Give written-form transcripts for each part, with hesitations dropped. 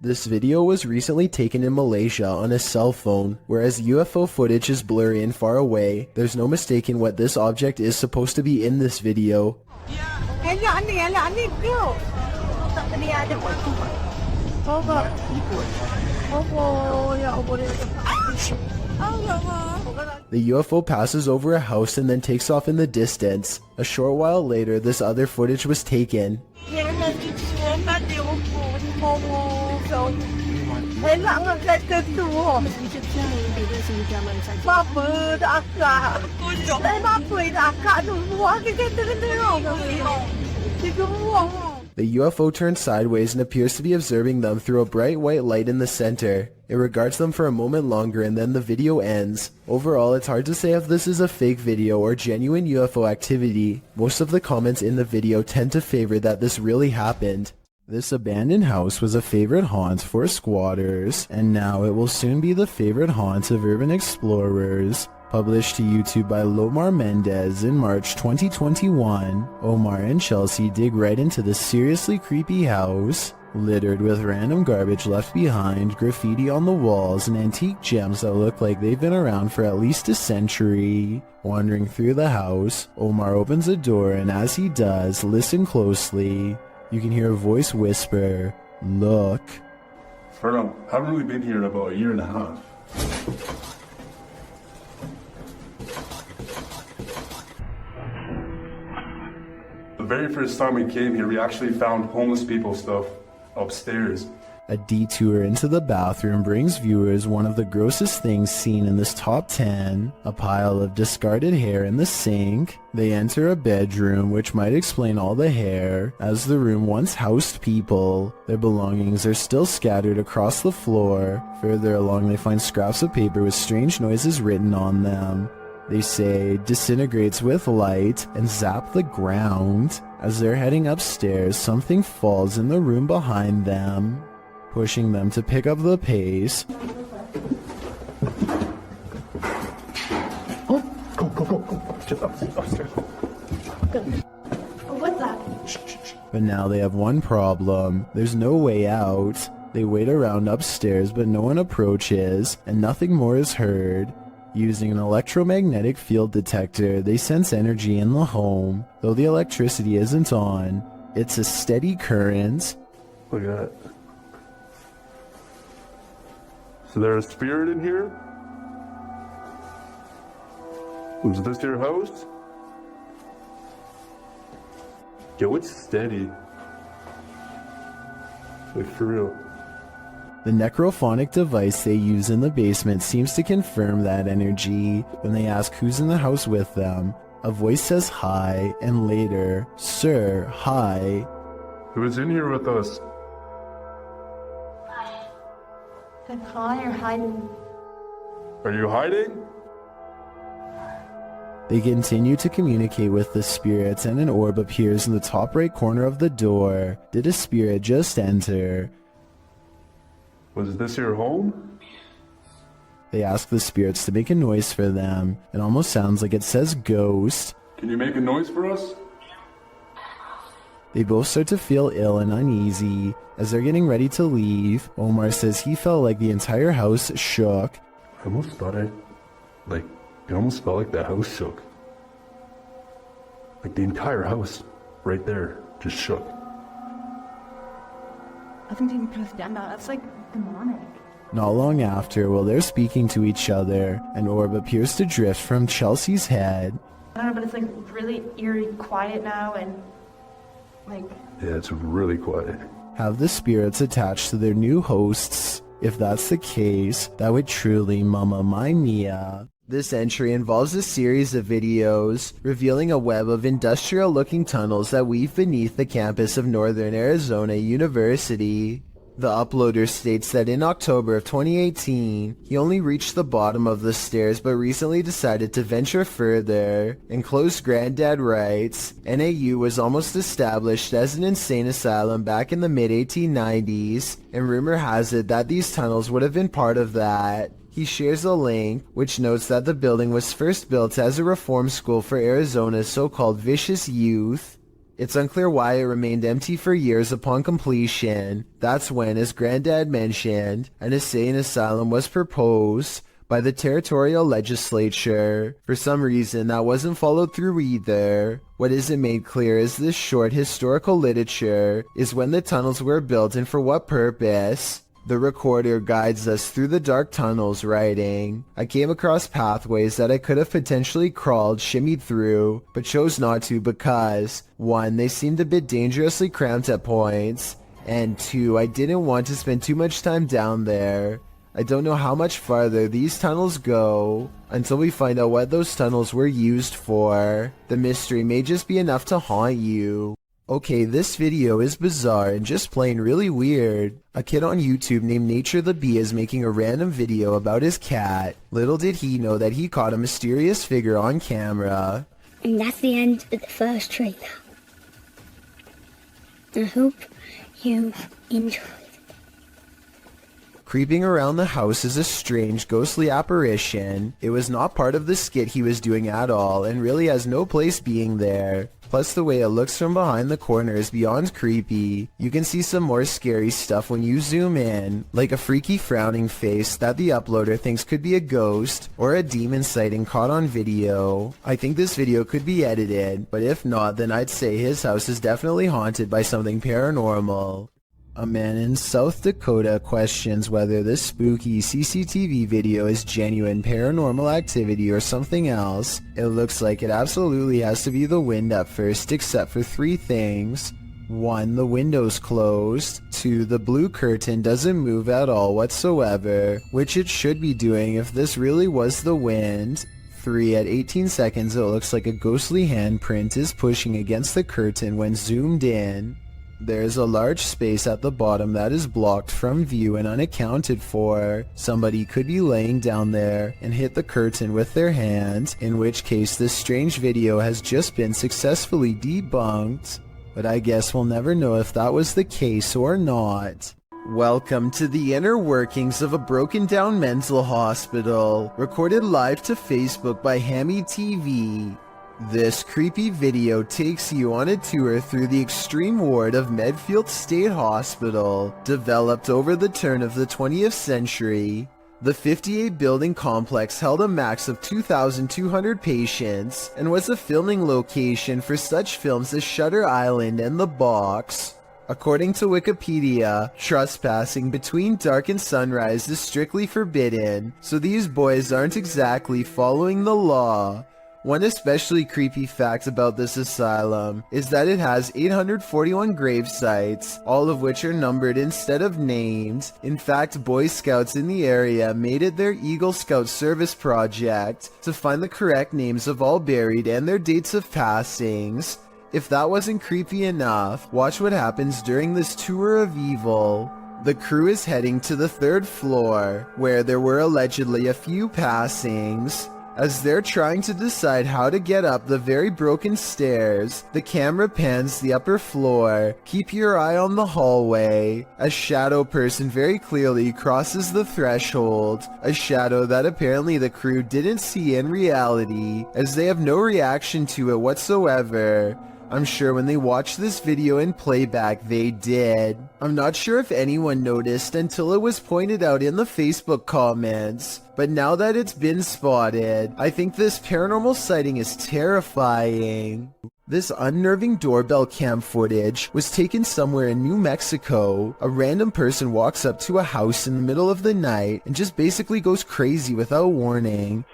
This video was recently taken in Malaysia on a cell phone. Whereas UFO footage is blurry and far away, there's no mistaking what this object is supposed to be in this video. The UFO passes over a house and then takes off in the distance. A short while later, this other footage was taken. The UFO turns sideways and appears to be observing them through a bright white light in the center. It regards them for a moment longer and then the video ends. Overall, it's hard to say if this is a fake video or genuine UFO activity. Most of the comments in the video tend to favor that this really happened. This abandoned house was a favorite haunt for squatters, and now it will soon be the favorite haunt of urban explorers. Published to YouTube by Lomar Mendez in March 2021, Omar and Chelsea dig right into this seriously creepy house, littered with random garbage left behind, graffiti on the walls, and antique gems that look like they've been around for at least a century. Wandering through the house, Omar opens a door, and as he does, listen closely. You can hear a voice whisper, "Look." I haven't really been here in about a year and a half. The very first time we came here, we actually found homeless people stuff upstairs. A detour into the bathroom brings viewers one of the grossest things seen in this top 10, a pile of discarded hair in the sink. They enter a bedroom, which might explain all the hair, as the room once housed people. Their belongings are still scattered across the floor. Further along, they find scraps of paper with strange noises written on them. They say, "disintegrates with light," and zap the ground. As they're heading upstairs, something falls in the room behind them, pushing them to pick up the pace. Oh, go. Just upstairs. What's that? But now they have one problem. There's no way out. They wait around upstairs, but no one approaches, and nothing more is heard. Using an electromagnetic field detector, they sense energy in the home. Though the electricity isn't on, it's a steady current. Look at that. So there's a spirit in here? Is this your house? Yo, it's steady. Like, for real. The necrophonic device they use in the basement seems to confirm that energy. When they ask who's in the house with them, a voice says hi, and later, "Sir, hi." Who is in here with us? Hi, you're hiding. Are you hiding? They continue to communicate with the spirits, and an orb appears in the top right corner of the door. Did a spirit just enter? Was this your home? They ask the spirits to make a noise for them. It almost sounds like it says ghost. Can you make a noise for us? They both start to feel ill and uneasy. As they're getting ready to leave, Omar says he felt like the entire house shook. I almost thought it almost felt like the house shook. Like the entire house, right there, just shook. I think you can put us down now. That's like demonic. Not long after, while they're speaking to each other, an orb appears to drift from Chelsea's head. I don't know, but it's like really eerie quiet now and like... Yeah, it's really quiet. Have the spirits attached to their new hosts? If that's the case, that would truly Mamma Mia. This entry involves a series of videos revealing a web of industrial-looking tunnels that weave beneath the campus of Northern Arizona University. The uploader states that in October of 2018, he only reached the bottom of the stairs but recently decided to venture further. Enclosed Granddad writes, NAU was almost established as an insane asylum back in the mid-1890s, and rumor has it that these tunnels would have been part of that. He shares a link, which notes that the building was first built as a reform school for Arizona's so-called vicious youth. It's unclear why it remained empty for years upon completion. That's when, as Granddad mentioned, an insane asylum was proposed by the territorial legislature. For some reason, that wasn't followed through either. What isn't made clear is this short historical literature is when the tunnels were built and for what purpose. The recorder guides us through the dark tunnels, writing, I came across pathways that I could have potentially crawled, shimmied through, but chose not to because, 1, they seemed a bit dangerously cramped at points, and 2, I didn't want to spend too much time down there. I don't know how much farther these tunnels go until we find out what those tunnels were used for. The mystery may just be enough to haunt you. Okay, this video is bizarre and just plain really weird. A kid on YouTube named Nature the Bee is making a random video about his cat. Little did he know that he caught a mysterious figure on camera. And that's the end of the first trailer. I hope you enjoyed. Creeping around the house is a strange, ghostly apparition. It was not part of the skit he was doing at all and really has no place being there. Plus the way it looks from behind the corner is beyond creepy. You can see some more scary stuff when you zoom in, like a freaky frowning face that the uploader thinks could be a ghost or a demon sighting caught on video. I think this video could be edited, but if not, then I'd say his house is definitely haunted by something paranormal. A man in South Dakota questions whether this spooky CCTV video is genuine paranormal activity or something else. It looks like it absolutely has to be the wind at first, except for 3 things. 1, the window's closed. 2, the blue curtain doesn't move at all whatsoever, which it should be doing if this really was the wind. 3, at 18 seconds it looks like a ghostly handprint is pushing against the curtain when zoomed in. There is a large space at the bottom that is blocked from view and unaccounted for. Somebody could be laying down there and hit the curtain with their hand, in which case this strange video has just been successfully debunked. But I guess we'll never know if that was the case or not. Welcome to the inner workings of a broken down mental hospital, recorded live to Facebook by Hammy TV. This creepy video takes you on a tour through the extreme ward of Medfield State Hospital, developed over the turn of the 20th century. The 58-building complex held a max of 2,200 patients and was a filming location for such films as Shutter Island and The Box. According to Wikipedia, trespassing between dark and sunrise is strictly forbidden, so these boys aren't exactly following the law. One especially creepy fact about this asylum is that it has 841 grave sites, all of which are numbered instead of named. In fact, Boy Scouts in the area made it their Eagle Scout service project to find the correct names of all buried and their dates of passings. If that wasn't creepy enough, watch what happens during this tour of evil. The crew is heading to the 3rd floor, where there were allegedly a few passings. As they're trying to decide how to get up the very broken stairs, the camera pans the upper floor. Keep your eye on the hallway. A shadow person very clearly crosses the threshold, a shadow that apparently the crew didn't see in reality, as they have no reaction to it whatsoever. I'm sure when they watched this video in playback they did. I'm not sure if anyone noticed until it was pointed out in the Facebook comments, but now that it's been spotted, I think this paranormal sighting is terrifying. This unnerving doorbell cam footage was taken somewhere in New Mexico. A random person walks up to a house in the middle of the night and just basically goes crazy without warning.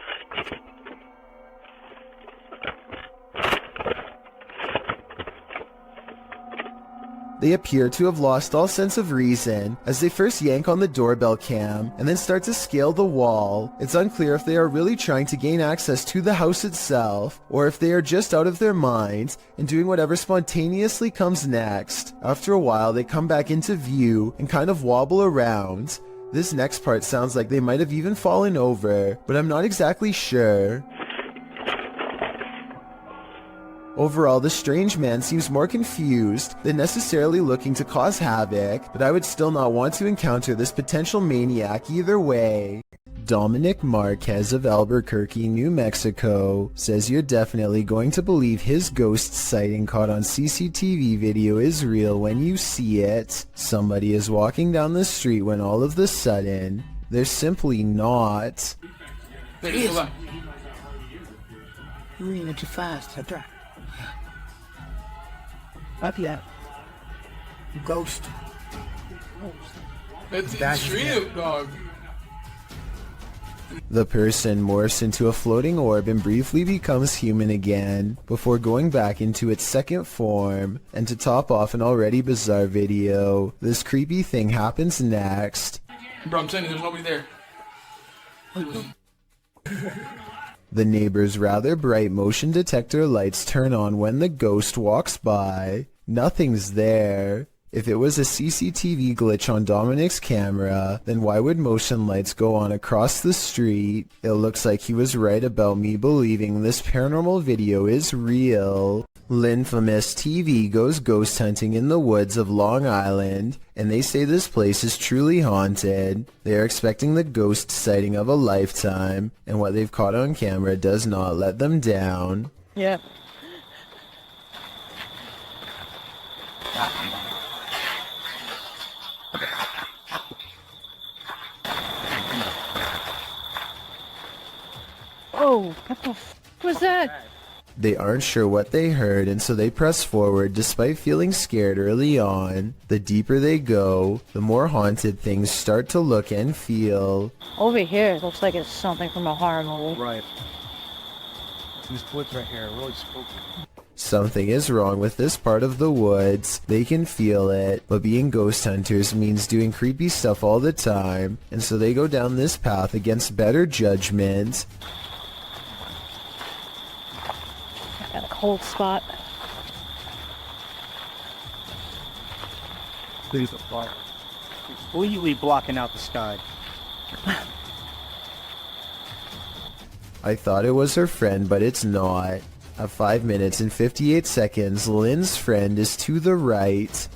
They appear to have lost all sense of reason as they first yank on the doorbell cam and then start to scale the wall. It's unclear if they are really trying to gain access to the house itself or if they are just out of their minds and doing whatever spontaneously comes next. After a while, they come back into view and kind of wobble around. This next part sounds like they might have even fallen over, but I'm not exactly sure. Overall, the strange man seems more confused than necessarily looking to cause havoc, but I would still not want to encounter this potential maniac either way. Dominic Marquez of Albuquerque, New Mexico, says you're definitely going to believe his ghost sighting caught on CCTV video is real when you see it. Somebody is walking down the street when all of the sudden, they're simply not. There he is. You're reading it too fast. Up yet. Ghost. It's extreme, dog. The person morphs into a floating orb and briefly becomes human again, before going back into its second form. And to top off an already bizarre video, this creepy thing happens next. Bro, I'm saying there's nobody there. The neighbor's rather bright motion detector lights turn on when the ghost walks by. Nothing's there. If it was a CCTV glitch on Dominic's camera, then why would motion lights go on across the street? It looks like he was right about me believing this paranormal video is real. Linfamous TV goes ghost hunting in the woods of Long Island, and they say this place is truly haunted. They are expecting the ghost sighting of a lifetime, and what they've caught on camera does not let them down. Yeah. Oh, what the f was that? They aren't sure what they heard, and so they press forward despite feeling scared early on. The deeper they go, the more haunted things start to look and feel. Over here, it looks like it's something from a horror movie. Right. These woods right here are really spooky. Something is wrong with this part of the woods. They can feel it, but being ghost hunters means doing creepy stuff all the time, and so they go down this path against better judgment. Got a cold spot. Please apply. Completely blocking out the sky. I thought it was her friend, but it's not. At 5 minutes and 58 seconds, Lynn's friend is to the right.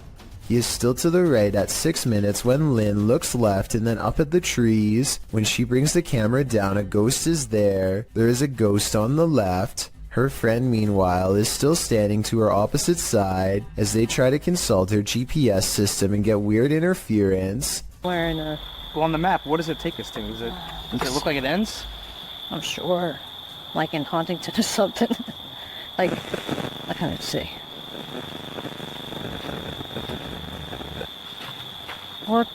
He is still to the right at 6 minutes when Lynn looks left and then up at the trees. When she brings the camera down, a ghost is there. There is a ghost on the left. Her friend, meanwhile, is still standing to her opposite side as they try to consult her GPS system and get weird interference. Wearing a... Well, on the map, what does it take us to? Does it look like it ends? I'm sure. Like in Huntington or something. Like, I can't see. What?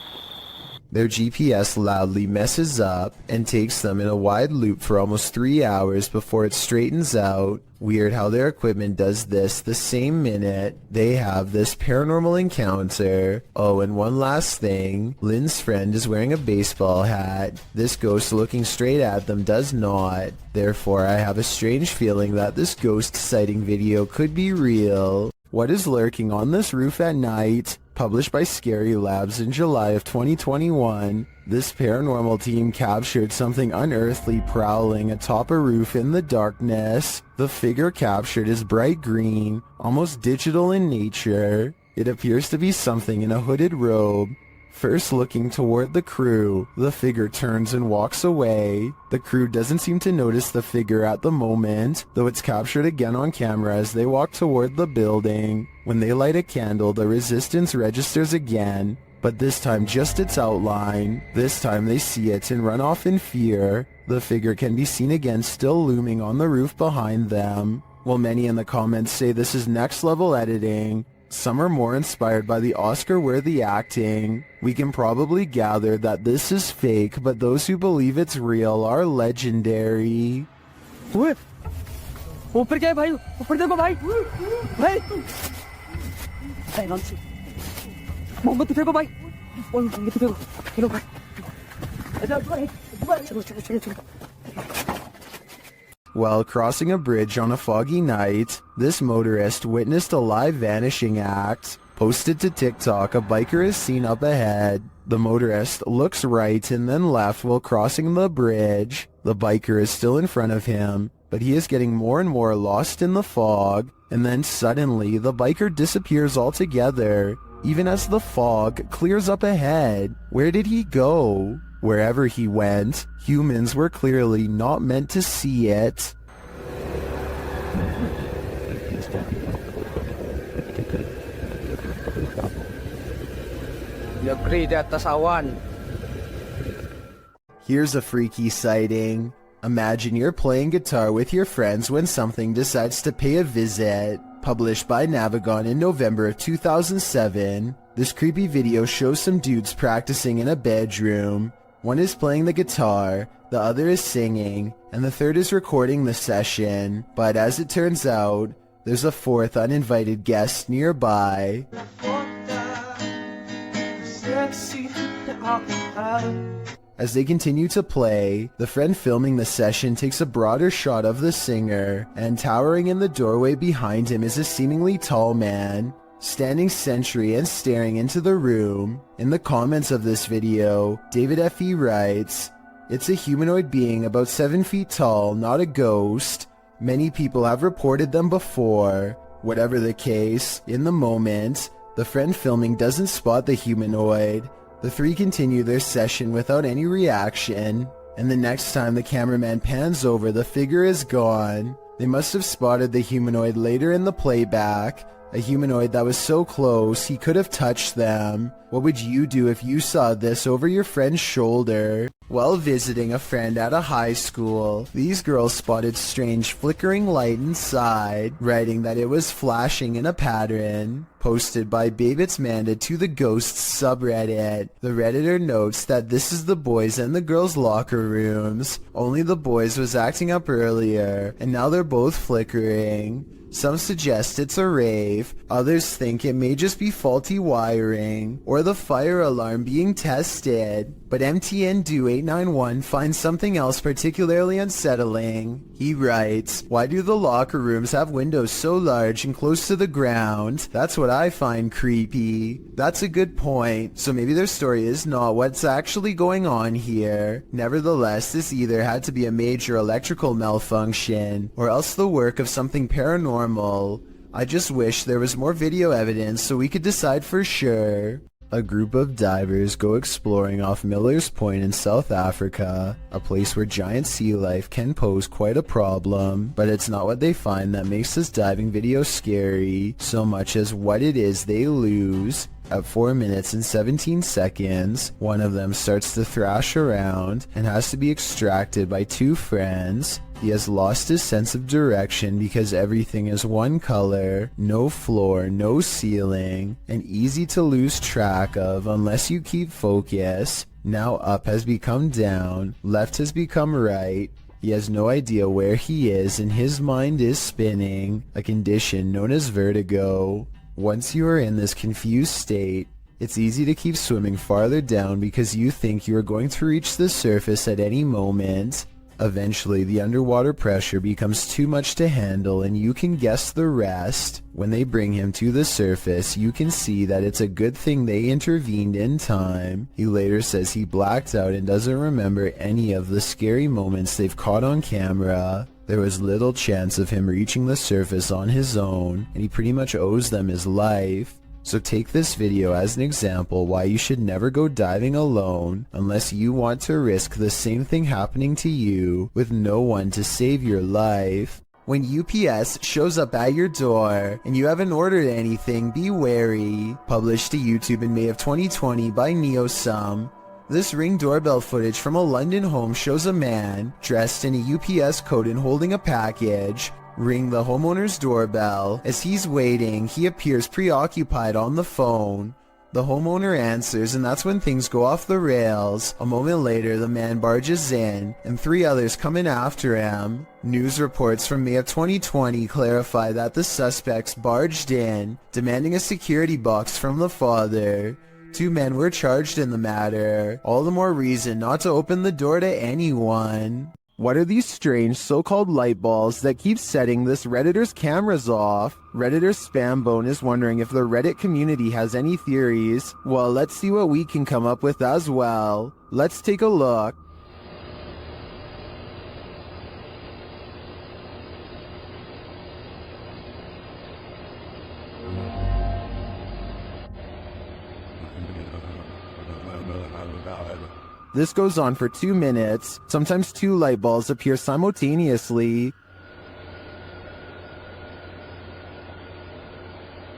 Their GPS loudly messes up and takes them in a wide loop for almost 3 hours before it straightens out. Weird how their equipment does this the same minute they have this paranormal encounter. Oh, and one last thing. Lynn's friend is wearing a baseball hat. This ghost looking straight at them does not. Therefore, I have a strange feeling that this ghost sighting video could be real. What is lurking on this roof at night? Published by Scary Labs in July of 2021, this paranormal team captured something unearthly prowling atop a roof in the darkness. The figure captured is bright green, almost digital in nature. It appears to be something in a hooded robe. First looking toward the crew, the figure turns and walks away. The crew doesn't seem to notice the figure at the moment, though it's captured again on camera as they walk toward the building. When they light a candle, the resistance registers again, but this time just its outline. This time they see it and run off in fear. The figure can be seen again still looming on the roof behind them. While many in the comments say this is next level editing, some are more inspired by the Oscar-worthy acting. We can probably gather that this is fake, but those who believe it's real are legendary. ऊपर क्या है भाई? ऊपर देखो भाई. भाई. भाई nonsense. मोमबत्ती फेंको भाई. मोमबत्ती फेंको. चलो भाई. चलो चलो चलो चलो. While crossing a bridge on a foggy night, this motorist witnessed a live vanishing act. Posted to TikTok, a biker is seen up ahead. The motorist looks right and then left while crossing the bridge. The biker is still in front of him, but he is getting more and more lost in the fog. And then suddenly, the biker disappears altogether, even as the fog clears up ahead. Where did he go? Wherever he went, humans were clearly not meant to see it. You agree that asawan. Here's a freaky sighting. Imagine you're playing guitar with your friends when something decides to pay a visit. Published by Navigon in November of 2007, this creepy video shows some dudes practicing in a bedroom. One is playing the guitar, the other is singing, and the third is recording the session. But as it turns out, there's a fourth uninvited guest nearby. As they continue to play, the friend filming the session takes a broader shot of the singer, and towering in the doorway behind him is a seemingly tall man, standing sentry and staring into the room. In the comments of this video, David F.E. writes, "It's a humanoid being about 7 feet tall, not a ghost. Many people have reported them before." Whatever the case, in the moment, the friend filming doesn't spot the humanoid. The three continue their session without any reaction, and the next time the cameraman pans over, the figure is gone. They must have spotted the humanoid later in the playback, a humanoid that was so close he could have touched them. What would you do if you saw this over your friend's shoulder? While visiting a friend at a high school, these girls spotted strange flickering light inside, writing that it was flashing in a pattern. Posted by Babitz Manda to the Ghosts subreddit. The Redditor notes that this is the boys and the girls' locker rooms. Only the boys was acting up earlier, and now they're both flickering. Some suggest it's a rave, others think it may just be faulty wiring, or the fire alarm being tested. But MTN-Do891 finds something else particularly unsettling. He writes, "Why do the locker rooms have windows so large and close to the ground? That's what I find creepy." That's a good point, so maybe their story is not what's actually going on here. Nevertheless, this either had to be a major electrical malfunction, or else the work of something paranormal. I just wish there was more video evidence so we could decide for sure. A group of divers go exploring off Miller's Point in South Africa, a place where giant sea life can pose quite a problem, but it's not what they find that makes this diving video scary, so much as what it is they lose. At 4 minutes and 17 seconds, one of them starts to thrash around and has to be extracted by two friends. He has lost his sense of direction because everything is one color, no floor, no ceiling, and easy to lose track of unless you keep focus. Now up has become down, left has become right. He has no idea where he is and his mind is spinning, a condition known as vertigo. Once you are in this confused state, it's easy to keep swimming farther down because you think you are going to reach the surface at any moment. Eventually, the underwater pressure becomes too much to handle and you can guess the rest. When they bring him to the surface, you can see that it's a good thing they intervened in time. He later says he blacked out and doesn't remember any of the scary moments they've caught on camera. There was little chance of him reaching the surface on his own, and he pretty much owes them his life. So take this video as an example why you should never go diving alone unless you want to risk the same thing happening to you with no one to save your life. When UPS shows up at your door and you haven't ordered anything, be wary. Published to YouTube in May of 2020 by NeoSum. This Ring doorbell footage from a London home shows a man dressed in a UPS coat and holding a package ring the homeowner's doorbell. As he's waiting, he appears preoccupied on the phone. The homeowner answers, and that's when things go off the rails. A moment later, the man barges in, and three others come in after him. News reports from May of 2020 clarify that the suspects barged in, demanding a security box from the father. 2 men were charged in the matter. All the more reason not to open the door to anyone. What are these strange so-called light balls that keep setting this Redditor's cameras off? Redditor's Spambone is wondering if the Reddit community has any theories. Well, let's see what we can come up with as well. Let's take a look. This goes on for 2 minutes. Sometimes 2 light bulbs appear simultaneously.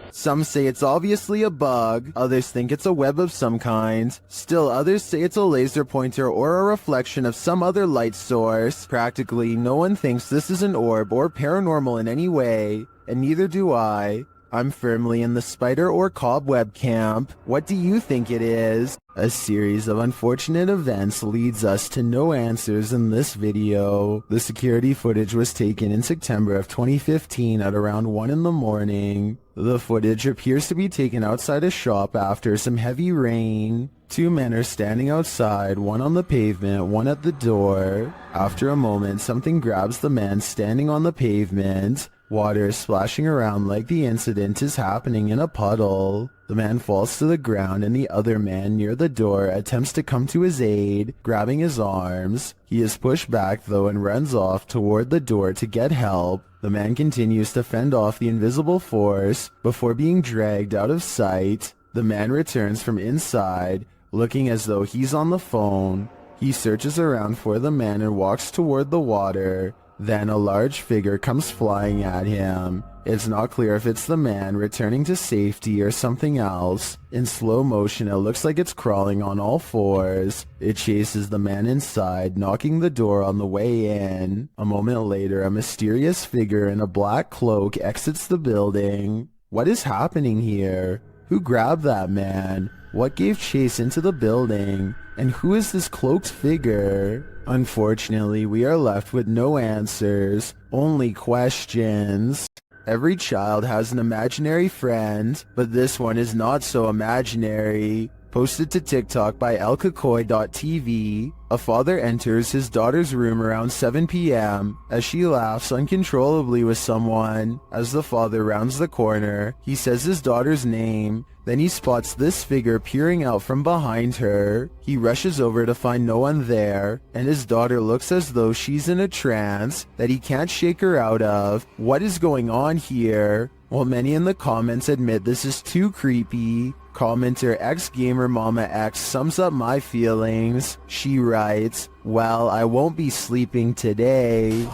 Some say it's obviously a bug, others think it's a web of some kind. Still others say it's a laser pointer or a reflection of some other light source. Practically no one thinks this is an orb or paranormal in any way, and neither do I. I'm firmly in the spider or cobweb camp. What do you think it is? A series of unfortunate events leads us to no answers in this video. The security footage was taken in September of 2015 at around 1 in the morning. The footage appears to be taken outside a shop after some heavy rain. 2 men are standing outside, one on the pavement, one at the door. After a moment, something grabs the man standing on the pavement. Water is splashing around like the incident is happening in a puddle. The man falls to the ground and the other man near the door attempts to come to his aid, grabbing his arms. He is pushed back though and runs off toward the door to get help. The man continues to fend off the invisible force before being dragged out of sight. The man returns from inside, looking as though he's on the phone. He searches around for the man and walks toward the water. Then a large figure comes flying at him. It's not clear if it's the man returning to safety or something else. In slow motion, it looks like it's crawling on all fours. It chases the man inside, knocking the door on the way in. A moment later, a mysterious figure in a black cloak exits the building. What is happening here? Who grabbed that man? What gave chase into the building? And who is this cloaked figure? Unfortunately, we are left with no answers, only questions. Every child has an imaginary friend, but this one is not so imaginary. Posted to TikTok by elkakoy.tv, a father enters his daughter's room around 7 p.m. as she laughs uncontrollably with someone. As the father rounds the corner, he says his daughter's name. Then he spots this figure peering out from behind her. He rushes over to find no one there, and his daughter looks as though she's in a trance that he can't shake her out of. What is going on here? While many in the comments admit this is too creepy, commenter xgamermamax sums up my feelings. She writes, "Well, I won't be sleeping today."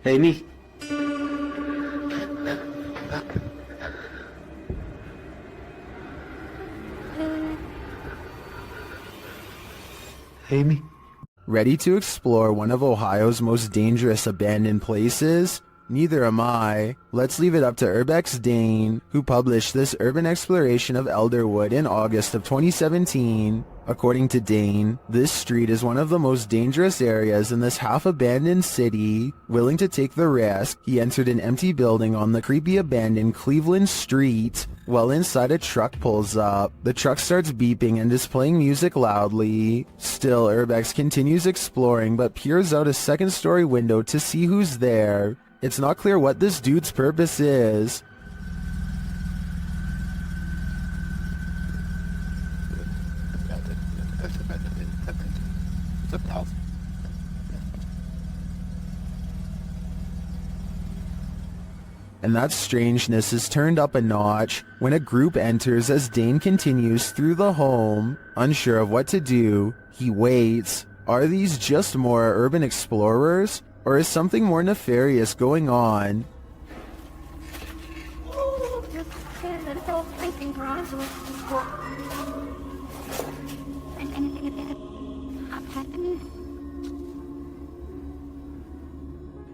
Hey, me. Hey, me. Ready to explore one of Ohio's most dangerous abandoned places? Neither am I. Let's leave it up to Urbex Dane, who published this urban exploration of Elderwood in August of 2017. According to Dane, this street is one of the most dangerous areas in this half-abandoned city. Willing to take the risk, he entered an empty building on the creepy abandoned Cleveland Street. While inside, a truck pulls up. The truck starts beeping and is playing music loudly. Still, Urbex continues exploring but peers out a second-story window to see who's there. It's not clear what this dude's purpose is. And that strangeness is turned up a notch when a group enters as Dane continues through the home. Unsure of what to do, he waits. Are these just more urban explorers? Or is something more nefarious going on?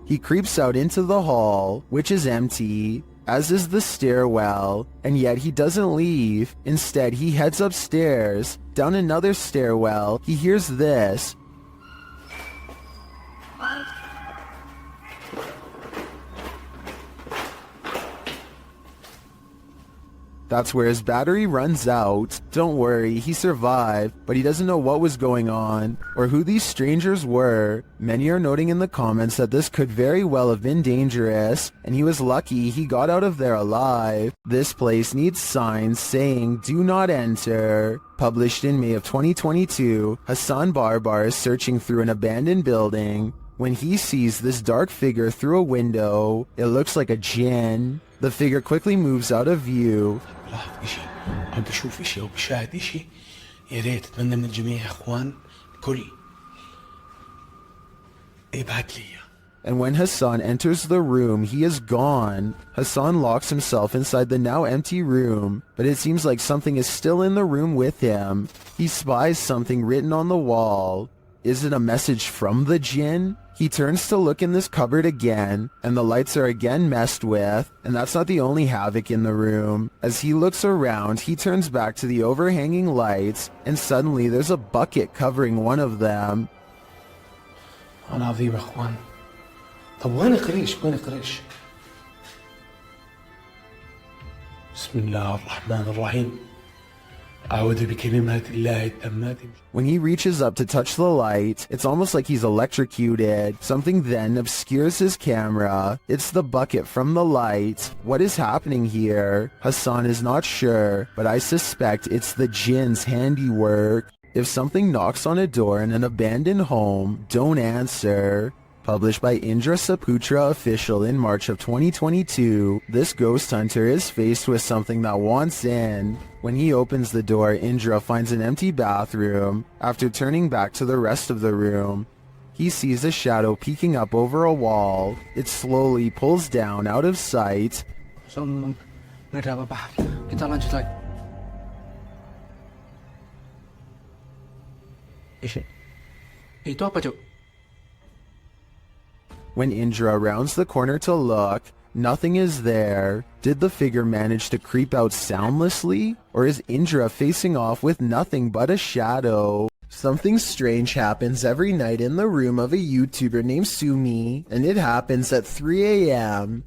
He creeps out into the hall, which is empty, as is the stairwell, and yet he doesn't leave. Instead, he heads upstairs. Down another stairwell, he hears this. That's where his battery runs out. Don't worry, he survived, but he doesn't know what was going on, or who these strangers were. Many are noting in the comments that this could very well have been dangerous, and he was lucky he got out of there alive. This place needs signs saying, "Do not enter." Published in May of 2022, Hassan Barbar is searching through an abandoned building when he sees this dark figure through a window. It looks like a djinn. The figure quickly moves out of view. بلاحظ إشي أو بشوف إشي أو بشاهد إشي، يا ريت أتمنى من الجميع يا إخوان الكل يبعت لي إياه. And when Hassan enters the room, he is gone. Hassan locks himself inside the now empty room, but it seems like something is still in the room with him. He spies something written on the wall. Is it a message from the jinn? He turns to look in this cupboard again, and the lights are again messed with, and that's not the only havoc in the room. As he looks around, he turns back to the overhanging lights, and suddenly there's a bucket covering one of them. أنا عظيم يا إخوان. طب وين قريش؟ وين قريش؟ بسم الله الرحمن الرحيم. أعوذ بكلمات الله التامات. When he reaches up to touch the light, it's almost like he's electrocuted. Something then obscures his camera. It's the bucket from the light. What is happening here? Hassan is not sure, but I suspect it's the jinn's handiwork. If something knocks on a door in an abandoned home, don't answer. Published by Indra Saputra Official in March of 2022, this ghost hunter is faced with something that wants in. When he opens the door, Indra finds an empty bathroom. After turning back to the rest of the room, he sees a shadow peeking up over a wall. It slowly pulls down out of sight. Kita lanjut lagi. Itu apa, Cuk? When Indra rounds the corner to look, nothing is there. Did the figure manage to creep out soundlessly? Or is Indra facing off with nothing but a shadow? Something strange happens every night in the room of a YouTuber named Sumi, and it happens at 3 a.m.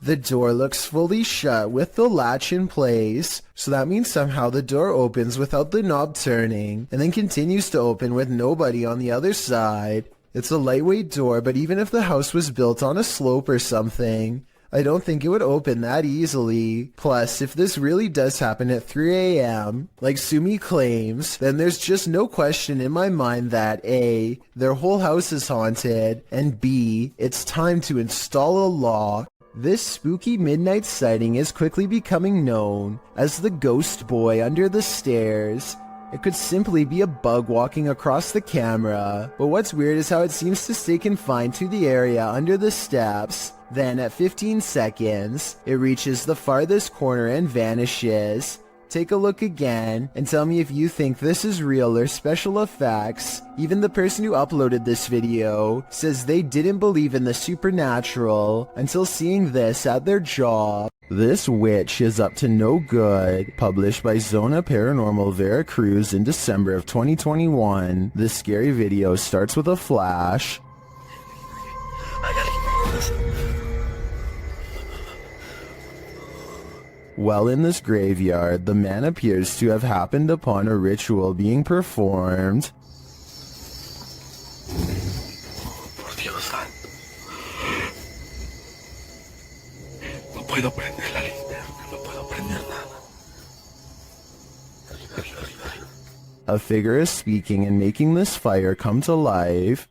The door looks fully shut with the latch in place, so that means somehow the door opens without the knob turning, and then continues to open with nobody on the other side. It's a lightweight door, but even if the house was built on a slope or something, I don't think it would open that easily. Plus, if this really does happen at 3 a.m., like Sumi claims, then there's just no question in my mind that A, their whole house is haunted, and B, it's time to install a law. This spooky midnight sighting is quickly becoming known as the ghost boy under the stairs. It could simply be a bug walking across the camera, but what's weird is how it seems to stay confined to the area under the steps. Then at 15 seconds, it reaches the farthest corner and vanishes. Take a look again and tell me if you think this is real or special effects. Even the person who uploaded this video says they didn't believe in the supernatural until seeing this at their job. This witch is up to no good. Published by Zona Paranormal Veracruz in December of 2021. This scary video starts with a flash. Well, in this graveyard, the man appears to have happened upon a ritual being performed. Por Dios santo. No puedo prender la linterna, no puedo prender nada. A figure is speaking and making this fire come to life.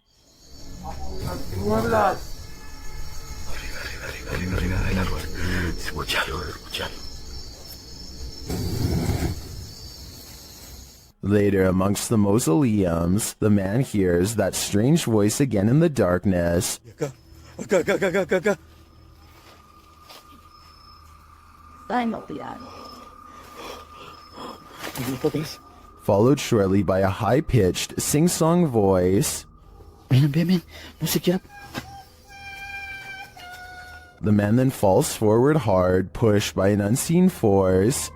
Later, amongst the mausoleums, the man hears that strange voice again in the darkness. Followed shortly by a high-pitched, sing-song voice. The man then falls forward hard, pushed by an unseen force.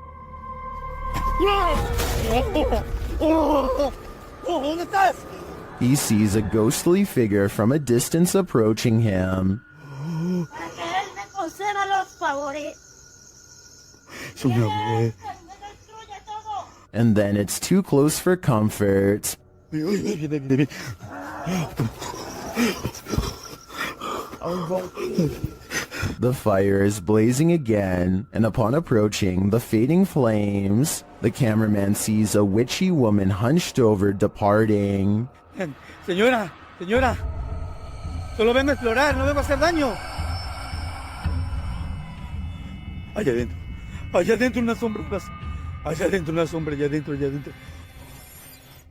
He sees a ghostly figure from a distance approaching him. And then it's too close for comfort. The fire is blazing again, and upon approaching the fading flames, the cameraman sees a witchy woman hunched over departing. Señora, señora, solo vengo a explorar, no vengo a hacer daño. Allá adentro unas sombras, allá adentro una sombra, allá adentro.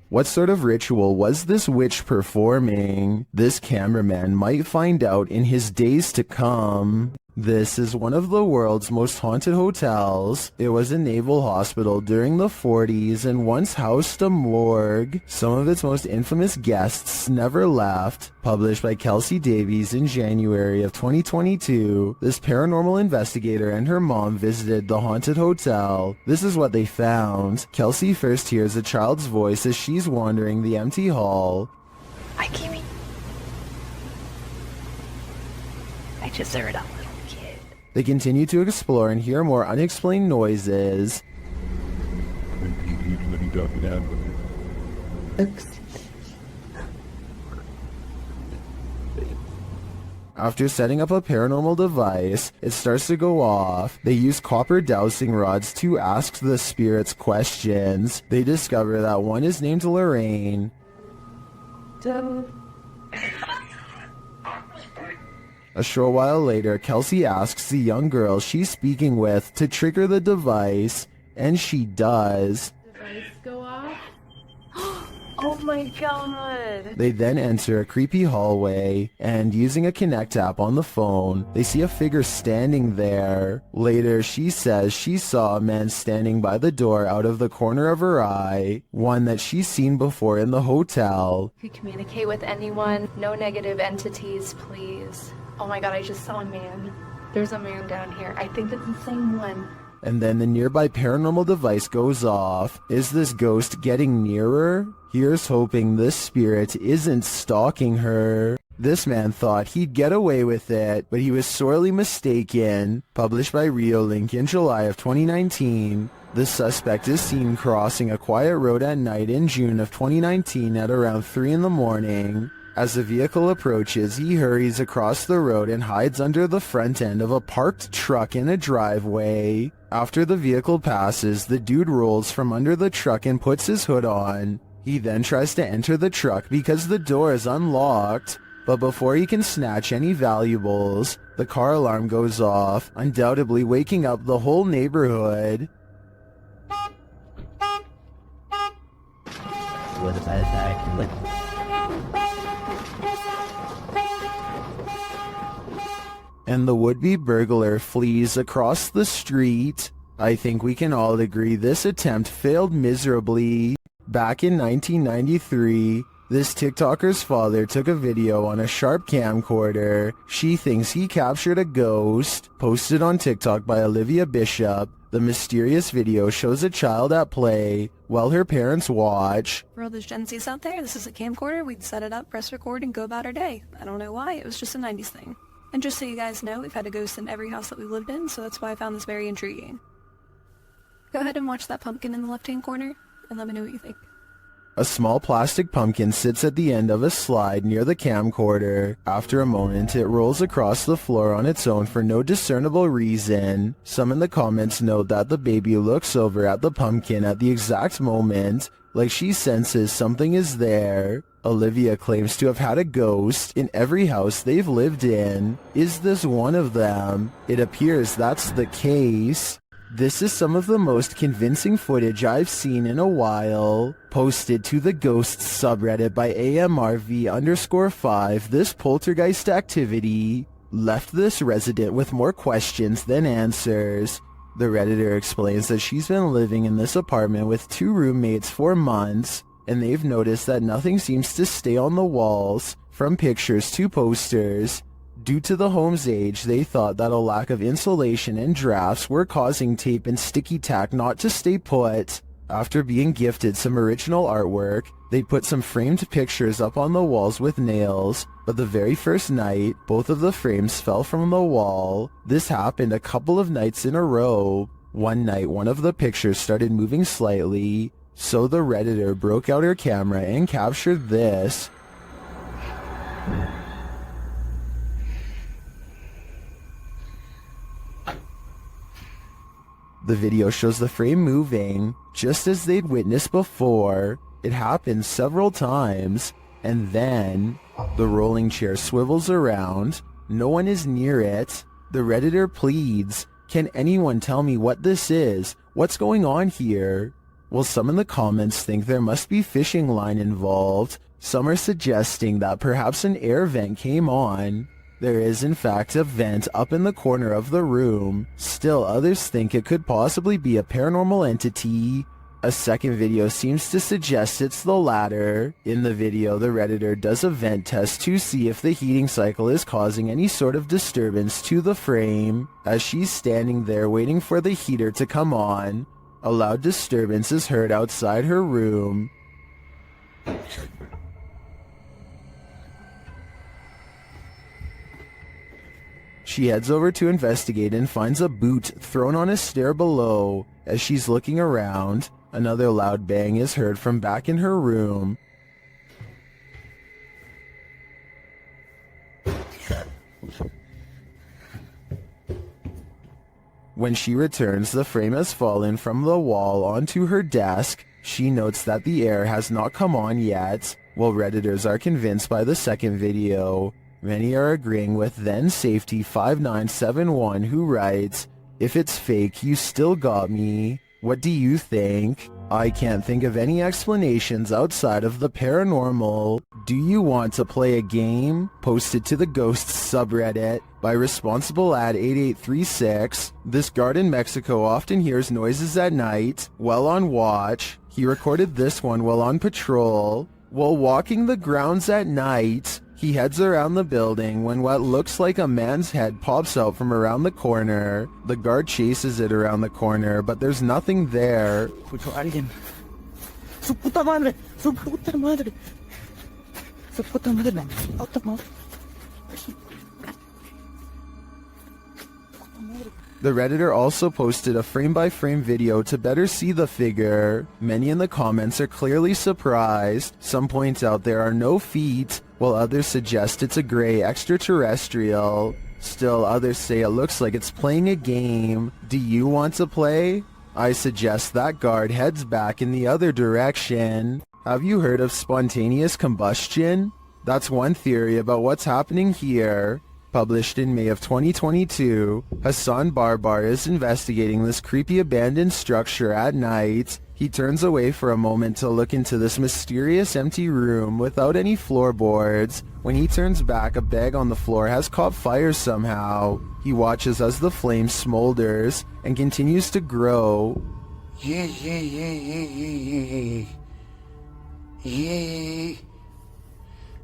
What sort of ritual was this witch performing? This cameraman might find out in his days to come. This is one of the world's most haunted hotels. It was a naval hospital during the 40s and once housed a morgue. Some of its most infamous guests never left. Published by Kelsey Davies in January of 2022, this paranormal investigator and her mom visited the haunted hotel. This is what they found. Kelsey first hears a child's voice as she's wandering the empty hall. Hi, Kimmy. I just heard a little kid. They continue to explore and hear more unexplained noises. After setting up a paranormal device, it starts to go off. They use copper dowsing rods to ask the spirits questions. They discover that one is named Lorraine. A short while later, Kelsey asks the young girl she's speaking with to trigger the device, and she does. Device go off. Oh my god. They then enter a creepy hallway, and using a Connect app on the phone, they see a figure standing there. Later, she says she saw a man standing by the door out of the corner of her eye, one that she's seen before in the hotel. If you communicate with anyone, no negative entities, please. Oh my god, I just saw a man. There's a man down here. I think it's the same one. And then the nearby paranormal device goes off. Is this ghost getting nearer? Here's hoping this spirit isn't stalking her. This man thought he'd get away with it, but he was sorely mistaken. Published by Reolink in July of 2019. The suspect is seen crossing a quiet road at night in June of 2019 at around 3 in the morning. As the vehicle approaches, he hurries across the road and hides under the front end of a parked truck in a driveway. After the vehicle passes, the dude rolls from under the truck and puts his hood on. He then tries to enter the truck because the door is unlocked. But before he can snatch any valuables, the car alarm goes off, undoubtedly waking up the whole neighborhood. And the would-be burglar flees across the street. I think we can all agree this attempt failed miserably. Back in 1993, this TikToker's father took a video on a sharp camcorder. She thinks he captured a ghost. Posted on TikTok by Olivia Bishop, the mysterious video shows a child at play while her parents watch. For all those Gen Zs out there, this is a camcorder. We'd set it up, press record, and go about our day. I don't know why, it was just a 90s thing. And just so you guys know, we've had a ghost in every house that we've lived in, so that's why I found this very intriguing. Go ahead and watch that pumpkin in the left-hand corner, and let me know what you think. A small plastic pumpkin sits at the end of a slide near the camcorder. After a moment, it rolls across the floor on its own for no discernible reason. Some in the comments note that the baby looks over at the pumpkin at the exact moment, like she senses something is there. Olivia claims to have had a ghost in every house they've lived in. Is this one of them? It appears that's the case. This is some of the most convincing footage I've seen in a while. Posted to the Ghosts subreddit by AMRV_5, this poltergeist activity left this resident with more questions than answers. The Redditor explains that she's been living in this apartment with 2 roommates for months, and they've noticed that nothing seems to stay on the walls, from pictures to posters. Due to the home's age, they thought that a lack of insulation and drafts were causing tape and sticky tack not to stay put. After being gifted some original artwork, they put some framed pictures up on the walls with nails, but the very first night, both of the frames fell from the wall. This happened a couple of nights in a row. One night, one of the pictures started moving slightly, so the Redditor broke out her camera and captured this. The video shows the frame moving, just as they'd witnessed before. It happens several times, and then the rolling chair swivels around. No one is near it. The Redditor pleads, "Can anyone tell me what this is? What's going on here?" Well, some in the comments think there must be fishing line involved. Some are suggesting that perhaps an air vent came on. There is in fact a vent up in the corner of the room. Still, others think it could possibly be a paranormal entity. A second video seems to suggest it's the latter. In the video, the Redditor does a vent test to see if the heating cycle is causing any sort of disturbance to the frame. As she's standing there waiting for the heater to come on, a loud disturbance is heard outside her room. She heads over to investigate and finds a boot thrown on a stair below. As she's looking around, another loud bang is heard from back in her room. When she returns, the frame has fallen from the wall onto her desk. She notes that the air has not come on yet, while Redditors are convinced by the second video. Many are agreeing with then Safety 5971, who writes, "If it's fake, you still got me. What do you think? I can't think of any explanations outside of the paranormal. Do you want to play a game?" Posted to the Ghosts subreddit by responsible ad 8836. This guard in Mexico often hears noises at night while on watch. He recorded this one while on patrol. While walking the grounds at night, he heads around the building when what looks like a man's head pops out from around the corner. The guard chases it around the corner, but there's nothing there. Escucho a alguien. Su puta madre. Su puta madre. Su puta madre. Out the mouth. The Redditor also posted a frame-by-frame video to better see the figure. Many in the comments are clearly surprised. Some point out there are no feet, while others suggest it's a gray extraterrestrial. Still, others say it looks like it's playing a game. Do you want to play? I suggest that guard heads back in the other direction. Have you heard of spontaneous combustion? That's one theory about what's happening here. Published in May of 2022, Hassan Barbar is investigating this creepy abandoned structure at night. He turns away for a moment to look into this mysterious empty room without any floorboards. When he turns back, a bag on the floor has caught fire somehow. He watches as the flame smolders and continues to grow.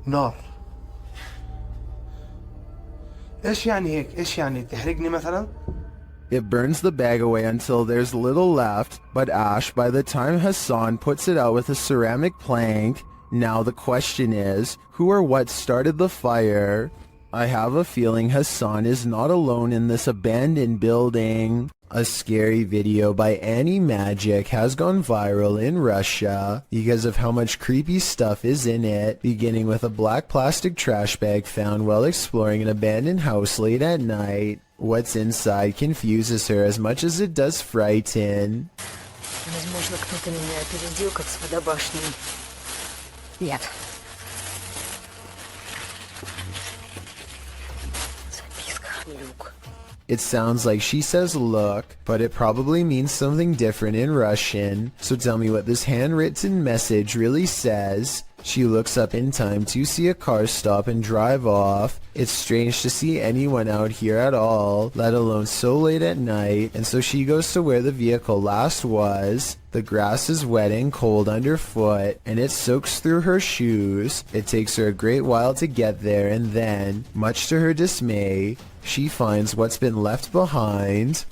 نار. ايش يعني هيك؟ ايش يعني تحرقني مثلا؟ It burns the bag away until there's little left, but ash by the time Hassan puts it out with a ceramic plank. Now the question is, who or what started the fire? I have a feeling Hassan is not alone in this abandoned building. A scary video by Annie Magic has gone viral in Russia because of how much creepy stuff is in it, beginning with a black plastic trash bag found while exploring an abandoned house late at night. What's inside confuses her as much as it does frighten. Возможно, кто-то меня опередил, как с водобашней. Нет. Записка. Люк. It sounds like she says look, but it probably means something different in Russian. So tell me what this handwritten message really says. She looks up in time to see a car stop and drive off. It's strange to see anyone out here at all, let alone so late at night, and so she goes to where the vehicle last was. The grass is wet and cold underfoot, and it soaks through her shoes. It takes her a great while to get there, and then, much to her dismay, she finds what's been left behind.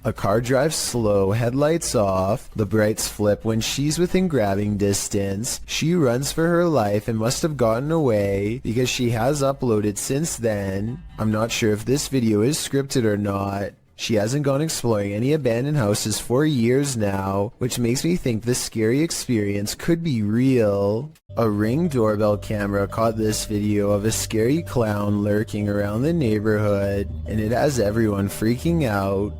A car drives slow, headlights off. The brights flip when she's within grabbing distance. She runs for her life and must have gotten away because she has uploaded since then. I'm not sure if this video is scripted or not. She hasn't gone exploring any abandoned houses for years now, which makes me think this scary experience could be real. A Ring doorbell camera caught this video of a scary clown lurking around the neighborhood, and it has everyone freaking out.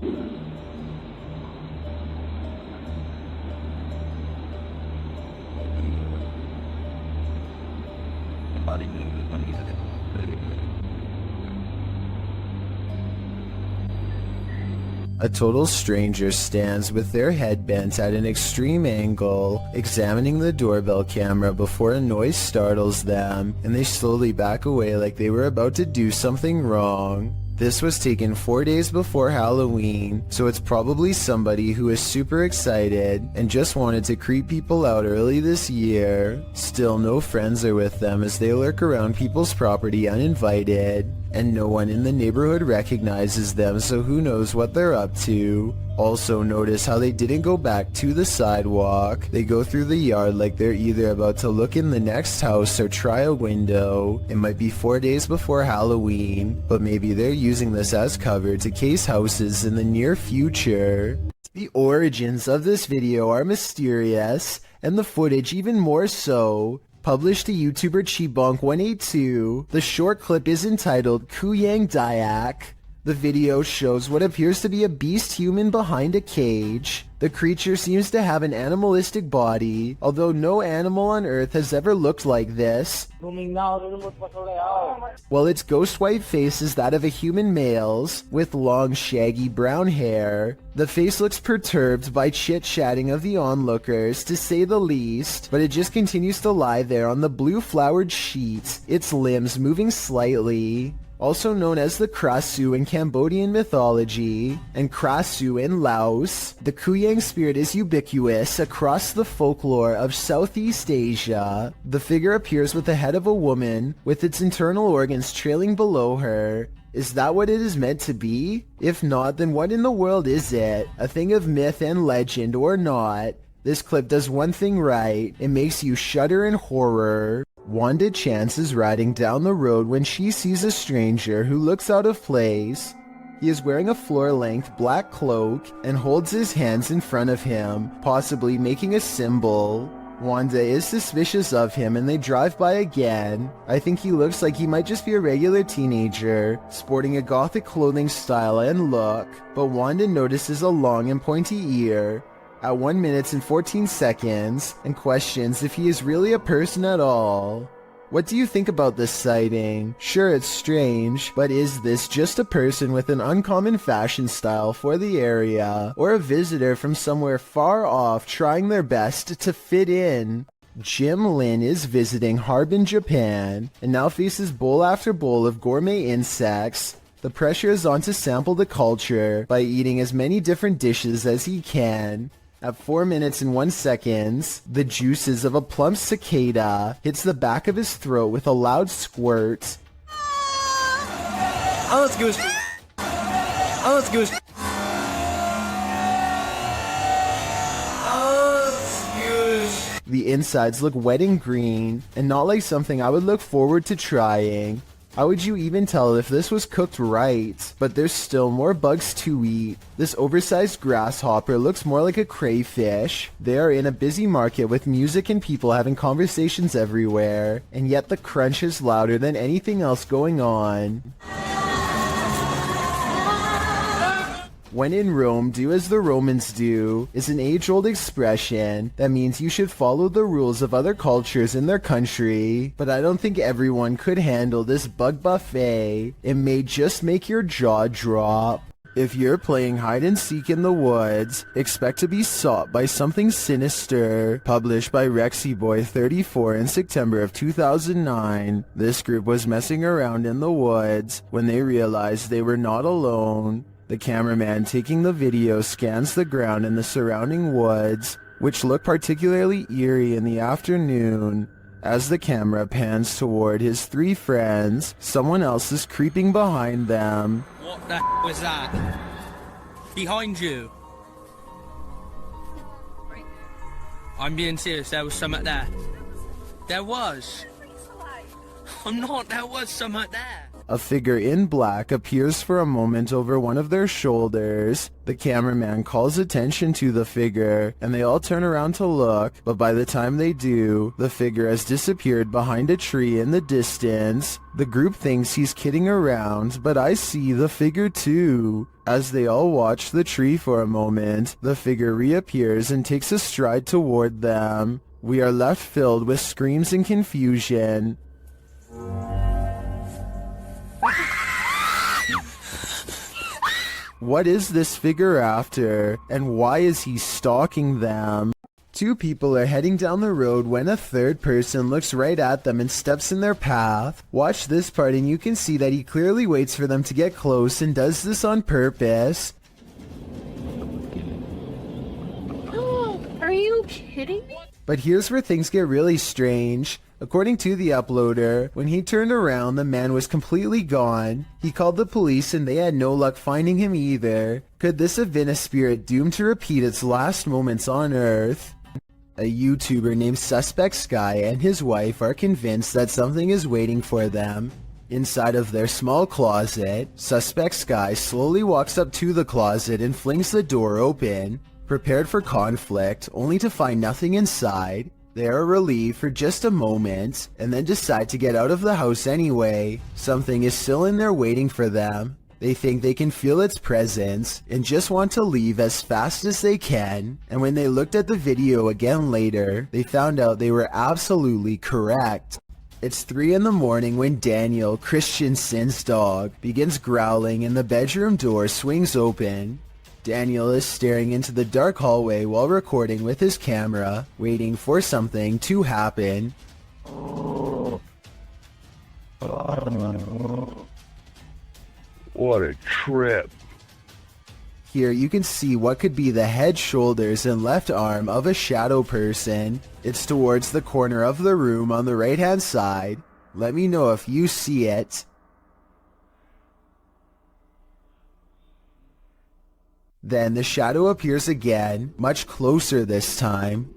A total stranger stands with their head bent at an extreme angle, examining the doorbell camera before a noise startles them, and they slowly back away like they were about to do something wrong. This was taken 4 days before Halloween, so it's probably somebody who is super excited and just wanted to creep people out early this year. Still, no friends are with them as they lurk around people's property uninvited, and no one in the neighborhood recognizes them, so who knows what they're up to. Also, notice how they didn't go back to the sidewalk. They go through the yard like they're either about to look in the next house or try a window. It might be 4 days before Halloween, but maybe they're using this as cover to case houses in the near future. The origins of this video are mysterious, and the footage even more so. Published to YouTuber Chibonk182, the short clip is entitled Kuyang Dayak. The video shows what appears to be a beast human behind a cage. The creature seems to have an animalistic body, although no animal on Earth has ever looked like this. While its ghost white face is that of a human male's, with long shaggy brown hair. The face looks perturbed by chit-chatting of the onlookers, to say the least, but it just continues to lie there on the blue flowered sheet, its limbs moving slightly. Also known as the Krasu in Cambodian mythology, and Krasu in Laos, the Kuyang spirit is ubiquitous across the folklore of Southeast Asia. The figure appears with the head of a woman, with its internal organs trailing below her. Is that what it is meant to be? If not, then what in the world is it? A thing of myth and legend or not? This clip does one thing right, it makes you shudder in horror. Wanda Chance is riding down the road when she sees a stranger who looks out of place. He is wearing a floor-length black cloak and holds his hands in front of him, possibly making a symbol. Wanda is suspicious of him and they drive by again. I think he looks like he might just be a regular teenager, sporting a gothic clothing style and look, but Wanda notices a long and pointy ear at 1 minute and 14 seconds and questions if he is really a person at all. What do you think about this sighting? Sure, it's strange, but is this just a person with an uncommon fashion style for the area, or a visitor from somewhere far off trying their best to fit in? Jim Lin is visiting Harbin, Japan, and now faces bowl after bowl of gourmet insects. The pressure is on to sample the culture by eating as many different dishes as he can. At 4 minutes and 1 second, the juices of a plump cicada hits the back of his throat with a loud squirt. The insides look wet and green, and not like something I would look forward to trying. How would you even tell if this was cooked right? But there's still more bugs to eat. This oversized grasshopper looks more like a crayfish. They are in a busy market with music and people having conversations everywhere, and yet the crunch is louder than anything else going on. When in Rome, do as the Romans do is an age-old expression that means you should follow the rules of other cultures in their country, but I don't think everyone could handle this bug buffet. It may just make your jaw drop. If you're playing hide and seek in the woods, expect to be sought by something sinister. Published by RexyBoy34 in September of 2009, this group was messing around in the woods when they realized they were not alone. The cameraman taking the video scans the ground in the surrounding woods, which look particularly eerie in the afternoon. As the camera pans toward his three friends, someone else is creeping behind them. What the was that? Behind you. I'm being serious, there was something there. There was. I'm not, there was something there. A figure in black appears for a moment over one of their shoulders. The cameraman calls attention to the figure, and they all turn around to look, but by the time they do, the figure has disappeared behind a tree in the distance. The group thinks he's kidding around, but I see the figure too. As they all watch the tree for a moment, the figure reappears and takes a stride toward them. We are left filled with screams and confusion. What is this figure after, and why is he stalking them? Two people are heading down the road when a third person looks right at them and steps in their path. Watch this part and you can see that he clearly waits for them to get close and does this on purpose. Are you kidding me? But here's where things get really strange. According to the uploader, when he turned around, the man was completely gone. He called the police and they had no luck finding him either. Could this have been a spirit doomed to repeat its last moments on Earth? A YouTuber named Suspect Sky and his wife are convinced that something is waiting for them. Inside of their small closet, Suspect Sky slowly walks up to the closet and flings the door open. Prepared for conflict, only to find nothing inside. They are relieved for just a moment, and then decide to get out of the house anyway. Something is still in there waiting for them. They think they can feel its presence, and just want to leave as fast as they can. And when they looked at the video again later, they found out they were absolutely correct. It's 3 in the morning when Daniel, Christensen's dog, begins growling and the bedroom door swings open. Daniel is staring into the dark hallway while recording with his camera, waiting for something to happen. What a trip. Here you can see what could be the head, shoulders, and left arm of a shadow person. It's towards the corner of the room on the right hand side. Let me know if you see it. Then the shadow appears again, much closer this time.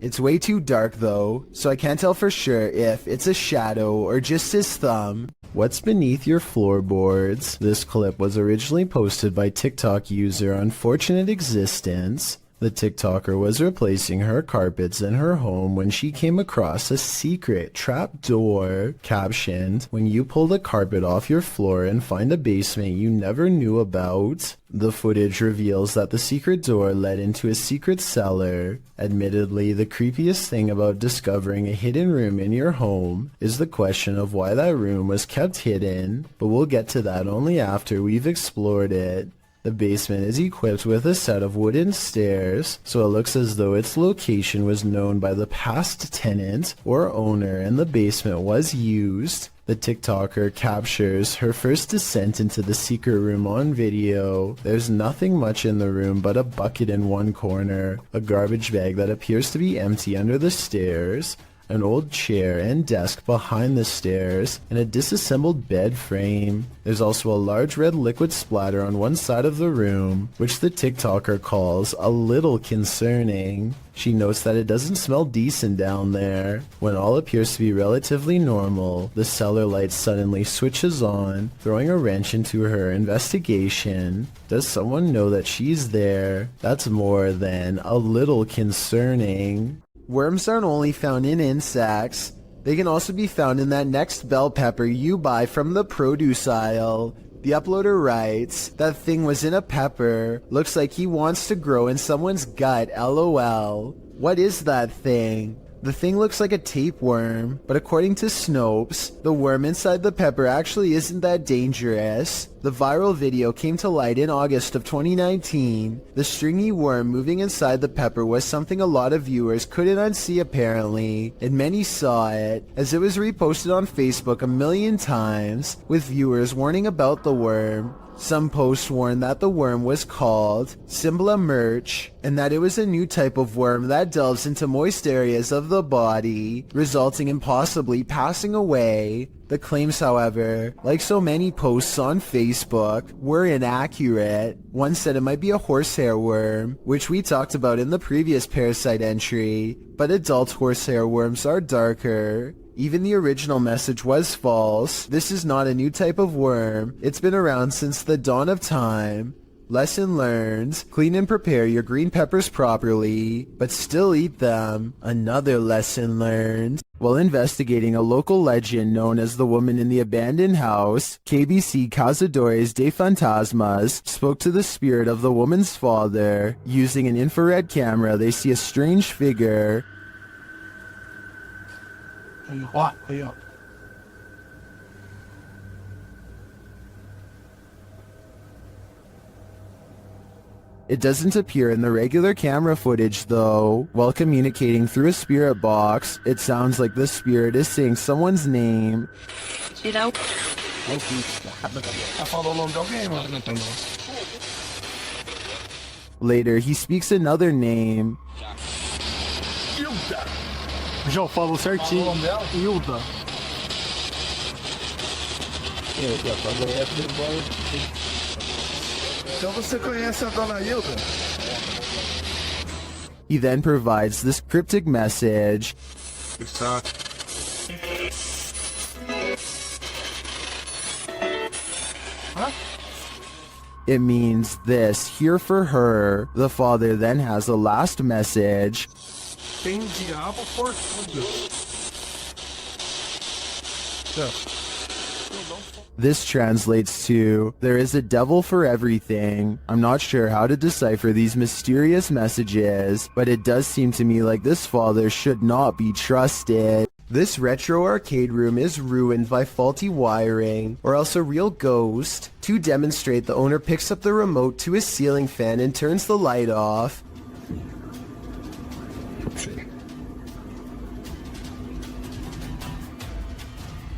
It's way too dark though, so I can't tell for sure if it's a shadow or just his thumb. What's beneath your floorboards? This clip was originally posted by TikTok user Unfortunate Existence. The TikToker was replacing her carpets in her home when she came across a secret trap door, captioned, "When you pull the carpet off your floor and find a basement you never knew about." The footage reveals that the secret door led into a secret cellar. Admittedly, the creepiest thing about discovering a hidden room in your home is the question of why that room was kept hidden, but we'll get to that only after we've explored it. The basement is equipped with a set of wooden stairs, so it looks as though its location was known by the past tenant or owner and the basement was used. The TikToker captures her first descent into the secret room on video. There's nothing much in the room but a bucket in one corner, a garbage bag that appears to be empty under the stairs, an old chair and desk behind the stairs, and a disassembled bed frame. There's also a large red liquid splatter on one side of the room, which the TikToker calls a little concerning. She notes that it doesn't smell decent down there. When all appears to be relatively normal, the cellar light suddenly switches on, throwing a wrench into her investigation. Does someone know that she's there? That's more than a little concerning. Worms aren't only found in insects. They can also be found in that next bell pepper you buy from the produce aisle. The uploader writes, "That thing was in a pepper. Looks like he wants to grow in someone's gut, lol." What is that thing? The thing looks like a tapeworm, but according to Snopes, the worm inside the pepper actually isn't that dangerous. The viral video came to light in August of 2019. The stringy worm moving inside the pepper was something a lot of viewers couldn't unsee apparently, and many saw it, as it was reposted on Facebook a million times, with viewers warning about the worm. Some posts warned that the worm was called Symbla Merch, and that it was a new type of worm that delves into moist areas of the body, resulting in possibly passing away. The claims, however, like so many posts on Facebook, were inaccurate. One said it might be a horsehair worm, which we talked about in the previous parasite entry, but adult horsehair worms are darker. Even the original message was false. This is not a new type of worm. It's been around since the dawn of time. Lesson learned, clean and prepare your green peppers properly, but still eat them. Another lesson learned. While investigating a local legend known as the woman in the abandoned house, KBC Cazadores de Fantasmas spoke to the spirit of the woman's father. Using an infrared camera, they see a strange figure. It doesn't appear in the regular camera footage though. While communicating through a spirit box, it sounds like the spirit is saying someone's name. Later, he speaks another name. Já falou certinho. Hilda. Então você conhece a dona Hilda? He then provides this cryptic message. It means this, here for her. The father then has the last message. Tem diabo por tudo. This translates to, there is a devil for everything. I'm not sure how to decipher these mysterious messages, but it does seem to me like this father should not be trusted. This retro arcade room is ruined by faulty wiring, or else a real ghost. To demonstrate, the owner picks up the remote to his ceiling fan and turns the light off.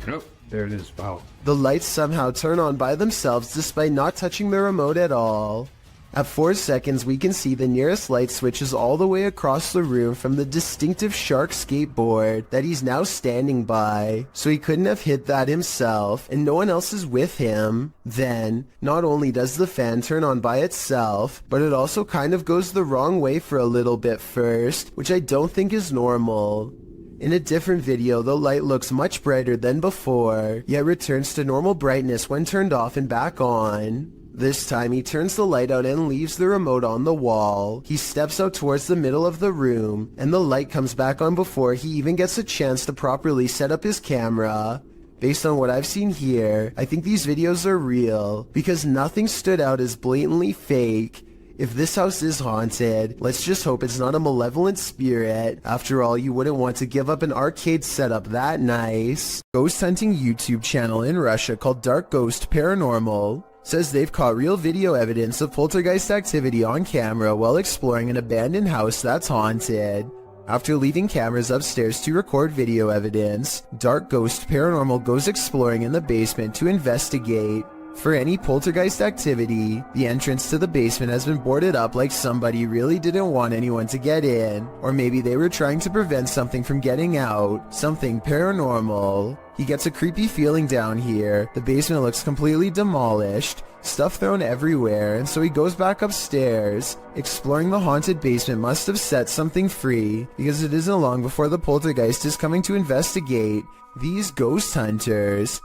Nope, there it is. Wow. The lights somehow turn on by themselves despite not touching the remote at all. At 4 seconds, we can see the nearest light switches all the way across the room from the distinctive shark skateboard that he's now standing by. So he couldn't have hit that himself, and no one else is with him. Then, not only does the fan turn on by itself, but it also kind of goes the wrong way for a little bit first, which I don't think is normal. In a different video, the light looks much brighter than before, yet returns to normal brightness when turned off and back on. This time he turns the light out and leaves the remote on the wall. He steps out towards the middle of the room, and the light comes back on before he even gets a chance to properly set up his camera. Based on what I've seen here, I think these videos are real, because nothing stood out as blatantly fake. If this house is haunted, let's just hope it's not a malevolent spirit. After all, you wouldn't want to give up an arcade setup that nice. Ghost hunting YouTube channel in Russia called Dark Ghost Paranormal says they've caught real video evidence of poltergeist activity on camera while exploring an abandoned house that's haunted. After leaving cameras upstairs to record video evidence, Dark Ghost Paranormal goes exploring in the basement to investigate. For any poltergeist activity, the entrance to the basement has been boarded up like somebody really didn't want anyone to get in, or maybe they were trying to prevent something from getting out, something paranormal. He gets a creepy feeling down here. The basement looks completely demolished, stuff thrown everywhere, and so he goes back upstairs. Exploring the haunted basement must have set something free, because it isn't long before the poltergeist is coming to investigate. These ghost hunters.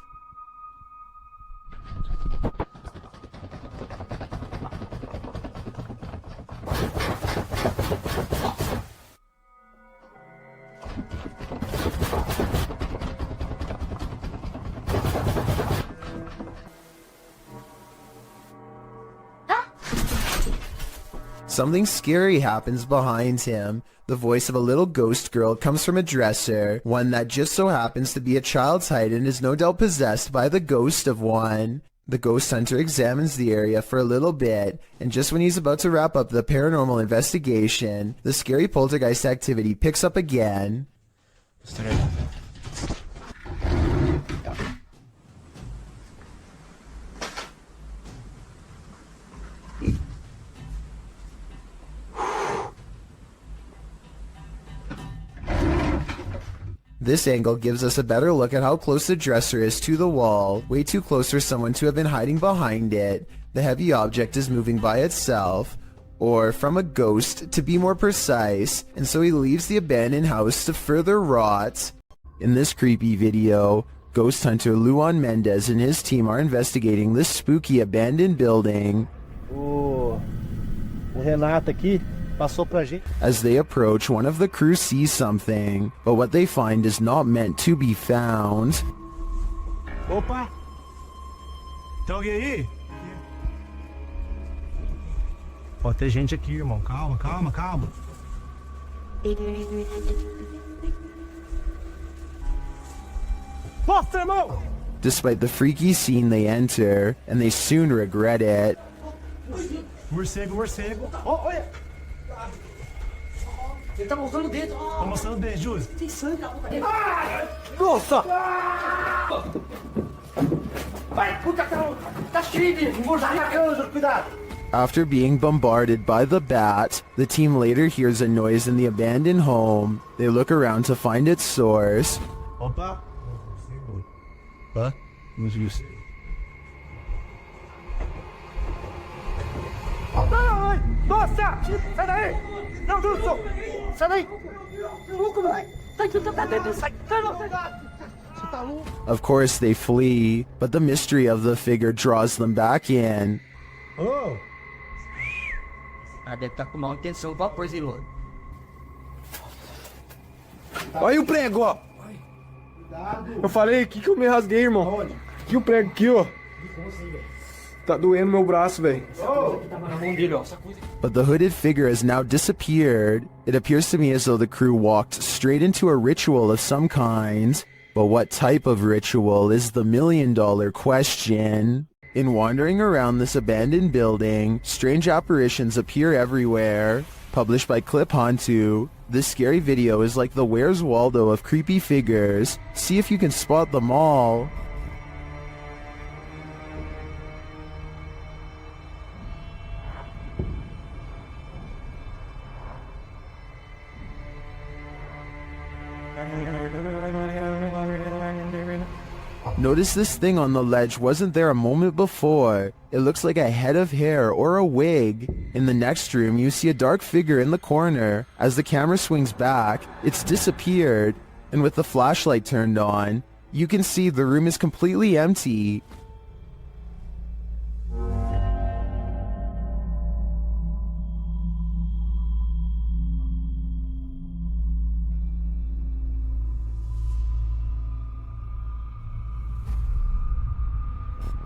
Something scary happens behind him. The voice of a little ghost girl comes from a dresser, one that just so happens to be a child's height and is no doubt possessed by the ghost of one. The ghost hunter examines the area for a little bit, and just when he's about to wrap up the paranormal investigation, the scary poltergeist activity picks up again. This angle gives us a better look at how close the dresser is to the wall, way too close for someone to have been hiding behind it. The heavy object is moving by itself, or from a ghost to be more precise, and so he leaves the abandoned house to further rot. In this creepy video, ghost hunter Luan Mendez and his team are investigating this spooky abandoned building. O Renato aqui passou pra gente. As they approach, one of the crew sees something, but what they find is not meant to be found. Opa! Tem alguém aí? Pode ter gente aqui, irmão. Calma, calma, calma. Mostra, irmão! Despite the freaky scene they enter, and they soon regret it. Morcego, morcego. Oh, olha! Ele tá mostrando o dedo. Tá mostrando o dedo, Júlio. Tem sangue na boca dele. Nossa! Vai, puta, tá cheio de morcego, cuidado! After being bombarded by the bat, the team later hears a noise in the abandoned home. They look around to find its source. Opa! Hã? Não viu. Nossa! Sai daí! Não, Wilson! Sai daí! Louco, moleque! Sai que tá dentro! Sai! Sai, não! Você tá louco? Of course they flee, but the mystery of the figure draws them back in. Oh! Ah, deve estar com má intenção, vapor, Zilô. Olha o prego, ó. Eu falei aqui que eu me rasguei, irmão. Aqui o prego aqui, ó. Tá doendo meu braço, velho. But the hooded figure has now disappeared. It appears to me as though the crew walked straight into a ritual of some kind. But what type of ritual is the million-dollar question? In wandering around this abandoned building, strange apparitions appear everywhere. Published by Clip Hantu, this scary video is like the Where's Waldo of creepy figures. See if you can spot them all. Notice this thing on the ledge wasn't there a moment before. It looks like a head of hair or a wig. In the next room, you see a dark figure in the corner. As the camera swings back, it's disappeared. And with the flashlight turned on, you can see the room is completely empty.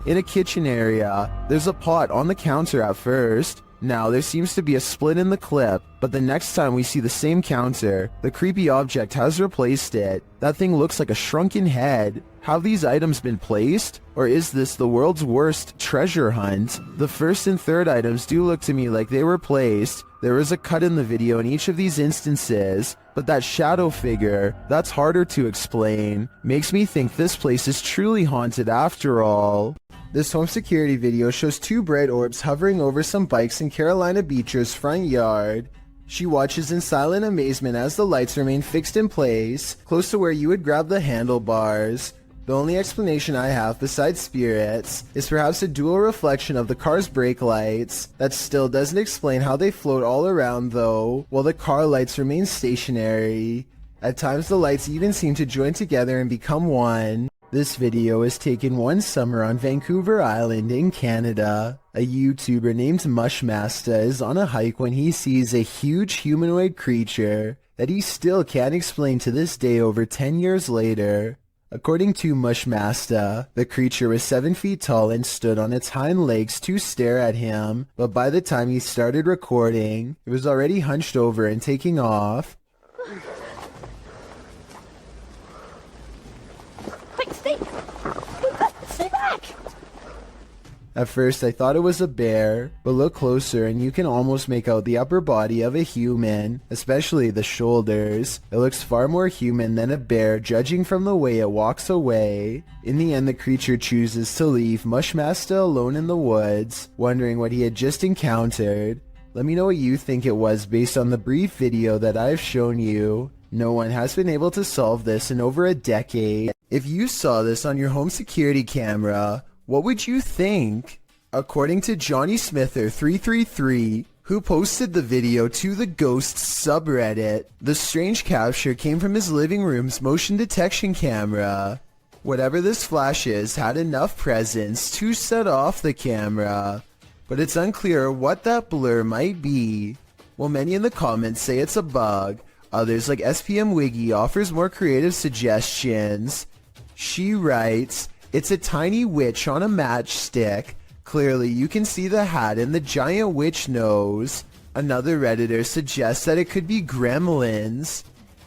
In a kitchen area, there's a pot on the counter at first. Now, there seems to be a split in the clip, but the next time we see the same counter, the creepy object has replaced it. That thing looks like a shrunken head. Have these items been placed? Or is this the world's worst treasure hunt? The first and third items do look to me like they were placed. There is a cut in the video in each of these instances, but that shadow figure, that's harder to explain. Makes me think this place is truly haunted after all. This home security video shows two bright orbs hovering over some bikes in Carolina Beecher's front yard. She watches in silent amazement as the lights remain fixed in place, close to where you would grab the handlebars. The only explanation I have besides spirits is perhaps a dual reflection of the car's brake lights. That still doesn't explain how they float all around though, while the car lights remain stationary. At times the lights even seem to join together and become one. This video is taken one summer on Vancouver Island in Canada. A YouTuber named Mushmaster is on a hike when he sees a huge humanoid creature that he still can't explain to this day over 10 years later. According to Mushmaster, the creature was 7 feet tall and stood on its hind legs to stare at him, but by the time he started recording, it was already hunched over and taking off. Stay back! At first I thought it was a bear, but look closer and you can almost make out the upper body of a human, especially the shoulders. It looks far more human than a bear judging from the way it walks away. In the end the creature chooses to leave Mushmaster alone in the woods, wondering what he had just encountered. Let me know what you think it was based on the brief video that I've shown you. No one has been able to solve this in over a decade. If you saw this on your home security camera, what would you think? According to Johnny Smither333, who posted the video to the Ghosts subreddit, the strange capture came from his living room's motion detection camera. Whatever this flash is had enough presence to set off the camera, but it's unclear what that blur might be. While many in the comments say it's a bug, others like SPM Wiggy offers more creative suggestions. She writes, "It's a tiny witch on a matchstick. Clearly you can see the hat and the giant witch nose." Another Redditor suggests that it could be gremlins.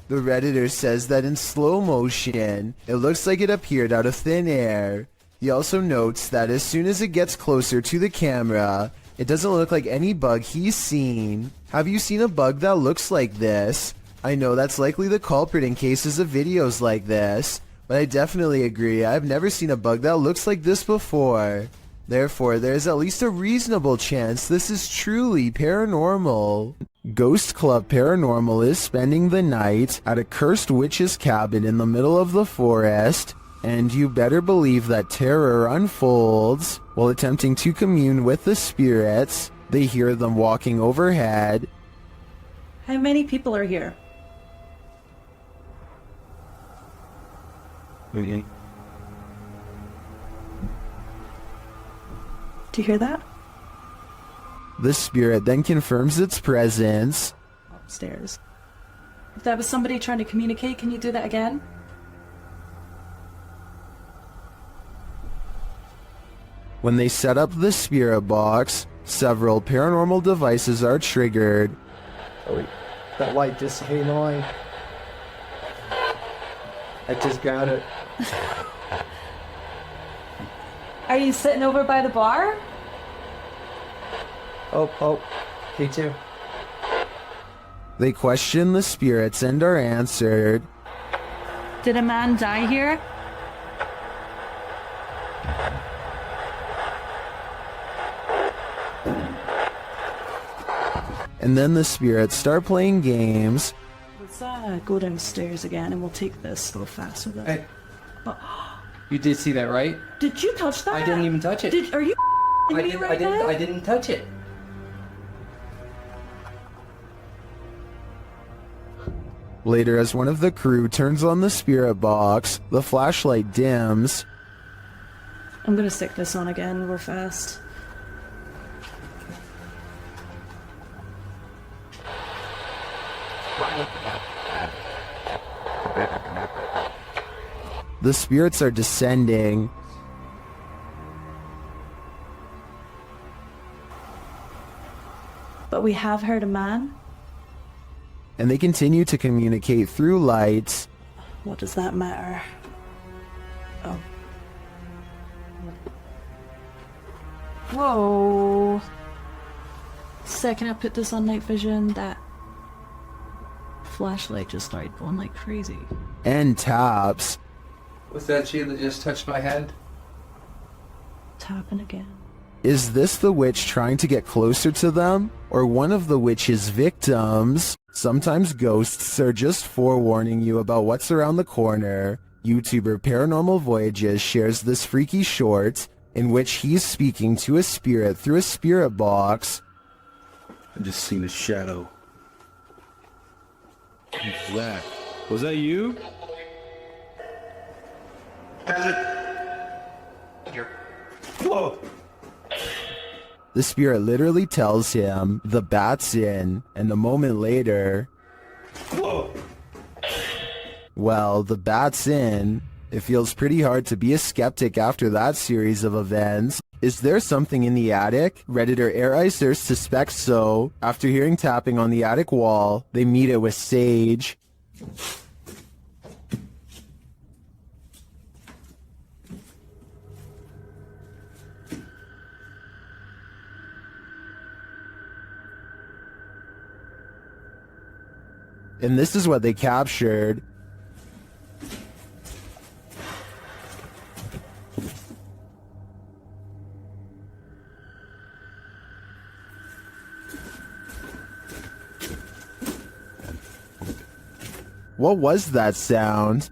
The Redditor says that in slow motion, it looks like it appeared out of thin air. He also notes that as soon as it gets closer to the camera, it doesn't look like any bug he's seen. Have you seen a bug that looks like this? I know that's likely the culprit in cases of videos like this, but I definitely agree I've never seen a bug that looks like this before. Therefore, there is at least a reasonable chance this is truly paranormal. Ghost Club Paranormal is spending the night at a cursed witch's cabin in the middle of the forest, and you better believe that terror unfolds. While attempting to commune with the spirits, they hear them walking overhead. How many people are here? Okay. Do you hear that? The spirit then confirms its presence. Upstairs. If that was somebody trying to communicate, can you do that again? When they set up the spirit box, several paranormal devices are triggered. Oh wait, that light just came on. I just got it. Are you sitting over by the bar? Oh, me too. They question the spirits and are answered. Did a man die here? And then the spirits start playing games. Let's go downstairs again and we'll take this a little faster then. Hey. You did see that, right? Did you touch that? I didn't even touch it. Are you me right now? I didn't touch it. Later, as one of the crew turns on the spirit box, the flashlight dims. I'm gonna stick this on again real fast. The spirits are descending. But we have heard a man. And they continue to communicate through lights. What does that matter? Oh. Whoa. Second I put this on night vision, that flashlight just started going like crazy. And taps. Was that she that just touched my head? Tapping again. Is this the witch trying to get closer to them? Or one of the witch's victims? Sometimes ghosts are just forewarning you about what's around the corner. YouTuber Paranormal Voyages shares this freaky short in which he's speaking to a spirit through a spirit box. I just seen a shadow. Who's that? Was that you? Whoa! The spirit literally tells him the bat's in, and a moment later, Whoa! well, the bat's in. It feels pretty hard to be a skeptic after that series of events. Is there something in the attic? Redditor Airiser suspects so. After hearing tapping on the attic wall, they meet it with Sage. And this is what they captured. What was that sound?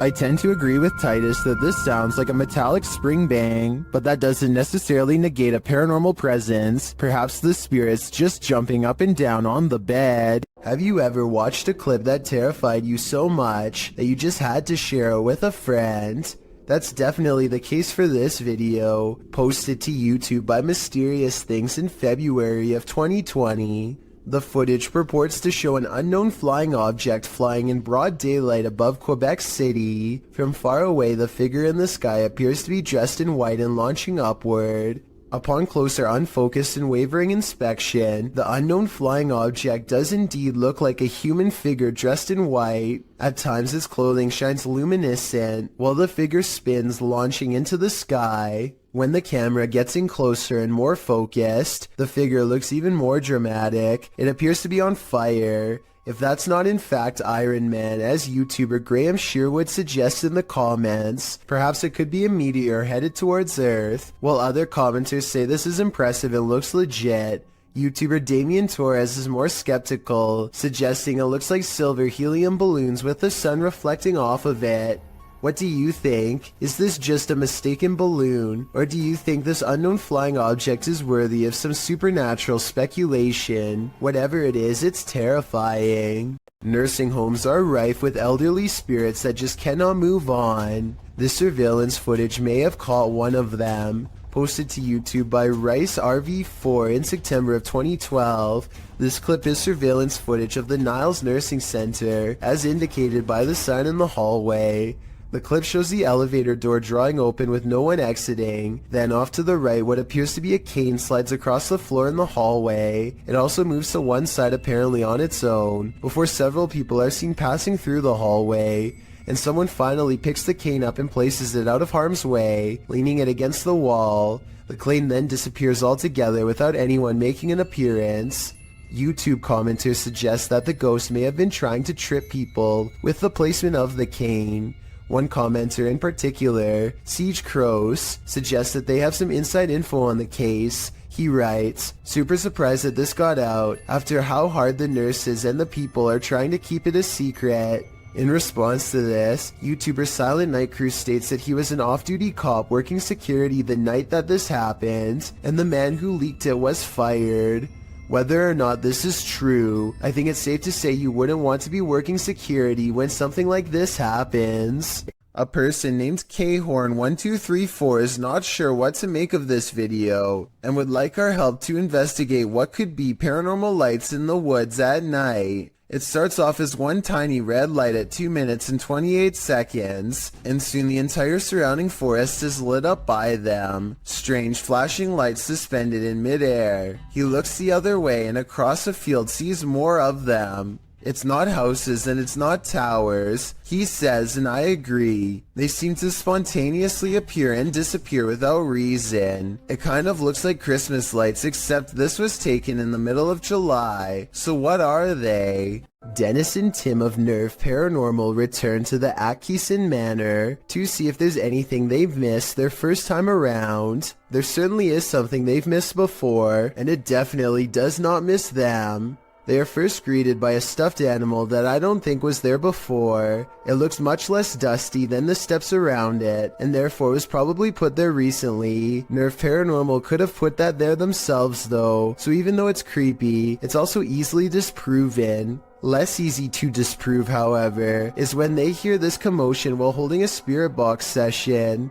I tend to agree with Titus that this sounds like a metallic spring bang, but that doesn't necessarily negate a paranormal presence. Perhaps the spirit's just jumping up and down on the bed. Have you ever watched a clip that terrified you so much that you just had to share it with a friend? That's definitely the case for this video, posted to YouTube by Mysterious Things in February of 2020. The footage purports to show an unknown flying object flying in broad daylight above Quebec City. From far away, the figure in the sky appears to be dressed in white and launching upward. Upon closer, unfocused and wavering inspection, the unknown flying object does indeed look like a human figure dressed in white. At times its clothing shines luminescent, while the figure spins, launching into the sky. When the camera gets in closer and more focused, the figure looks even more dramatic. It appears to be on fire. If that's not in fact Iron Man, as YouTuber Graham Sherwood suggests in the comments, perhaps it could be a meteor headed towards Earth, while other commenters say this is impressive and looks legit. YouTuber Damien Torres is more skeptical, suggesting it looks like silver helium balloons with the sun reflecting off of it. What do you think? Is this just a mistaken balloon, or do you think this unknown flying object is worthy of some supernatural speculation? Whatever it is, it's terrifying. Nursing homes are rife with elderly spirits that just cannot move on. This surveillance footage may have caught one of them. Posted to YouTube by Rice RV4 in September of 2012, this clip is surveillance footage of the Niles Nursing Center, as indicated by the sign in the hallway. The clip shows the elevator door drawing open with no one exiting. Then off to the right, what appears to be a cane slides across the floor in the hallway. It also moves to one side apparently on its own, before several people are seen passing through the hallway. And someone finally picks the cane up and places it out of harm's way, leaning it against the wall. The cane then disappears altogether without anyone making an appearance. YouTube commenters suggest that the ghost may have been trying to trip people with the placement of the cane. One commenter in particular, Siege Crows, suggests that they have some inside info on the case. He writes, "Super surprised that this got out after how hard the nurses and the people are trying to keep it a secret." In response to this, YouTuber Silent Night Crew states that he was an off-duty cop working security the night that this happened, and the man who leaked it was fired. Whether or not this is true, I think it's safe to say you wouldn't want to be working security when something like this happens. A person named Khorn1234 is not sure what to make of this video, and would like our help to investigate what could be paranormal lights in the woods at night. It starts off as one tiny red light at 2 minutes and 28 seconds, and soon the entire surrounding forest is lit up by them. Strange flashing lights suspended in midair. He looks the other way and across a field sees more of them. It's not houses and it's not towers, he says, and I agree. They seem to spontaneously appear and disappear without reason. It kind of looks like Christmas lights, except this was taken in the middle of July. So what are they? Dennis and Tim of Nerve Paranormal return to the Atkinson Manor to see if there's anything they've missed their first time around. There certainly is something they've missed before, and it definitely does not miss them. They are first greeted by a stuffed animal that I don't think was there before. It looks much less dusty than the steps around it, and therefore was probably put there recently. Nerve Paranormal could have put that there themselves though, so even though it's creepy, it's also easily disproven. Less easy to disprove, however, is when they hear this commotion while holding a spirit box session.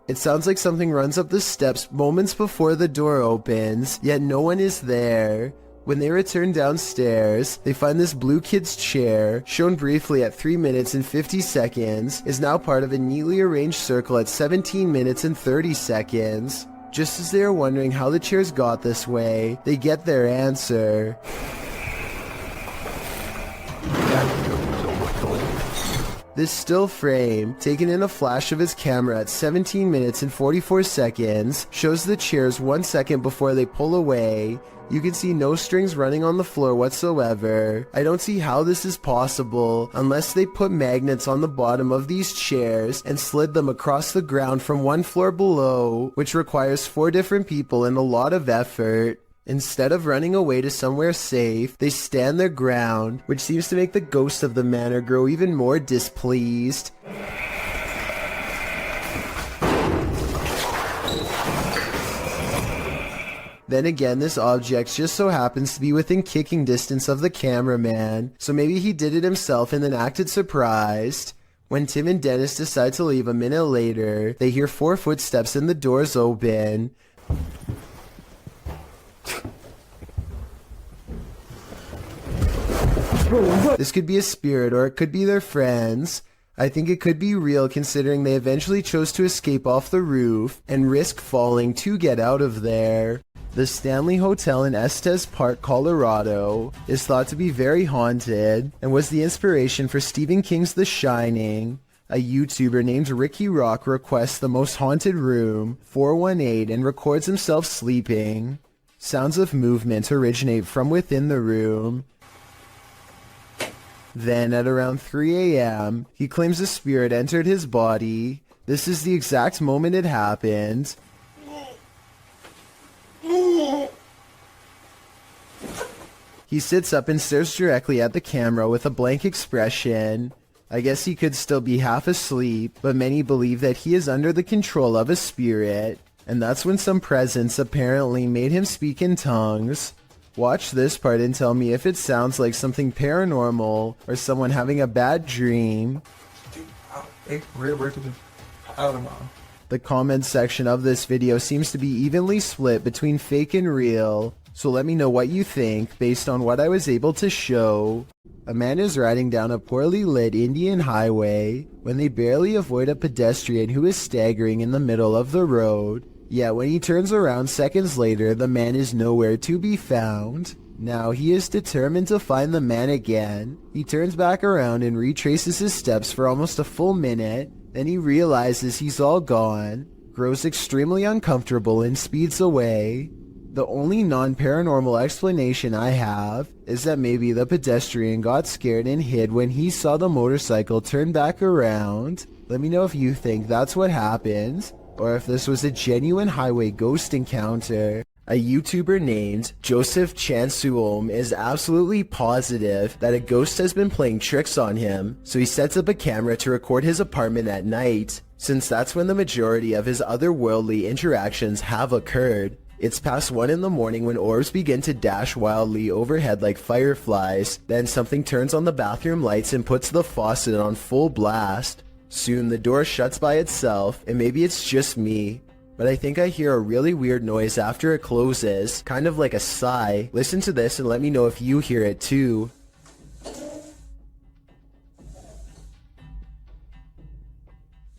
It sounds like something runs up the steps moments before the door opens, yet no one is there. When they return downstairs, they find this blue kid's chair, shown briefly at 3 minutes and 50 seconds, is now part of a neatly arranged circle at 17 minutes and 30 seconds. Just as they are wondering how the chairs got this way, they get their answer. This still frame, taken in a flash of his camera at 17 minutes and 44 seconds, shows the chairs 1 second before they pull away. You can see no strings running on the floor whatsoever. I don't see how this is possible unless they put magnets on the bottom of these chairs and slid them across the ground from one floor below, which requires 4 different people and a lot of effort. Instead of running away to somewhere safe, they stand their ground, which seems to make the ghost of the manor grow even more displeased. Then again, this object just so happens to be within kicking distance of the cameraman, so maybe he did it himself and then acted surprised. When Tim and Dennis decide to leave a minute later, they hear 4 footsteps and the doors open. This could be a spirit or it could be their friends. I think it could be real considering they eventually chose to escape off the roof and risk falling to get out of there. The Stanley Hotel in Estes Park, Colorado is thought to be very haunted and was the inspiration for Stephen King's The Shining. A YouTuber named Ricky Rock requests the most haunted room, 418, and records himself sleeping. Sounds of movement originate from within the room. Then at around 3 a.m., he claims a spirit entered his body. This is the exact moment it happened. He sits up and stares directly at the camera with a blank expression. I guess he could still be half asleep, but many believe that he is under the control of a spirit. And that's when some presence apparently made him speak in tongues. Watch this part and tell me if it sounds like something paranormal or someone having a bad dream. The comment section of this video seems to be evenly split between fake and real, so let me know what you think based on what I was able to show. A man is riding down a poorly lit Indian highway when they barely avoid a pedestrian who is staggering in the middle of the road. Yet when he turns around seconds later, the man is nowhere to be found. Now he is determined to find the man again. He turns back around and retraces his steps for almost a full minute. Then he realizes he's all gone, grows extremely uncomfortable and speeds away. The only non-paranormal explanation I have is that maybe the pedestrian got scared and hid when he saw the motorcycle turn back around. Let me know if you think that's what happened, or if this was a genuine highway ghost encounter. A YouTuber named Joseph Chansuom is absolutely positive that a ghost has been playing tricks on him, so he sets up a camera to record his apartment at night, since that's when the majority of his otherworldly interactions have occurred. It's past 1 in the morning when orbs begin to dash wildly overhead like fireflies, then something turns on the bathroom lights and puts the faucet on full blast. Soon the door shuts by itself, and maybe it's just me, but I think I hear a really weird noise after it closes, kind of like a sigh. Listen to this and let me know if you hear it too.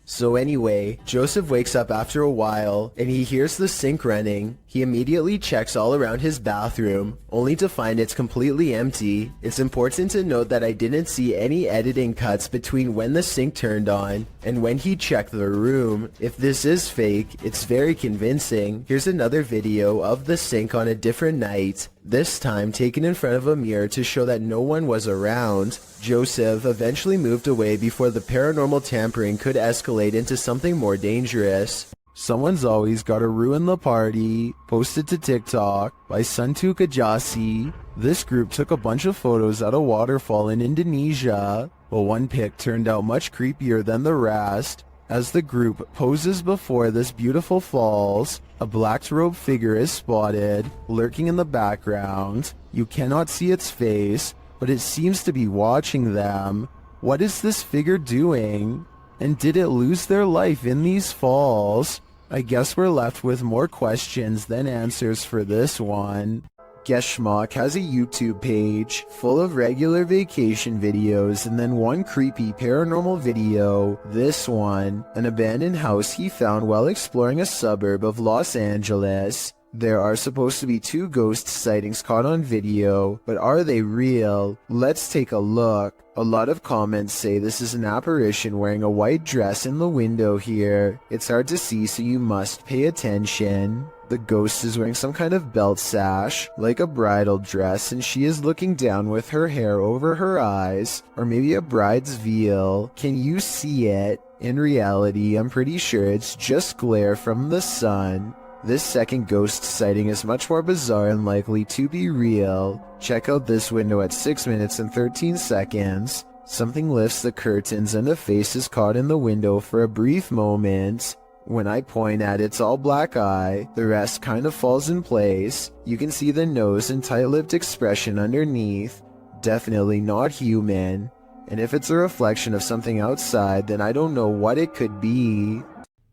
So anyway, Joseph wakes up after a while, and he hears the sink running. He immediately checks all around his bathroom, only to find it's completely empty. It's important to note that I didn't see any editing cuts between when the sink turned on and when he checked the room. If this is fake, it's very convincing. Here's another video of the sink on a different night, this time taken in front of a mirror to show that no one was around. Joseph eventually moved away before the paranormal tampering could escalate into something more dangerous. Someone's always gotta ruin the party. Posted to TikTok by Suntu Kajasi. This group took a bunch of photos at a waterfall in Indonesia, but one pic turned out much creepier than the rest. As the group poses before this beautiful falls, a black-robed figure is spotted, lurking in the background. You cannot see its face, but it seems to be watching them. What is this figure doing? And did it lose their life in these falls? I guess we're left with more questions than answers for this one. Geschmack has a YouTube page full of regular vacation videos and then one creepy paranormal video. This one, an abandoned house he found while exploring a suburb of Los Angeles. There are supposed to be 2 ghost sightings caught on video, but are they real? Let's take a look. A lot of comments say this is an apparition wearing a white dress in the window here. It's hard to see, so you must pay attention. The ghost is wearing some kind of belt sash, like a bridal dress, and she is looking down with her hair over her eyes, or maybe a bride's veil. Can you see it? In reality, I'm pretty sure it's just glare from the sun. This second ghost sighting is much more bizarre and likely to be real. Check out this window at 6 minutes and 13 seconds. Something lifts the curtains and a face is caught in the window for a brief moment. When I point at its all black eye, the rest kind of falls in place. You can see the nose and tight-lipped expression underneath. Definitely not human. And if it's a reflection of something outside, then I don't know what it could be.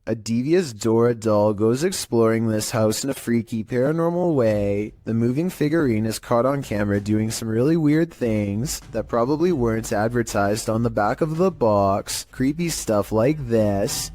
A devious Dora doll goes exploring this house in a freaky paranormal way. The moving figurine is caught on camera doing some really weird things that probably weren't advertised on the back of the box. Creepy stuff like this.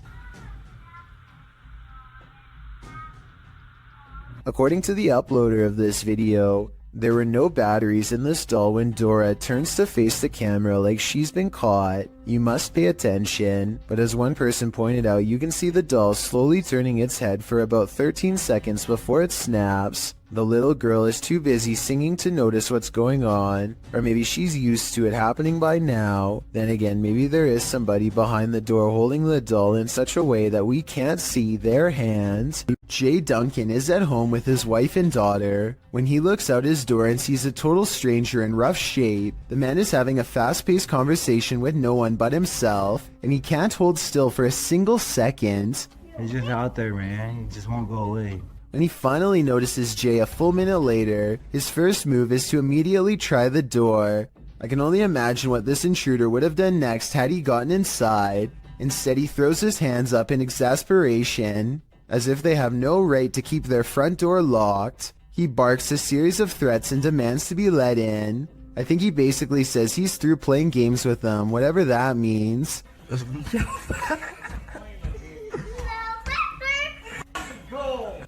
According to the uploader of this video, there were no batteries in this doll when Dora turns to face the camera like she's been caught. You must pay attention, but as one person pointed out, you can see the doll slowly turning its head for about 13 seconds before it snaps. The little girl is too busy singing to notice what's going on, or maybe she's used to it happening by now. Then again, maybe there is somebody behind the door holding the doll in such a way that we can't see their hands. Jay Duncan is at home with his wife and daughter. When he looks out his door and sees a total stranger in rough shape, the man is having a fast-paced conversation with no one but himself, and he can't hold still for a single second. He's just out there, man. He just won't go away. When he finally notices Jay a full minute later, his first move is to immediately try the door. I can only imagine what this intruder would have done next had he gotten inside. Instead, he throws his hands up in exasperation, as if they have no right to keep their front door locked. He barks a series of threats and demands to be let in. I think he basically says he's through playing games with them, whatever that means.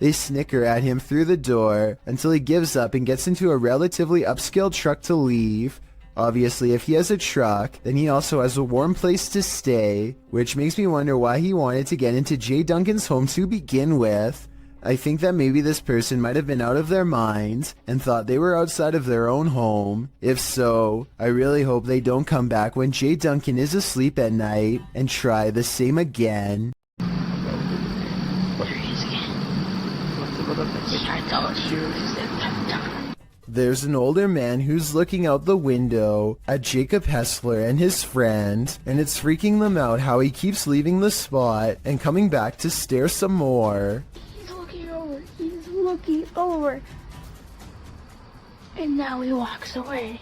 They snicker at him through the door until he gives up and gets into a relatively upscale truck to leave. Obviously, if he has a truck, then he also has a warm place to stay, which makes me wonder why he wanted to get into Jay Duncan's home to begin with. I think that maybe this person might have been out of their mind and thought they were outside of their own home. If so, I really hope they don't come back when Jay Duncan is asleep at night and try the same again. There's an older man who's looking out the window at Jacob Hessler and his friend, and it's freaking them out how he keeps leaving the spot and coming back to stare some more. He's looking over. He's looking over. And now he walks away.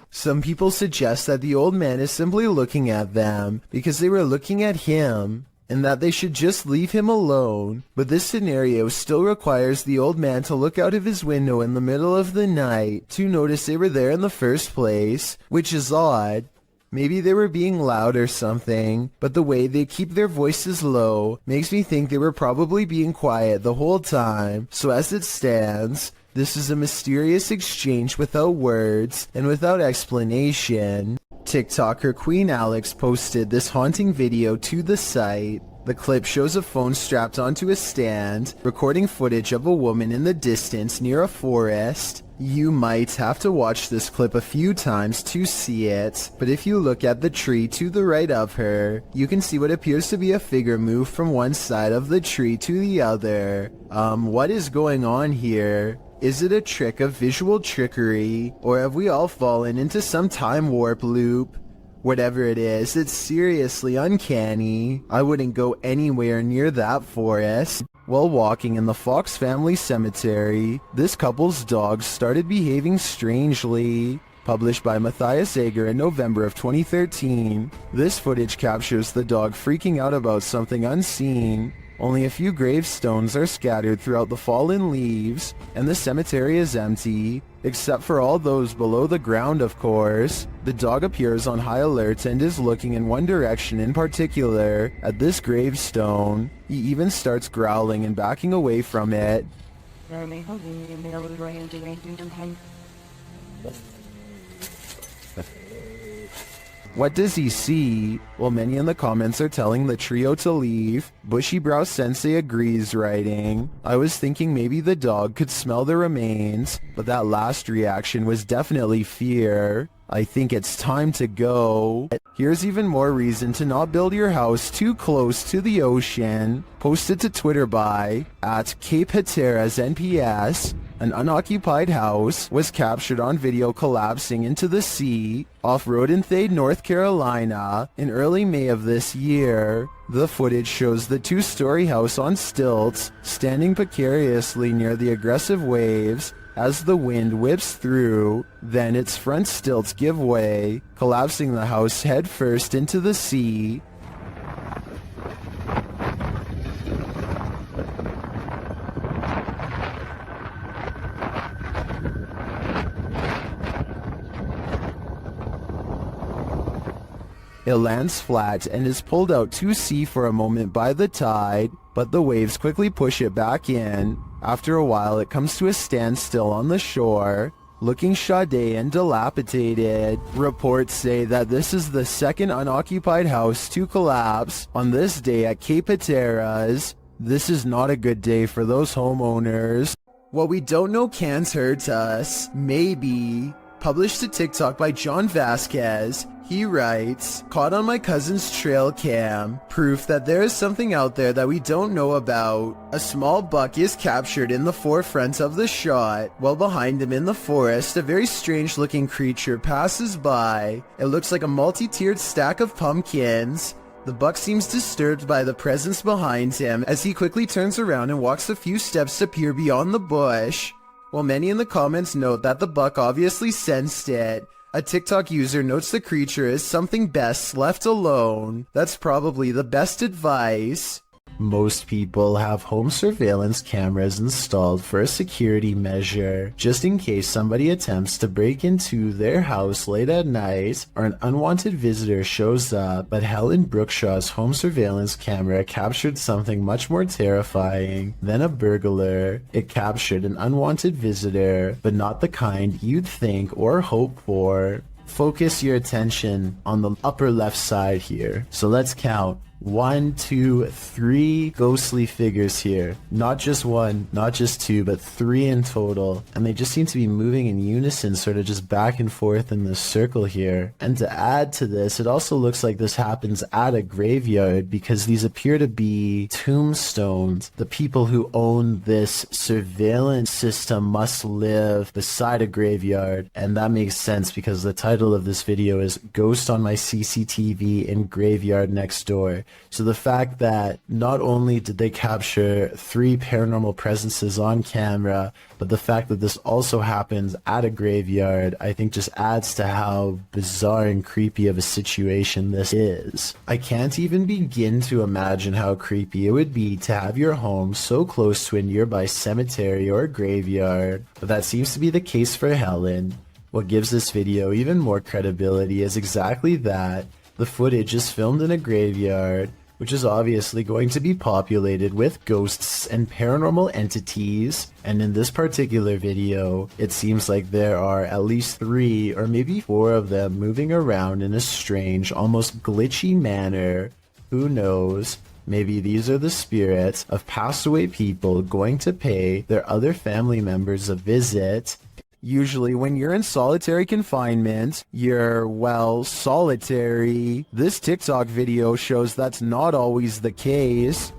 Some people suggest that the old man is simply looking at them because they were looking at him, and that they should just leave him alone. But this scenario still requires the old man to look out of his window in the middle of the night to notice they were there in the first place, which is odd. Maybe they were being loud or something, but the way they keep their voices low makes me think they were probably being quiet the whole time. So as it stands, this is a mysterious exchange without words and without explanation. TikToker Queen Alex posted this haunting video to the site. The clip shows a phone strapped onto a stand, recording footage of a woman in the distance near a forest. You might have to watch this clip a few times to see it, but if you look at the tree to the right of her, you can see what appears to be a figure move from one side of the tree to the other. What is going on here? Is it a trick of visual trickery, or have we all fallen into some time warp loop? Whatever it is, it's seriously uncanny. I wouldn't go anywhere near that forest. While walking in the Fox family cemetery, this couple's dogs started behaving strangely. Published by Matthias Ager in November of 2013, this footage captures the dog freaking out about something unseen. Only a few gravestones are scattered throughout the fallen leaves, and the cemetery is empty, except for all those below the ground, of course. The dog appears on high alert and is looking in one direction in particular, at this gravestone. He even starts growling and backing away from it. What does he see? Well, many in the comments are telling the trio to leave. Bushy Brow Sensei agrees, writing, I was thinking maybe the dog could smell the remains, but that last reaction was definitely fear. I think it's time to go. Here's even more reason to not build your house too close to the ocean. Posted to Twitter by @CapeHatteras_NPS. An unoccupied house was captured on video collapsing into the sea off Rodenthade, North Carolina in early May of this year. The footage shows the two-story house on stilts standing precariously near the aggressive waves as the wind whips through. Then its front stilts give way, collapsing the house head first into the sea. It lands flat and is pulled out to sea for a moment by the tide, but the waves quickly push it back in. After a while, it comes to a standstill on the shore, looking shoddy and dilapidated. Reports say that this is the second unoccupied house to collapse on this day at Cape Hatteras. This is not a good day for those homeowners. What we don't know can't hurt us. Maybe. Published to TikTok by John Vasquez. He writes, caught on my cousin's trail cam, proof that there is something out there that we don't know about. A small buck is captured in the forefront of the shot, while behind him in the forest, a very strange looking creature passes by. It looks like a multi-tiered stack of pumpkins. The buck seems disturbed by the presence behind him as he quickly turns around and walks a few steps to peer beyond the bush. While many in the comments note that the buck obviously sensed it, a TikTok user notes the creature is something best left alone. That's probably the best advice. Most people have home surveillance cameras installed for a security measure, just in case somebody attempts to break into their house late at night or an unwanted visitor shows up. But Helen Brookshaw's home surveillance camera captured something much more terrifying than a burglar. It captured an unwanted visitor, but not the kind you'd think or hope for. Focus your attention on the upper left side here. So let's count. 1, 2, 3 ghostly figures here. Not just one, not just two, but 3 in total. And they just seem to be moving in unison, sort of just back and forth in this circle here. And to add to this, it also looks like this happens at a graveyard because these appear to be tombstones. The people who own this surveillance system must live beside a graveyard. And that makes sense because the title of this video is Ghost on My CCTV in Graveyard Next Door. So the fact that not only did they capture 3 paranormal presences on camera, but the fact that this also happens at a graveyard, I think just adds to how bizarre and creepy of a situation this is. I can't even begin to imagine how creepy it would be to have your home so close to a nearby cemetery or graveyard, but that seems to be the case for Helen. What gives this video even more credibility is exactly that. The footage is filmed in a graveyard, which is obviously going to be populated with ghosts and paranormal entities, and in this particular video, it seems like there are at least 3 or maybe 4 of them moving around in a strange, almost glitchy manner. Who knows? Maybe these are the spirits of passed away people going to pay their other family members a visit. Usually when you're in solitary confinement, you're, well, solitary. This TikTok video shows that's not always the case.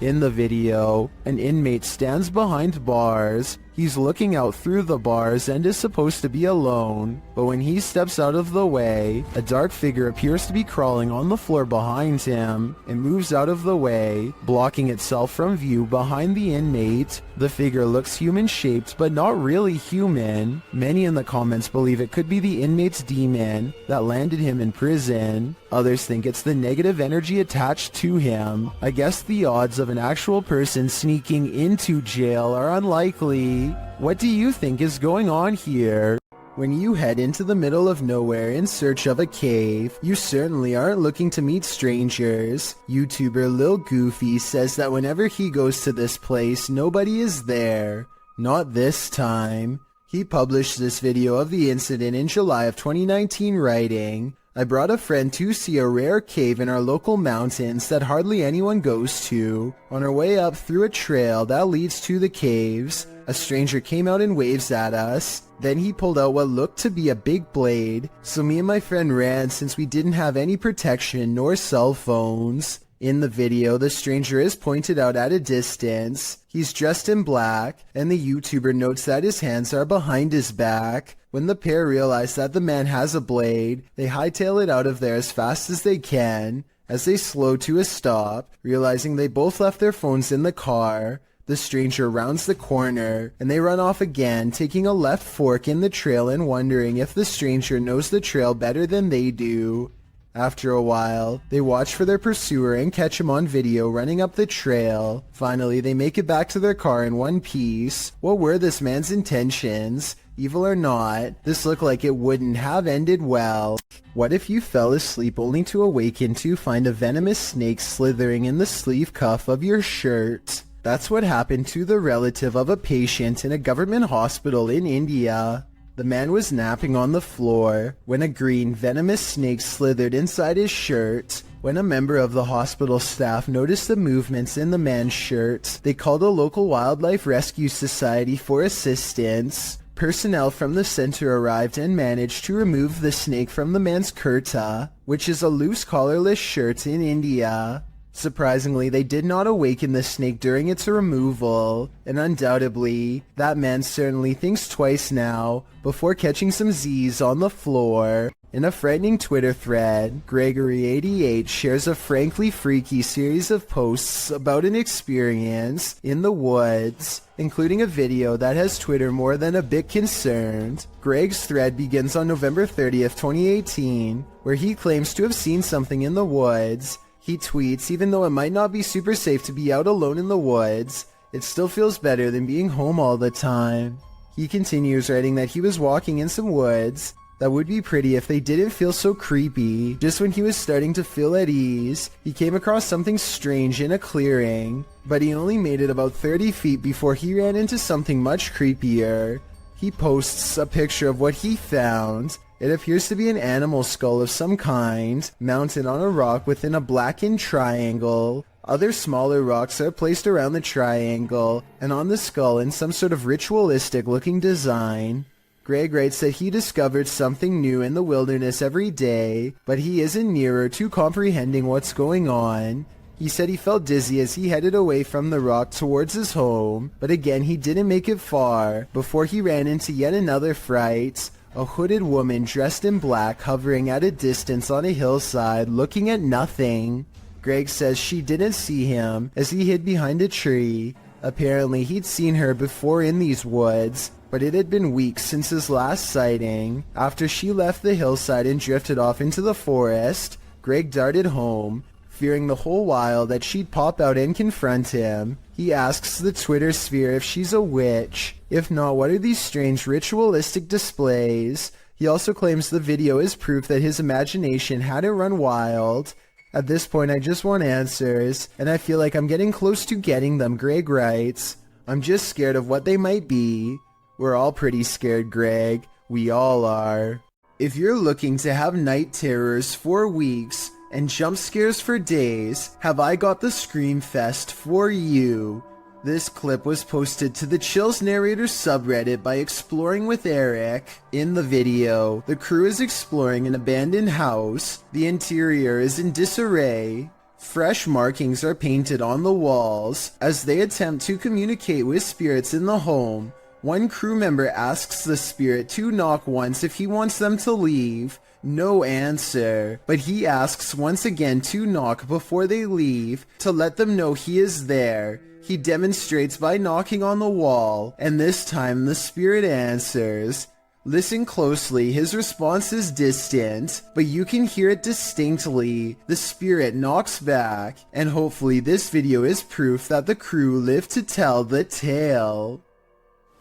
In the video, an inmate stands behind bars. He's looking out through the bars and is supposed to be alone, but when he steps out of the way, a dark figure appears to be crawling on the floor behind him. It moves out of the way, blocking itself from view behind the inmate. The figure looks human-shaped, but not really human. Many in the comments believe it could be the inmate's demon that landed him in prison. Others think it's the negative energy attached to him. I guess the odds of an actual person sneaking into jail are unlikely. What do you think is going on here? When you head into the middle of nowhere in search of a cave, you certainly aren't looking to meet strangers. YouTuber Lil Goofy says that whenever he goes to this place, nobody is there. Not this time. He published this video of the incident in July of 2019 writing, "I brought a friend to see a rare cave in our local mountains that hardly anyone goes to. On our way up through a trail that leads to the caves, a stranger came out and waves at us. Then he pulled out what looked to be a big blade, so me and my friend ran since we didn't have any protection nor cell phones." In the video, the stranger is pointed out at a distance. He's dressed in black, and the YouTuber notes that his hands are behind his back. When the pair realize that the man has a blade, they hightail it out of there as fast as they can. As they slow to a stop, realizing they both left their phones in the car, the stranger rounds the corner, and they run off again, taking a left fork in the trail and wondering if the stranger knows the trail better than they do. After a while, they watch for their pursuer and catch him on video running up the trail. Finally, they make it back to their car in one piece. What were this man's intentions? Evil or not, this looked like it wouldn't have ended well. What if you fell asleep only to awaken to find a venomous snake slithering in the sleeve cuff of your shirt? That's what happened to the relative of a patient in a government hospital in India. The man was napping on the floor when a green venomous snake slithered inside his shirt. When a member of the hospital staff noticed the movements in the man's shirt, they called a local wildlife rescue society for assistance. Personnel from the center arrived and managed to remove the snake from the man's kurta, which is a loose collarless shirt in India. Surprisingly, they did not awaken the snake during its removal, and undoubtedly, that man certainly thinks twice now before catching some Z's on the floor. In a frightening Twitter thread, Gregory88 shares a frankly freaky series of posts about an experience in the woods, including a video that has Twitter more than a bit concerned. Greg's thread begins on November 30th, 2018, where he claims to have seen something in the woods. He tweets, "Even though it might not be super safe to be out alone in the woods, it still feels better than being home all the time." He continues writing that he was walking in some woods that would be pretty if they didn't feel so creepy. Just when he was starting to feel at ease, he came across something strange in a clearing, but he only made it about 30 feet before he ran into something much creepier. He posts a picture of what he found. It appears to be an animal skull of some kind, mounted on a rock within a blackened triangle. Other smaller rocks are placed around the triangle, and on the skull in some sort of ritualistic looking design. Greg writes that he discovered something new in the wilderness every day, but he isn't nearer to comprehending what's going on. He said he felt dizzy as he headed away from the rock towards his home, but again he didn't make it far before he ran into yet another fright. A hooded woman dressed in black hovering at a distance on a hillside looking at nothing. Greg says she didn't see him as he hid behind a tree. Apparently he'd seen her before in these woods, but it had been weeks since his last sighting. After she left the hillside and drifted off into the forest, Greg darted home, fearing the whole while that she'd pop out and confront him. He asks the Twitter sphere if she's a witch. If not, what are these strange ritualistic displays? He also claims the video is proof that his imagination hadn't run wild. At this point, I just want answers, and I feel like I'm getting close to getting them, Greg writes. I'm just scared of what they might be. We're all pretty scared, Greg. We all are. If you're looking to have night terrors for weeks and jump scares for days, have I got the Scream Fest for you. This clip was posted to the Chills Narrator subreddit by Exploring with Eric. In the video, the crew is exploring an abandoned house. The interior is in disarray. Fresh markings are painted on the walls as they attempt to communicate with spirits in the home. One crew member asks the spirit to knock once if he wants them to leave. No answer, but he asks once again to knock before they leave to let them know he is there. He demonstrates by knocking on the wall, and this time the spirit answers. Listen closely, his response is distant, but you can hear it distinctly. The spirit knocks back, and hopefully this video is proof that the crew lived to tell the tale.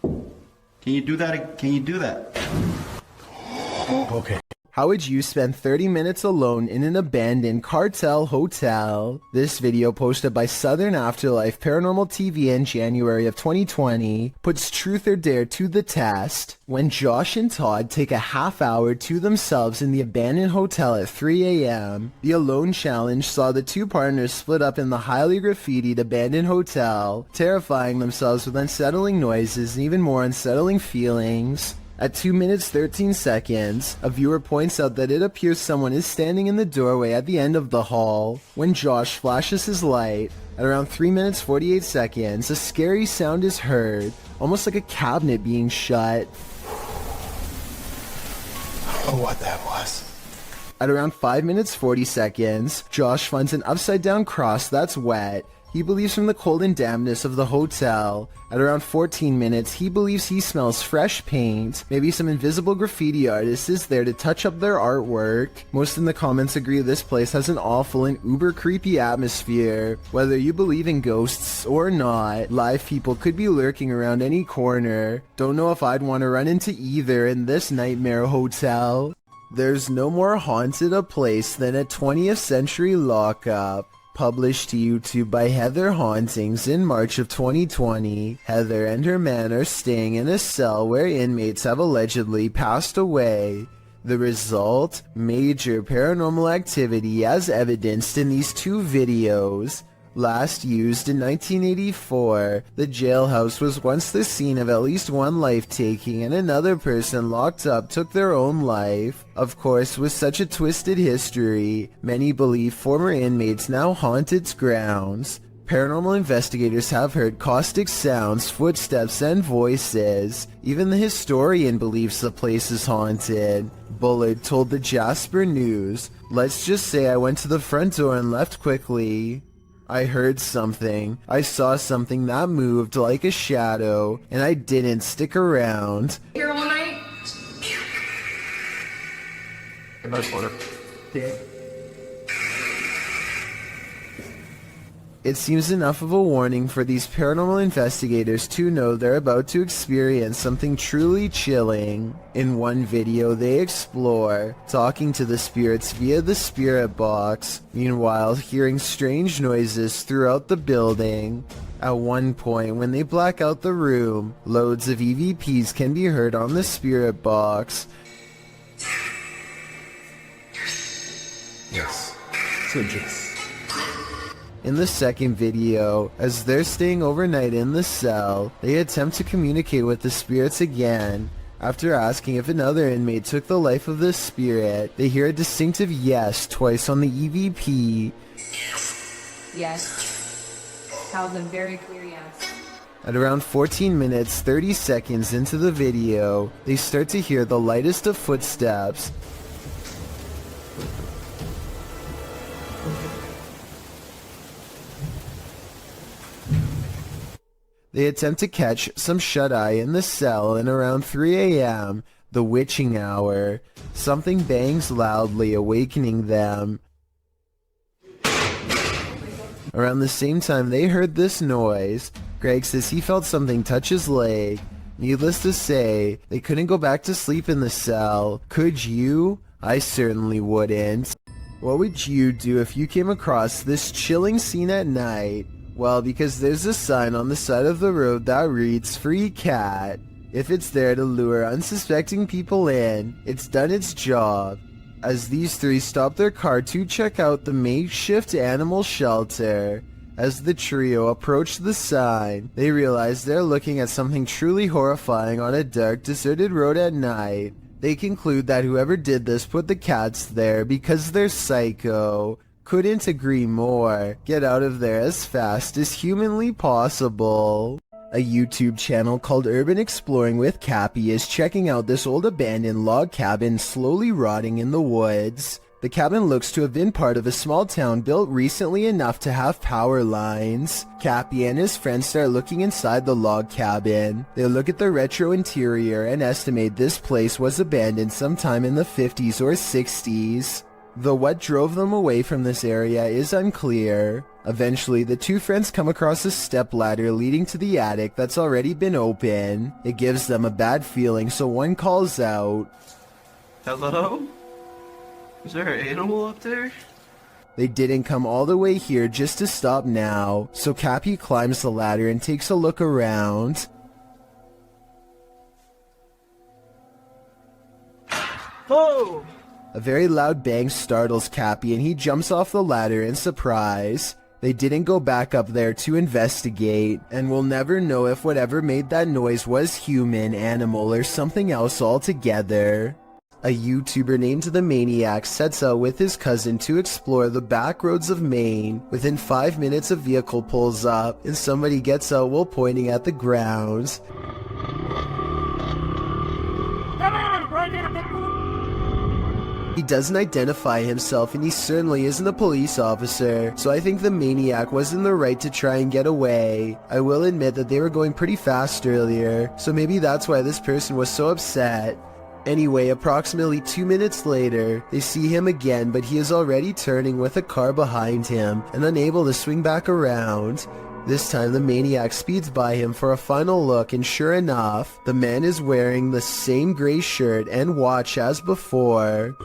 Can you do that? Can you do that? Okay. How would you spend 30 minutes alone in an abandoned cartel hotel? This video, posted by Southern Afterlife Paranormal TV in January of 2020, puts truth or dare to the test. When Josh and Todd take a half hour to themselves in the abandoned hotel at 3 a.m., the Alone Challenge saw the two partners split up in the highly graffitied abandoned hotel, terrifying themselves with unsettling noises and even more unsettling feelings. At 2 minutes 13 seconds, a viewer points out that it appears someone is standing in the doorway at the end of the hall. When Josh flashes his light, at around 3 minutes 48 seconds, a scary sound is heard, almost like a cabinet being shut. Oh, what that was. At around 5 minutes 40 seconds, Josh finds an upside down cross that's wet. He believes from the cold and dampness of the hotel. At around 14 minutes, he believes he smells fresh paint. Maybe some invisible graffiti artist is there to touch up their artwork. Most in the comments agree this place has an awful and uber creepy atmosphere. Whether you believe in ghosts or not, live people could be lurking around any corner. Don't know if I'd want to run into either in this nightmare hotel. There's no more haunted a place than a 20th century lockup. Published to YouTube by Heather Hauntings in March of 2020, Heather and her man are staying in a cell where inmates have allegedly passed away. The result? Major paranormal activity as evidenced in these two videos. Last used in 1984, the jailhouse was once the scene of at least one life-taking, and another person locked up took their own life. Of course, with such a twisted history, many believe former inmates now haunt its grounds. Paranormal investigators have heard caustic sounds, footsteps, and voices. Even the historian believes the place is haunted. Bullard told the Jasper News, "Let's just say I went to the front door and left quickly. I heard something. I saw something that moved like a shadow, and I didn't stick around." Here all night? Nice water. It seems enough of a warning for these paranormal investigators to know they're about to experience something truly chilling. In one video, they explore, talking to the spirits via the spirit box, meanwhile hearing strange noises throughout the building. At one point, when they black out the room, loads of EVPs can be heard on the spirit box. Yes. So yes. In the second video, as they're staying overnight in the cell, they attempt to communicate with the spirits again. After asking if another inmate took the life of the spirit, they hear a distinctive yes twice on the EVP. Yes. That was a very clear yes. At around 14 minutes 30 seconds into the video, they start to hear the lightest of footsteps. They attempt to catch some shut-eye in the cell, and around 3 a.m., the witching hour, something bangs loudly, awakening them. Around the same time they heard this noise, Greg says he felt something touch his leg. Needless to say, they couldn't go back to sleep in the cell. Could you? I certainly wouldn't. What would you do if you came across this chilling scene at night? Well, because there's a sign on the side of the road that reads "Free Cat." If it's there to lure unsuspecting people in, it's done its job. As these three stop their car to check out the makeshift animal shelter, as the trio approach the sign, they realize they're looking at something truly horrifying on a dark, deserted road at night. They conclude that whoever did this put the cats there because they're psycho. Couldn't agree more. Get out of there as fast as humanly possible. A YouTube channel called Urban Exploring with Cappy is checking out this old abandoned log cabin slowly rotting in the woods. The cabin looks to have been part of a small town built recently enough to have power lines. Cappy and his friends start looking inside the log cabin. They look at the retro interior and estimate this place was abandoned sometime in the 50s or 60s. Though what drove them away from this area is unclear. Eventually, the two friends come across a stepladder leading to the attic that's already been open. It gives them a bad feeling, so one calls out, Hello? Is there an animal up there? They didn't come all the way here just to stop now, so Cappy climbs the ladder and takes a look around. Oh! A very loud bang startles Cappy and he jumps off the ladder in surprise. They didn't go back up there to investigate, and we'll never know if whatever made that noise was human, animal, or something else altogether. A YouTuber named The Maniac sets out with his cousin to explore the back roads of Maine. Within 5 minutes a vehicle pulls up, and somebody gets out while pointing at the ground. He doesn't identify himself, and he certainly isn't a police officer, so I think the maniac was in the right to try and get away. I will admit that they were going pretty fast earlier, so maybe that's why this person was so upset. Anyway, approximately 2 minutes later, they see him again, but he is already turning with a car behind him and unable to swing back around. This time the maniac speeds by him for a final look, and sure enough, the man is wearing the same gray shirt and watch as before.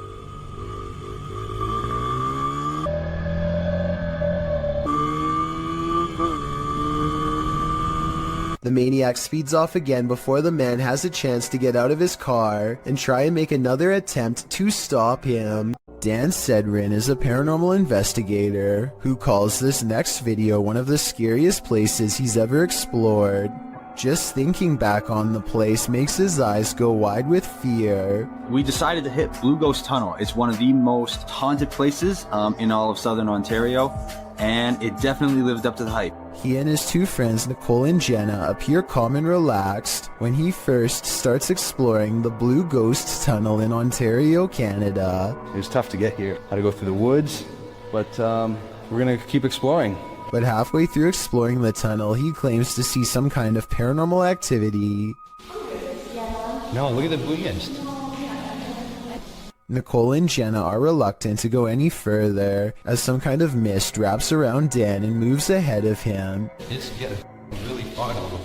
The maniac speeds off again before the man has a chance to get out of his car and try and make another attempt to stop him. Dan Sedrin is a paranormal investigator who calls this next video one of the scariest places he's ever explored. Just thinking back on the place makes his eyes go wide with fear. We decided to hit Blue Ghost Tunnel. It's one of the most haunted places in all of Southern Ontario, and it definitely lived up to the hype. He and his two friends, Nicole and Jenna, appear calm and relaxed when he first starts exploring the Blue Ghost Tunnel in Ontario, Canada. It was tough to get here. Had to go through the woods, but we're gonna keep exploring. But halfway through exploring the tunnel, he claims to see some kind of paranormal activity. No, look at the blue mist. Nicole and Jenna are reluctant to go any further as some kind of mist wraps around Dan and moves ahead of him. It's getting really far over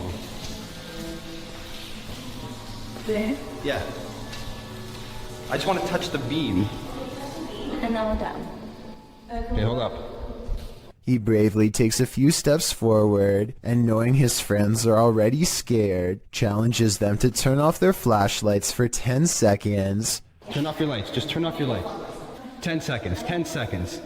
There. Yeah. I just want to touch the beam. And now down. Okay, hold up. He bravely takes a few steps forward, and knowing his friends are already scared, challenges them to turn off their flashlights for 10 seconds. Turn off your lights. Just turn off your lights. 10 seconds. 10 seconds.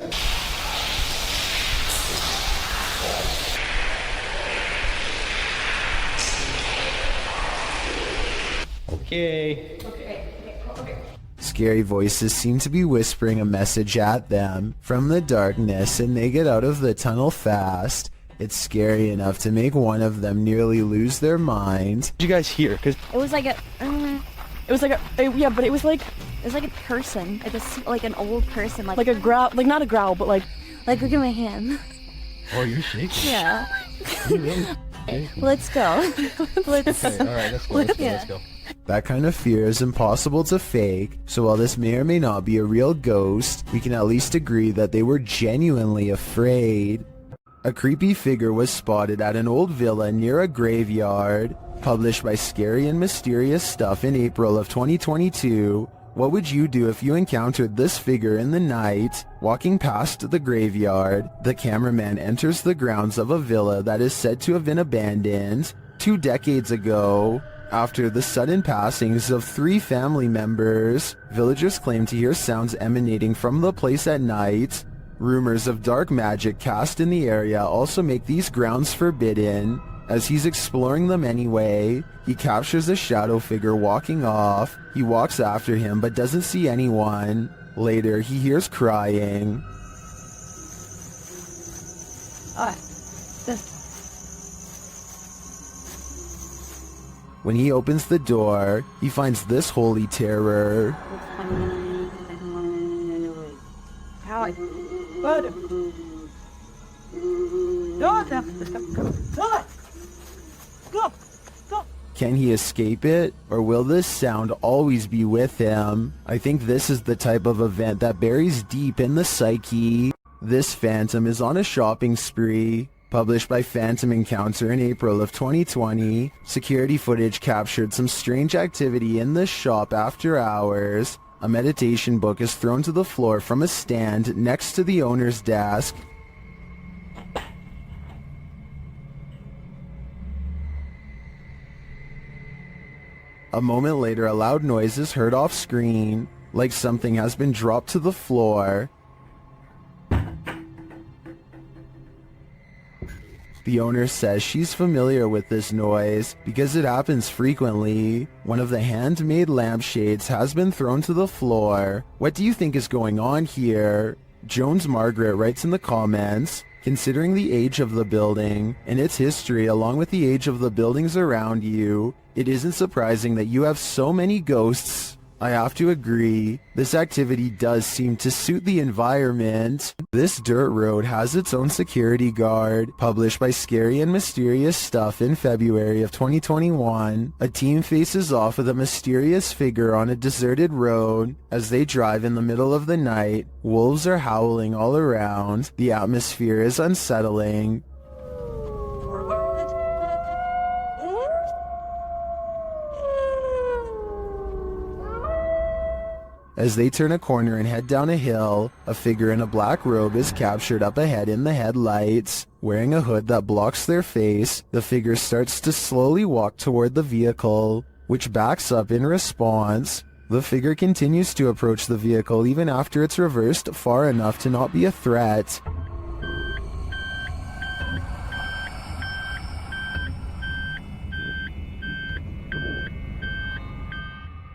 Okay. Scary voices seem to be whispering a message at them from the darkness, and they get out of the tunnel fast. It's scary enough to make one of them nearly lose their mind. What did you guys hear? It was like a, yeah, but it was like a person, like an old person, like a growl, like not a growl, but like look at my hand. Oh, you're shaking. Yeah. You're really shaking. Let's go. Let's. Okay, all right, let's go. Let's go. That kind of fear is impossible to fake, so while this may or may not be a real ghost, we can at least agree that they were genuinely afraid. A creepy figure was spotted at an old villa near a graveyard. Published by Scary and Mysterious Stuff in April of 2022. What would you do if you encountered this figure in the night? Walking past the graveyard, the cameraman enters the grounds of a villa that is said to have been abandoned 2 decades ago. After the sudden passings of 3 family members, villagers claim to hear sounds emanating from the place at night. Rumors of dark magic cast in the area also make these grounds forbidden. As he's exploring them anyway, he captures a shadow figure walking off. He walks after him but doesn't see anyone. Later, he hears crying. When he opens the door, he finds this holy terror. Can he escape it, or will this sound always be with him? I think this is the type of event that buries deep in the psyche. This phantom is on a shopping spree. Published by Phantom Encounter in April of 2020, security footage captured some strange activity in this shop after hours. A meditation book is thrown to the floor from a stand next to the owner's desk. A moment later, a loud noise is heard off screen, like something has been dropped to the floor. The owner says she's familiar with this noise because it happens frequently. One of the handmade lampshades has been thrown to the floor. What do you think is going on here? Jones Margaret writes in the comments, considering the age of the building and its history along with the age of the buildings around you, it isn't surprising that you have so many ghosts. I have to agree, this activity does seem to suit the environment. This dirt road has its own security guard. Published by Scary and Mysterious Stuff in February of 2021, a team faces off with a mysterious figure on a deserted road. As they drive in the middle of the night, wolves are howling all around. The atmosphere is unsettling. As they turn a corner and head down a hill, a figure in a black robe is captured up ahead in the headlights. Wearing a hood that blocks their face, the figure starts to slowly walk toward the vehicle, which backs up in response. The figure continues to approach the vehicle even after it's reversed far enough to not be a threat.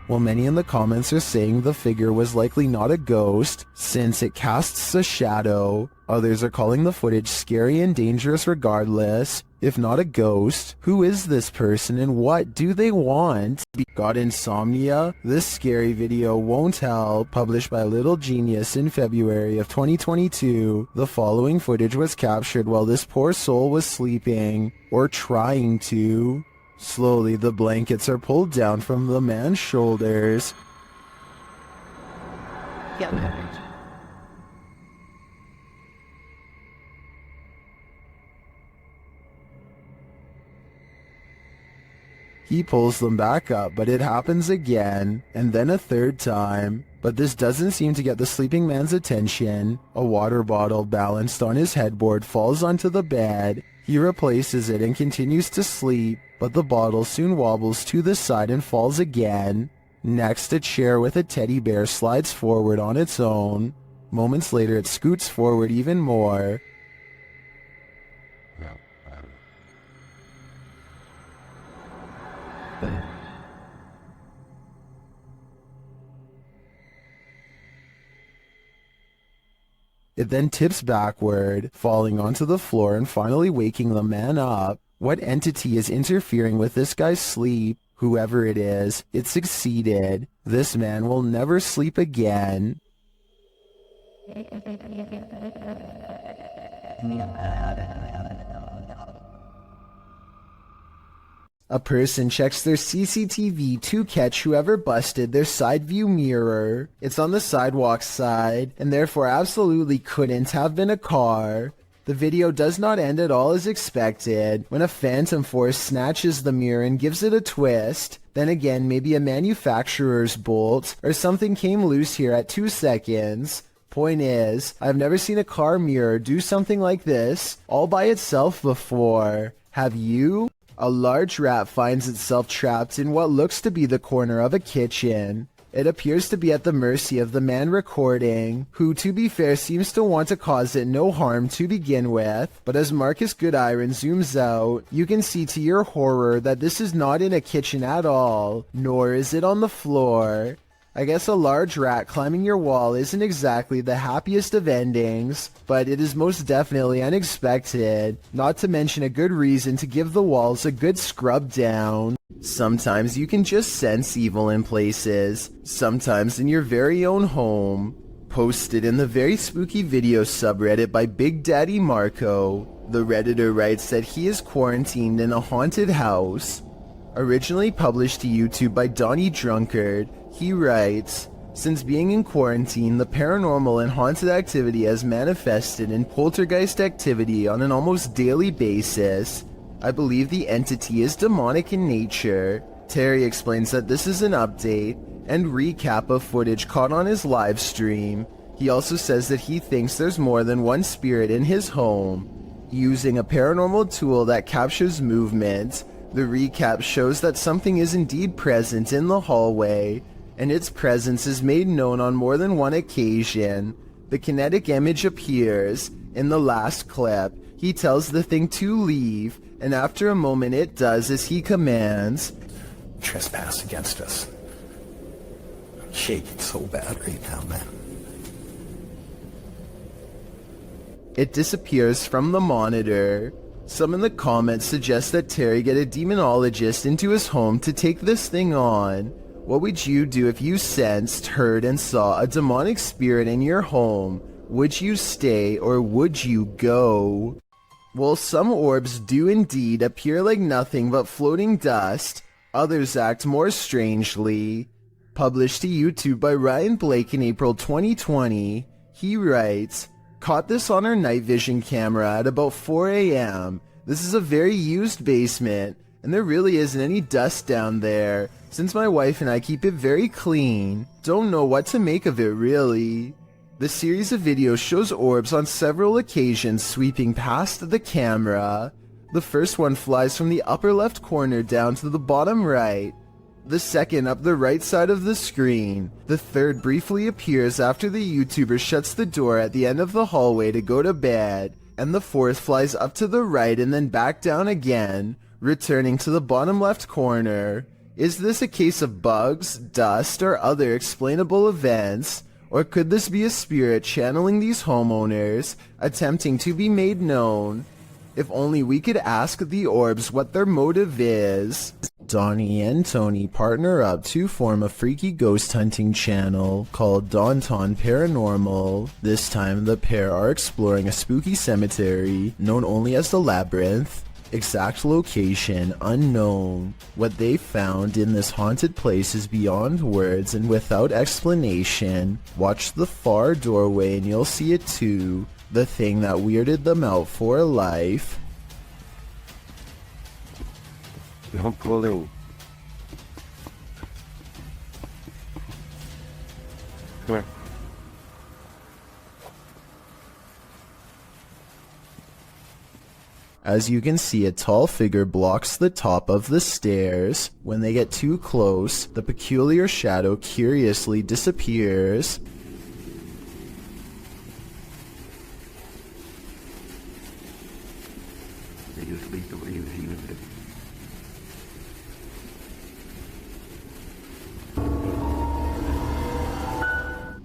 While many in the comments are saying the figure was likely not a ghost, since it casts a shadow, others are calling the footage scary and dangerous regardless. If not a ghost, who is this person and what do they want? Got insomnia? This scary video won't help. Published by Little Genius in February of 2022, the following footage was captured while this poor soul was sleeping, or trying to. Slowly, the blankets are pulled down from the man's shoulders. He pulls them back up, but it happens again, and then a third time. But this doesn't seem to get the sleeping man's attention. A water bottle balanced on his headboard falls onto the bed. He replaces it and continues to sleep, but the bottle soon wobbles to the side and falls again. Next, a chair with a teddy bear slides forward on its own. Moments later, it scoots forward even more. It then tips backward, falling onto the floor and finally waking the man up. What entity is interfering with this guy's sleep? Whoever it is, it succeeded. This man will never sleep again. A person checks their CCTV to catch whoever busted their side view mirror. It's on the sidewalk side, and therefore absolutely couldn't have been a car. The video does not end at all as expected, when a phantom force snatches the mirror and gives it a twist. Then again, maybe a manufacturer's bolt, or something came loose here at 2 seconds. Point is, I've never seen a car mirror do something like this, all by itself before. Have you? A large rat finds itself trapped in what looks to be the corner of a kitchen. It appears to be at the mercy of the man recording, who to be fair seems to want to cause it no harm to begin with, but as Marcus Goodiron zooms out, you can see to your horror that this is not in a kitchen at all, nor is it on the floor. I guess a large rat climbing your wall isn't exactly the happiest of endings, but it is most definitely unexpected, not to mention a good reason to give the walls a good scrub down. Sometimes you can just sense evil in places, sometimes in your very own home. Posted in the very spooky video subreddit by Big Daddy Marco, the Redditor writes that he is quarantined in a haunted house. Originally published to YouTube by Donnie Drunkard, he writes, since being in quarantine, the paranormal and haunted activity has manifested in poltergeist activity on an almost daily basis. I believe the entity is demonic in nature. Terry explains that this is an update. and recap of footage caught on his live stream. He also says that he thinks there's more than one spirit in his home. Using a paranormal tool that captures movement, the recap shows that something is indeed present in the hallway, and its presence is made known on more than one occasion. The kinetic image appears. In the last clip, he tells the thing to leave, and after a moment it does as he commands. Trespass against us. I'm shaking so bad right now, man. It disappears from the monitor. Some in the comments suggest that Terry get a demonologist into his home to take this thing on. What would you do if you sensed, heard, and saw a demonic spirit in your home? Would you stay or would you go? Well, some orbs do indeed appear like nothing but floating dust. Others act more strangely. Published to YouTube by Ryan Blake in April 2020, he writes, "Caught this on our night vision camera at about 4 a.m. This is a very used basement, and there really isn't any dust down there, since my wife and I keep it very clean. Don't know what to make of it really." The series of videos shows orbs on several occasions sweeping past the camera. The first one flies from the upper left corner down to the bottom right. The second up the right side of the screen. The third briefly appears after the YouTuber shuts the door at the end of the hallway to go to bed. And the fourth flies up to the right and then back down again, returning to the bottom left corner. Is this a case of bugs, dust, or other explainable events? Or could this be a spirit channeling these homeowners, attempting to be made known? If only we could ask the orbs what their motive is. Donnie and Tony partner up to form a freaky ghost hunting channel called Daunton Paranormal. This time the pair are exploring a spooky cemetery known only as the Labyrinth. Exact location unknown. What they found in this haunted place is beyond words and without explanation. Watch the far doorway and you'll see it too. The thing that weirded them out for life. I'm pulling. Come here. As you can see, a tall figure blocks the top of the stairs. When they get too close, the peculiar shadow curiously disappears.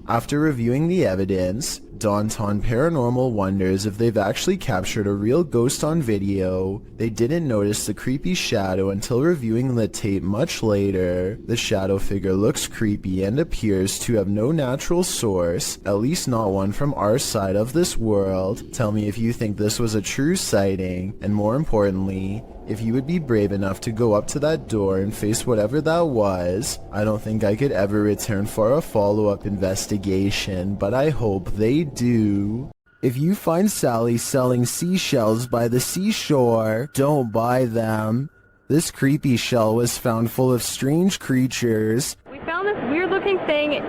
After reviewing the evidence, Daunton Paranormal wonders if they've actually captured a real ghost on video. They didn't notice the creepy shadow until reviewing the tape much later. The shadow figure looks creepy and appears to have no natural source, at least not one from our side of this world. Tell me if you think this was a true sighting, and more importantly, if you would be brave enough to go up to that door and face whatever that was. I don't think I could ever return for a follow-up investigation, but I hope they do. If you find Sally selling seashells by the seashore, don't buy them. This creepy shell was found full of strange creatures. We found this weird looking thing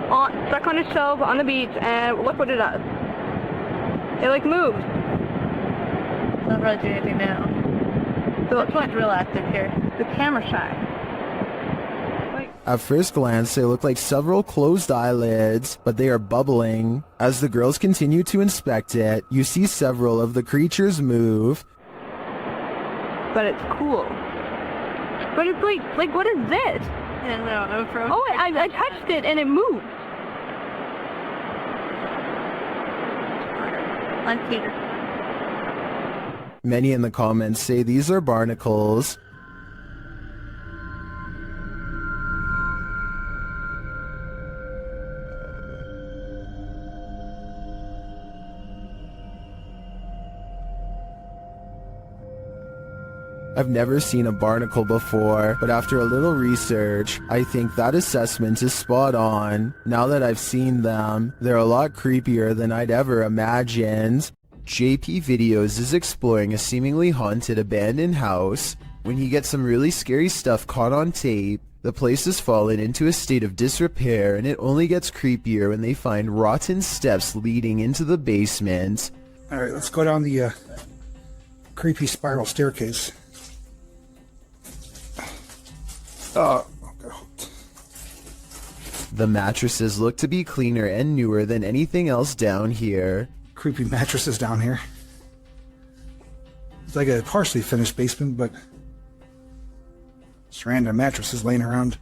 stuck on a shelf on the beach, and look what it does. It like moves. Not really doing anything now. So it's like real active here. The camera shy. At first glance, they look like several closed eyelids, but they are bubbling. As the girls continue to inspect it, you see several of the creatures move. But it's cool. But it's like what is this? And oh, I touched it and it moved. On Peter. Many in the comments say these are barnacles. I've never seen a barnacle before, but after a little research, I think that assessment is spot on. Now that I've seen them, they're a lot creepier than I'd ever imagined. JP Videos is exploring a seemingly haunted abandoned house when he gets some really scary stuff caught on tape. The place has fallen into a state of disrepair, and it only gets creepier when they find rotten steps leading into the basement. Alright, let's go down the creepy spiral staircase. The mattresses look to be cleaner and newer than anything else down here. Creepy mattresses down here. It's like a partially finished basement, but just random mattresses laying around.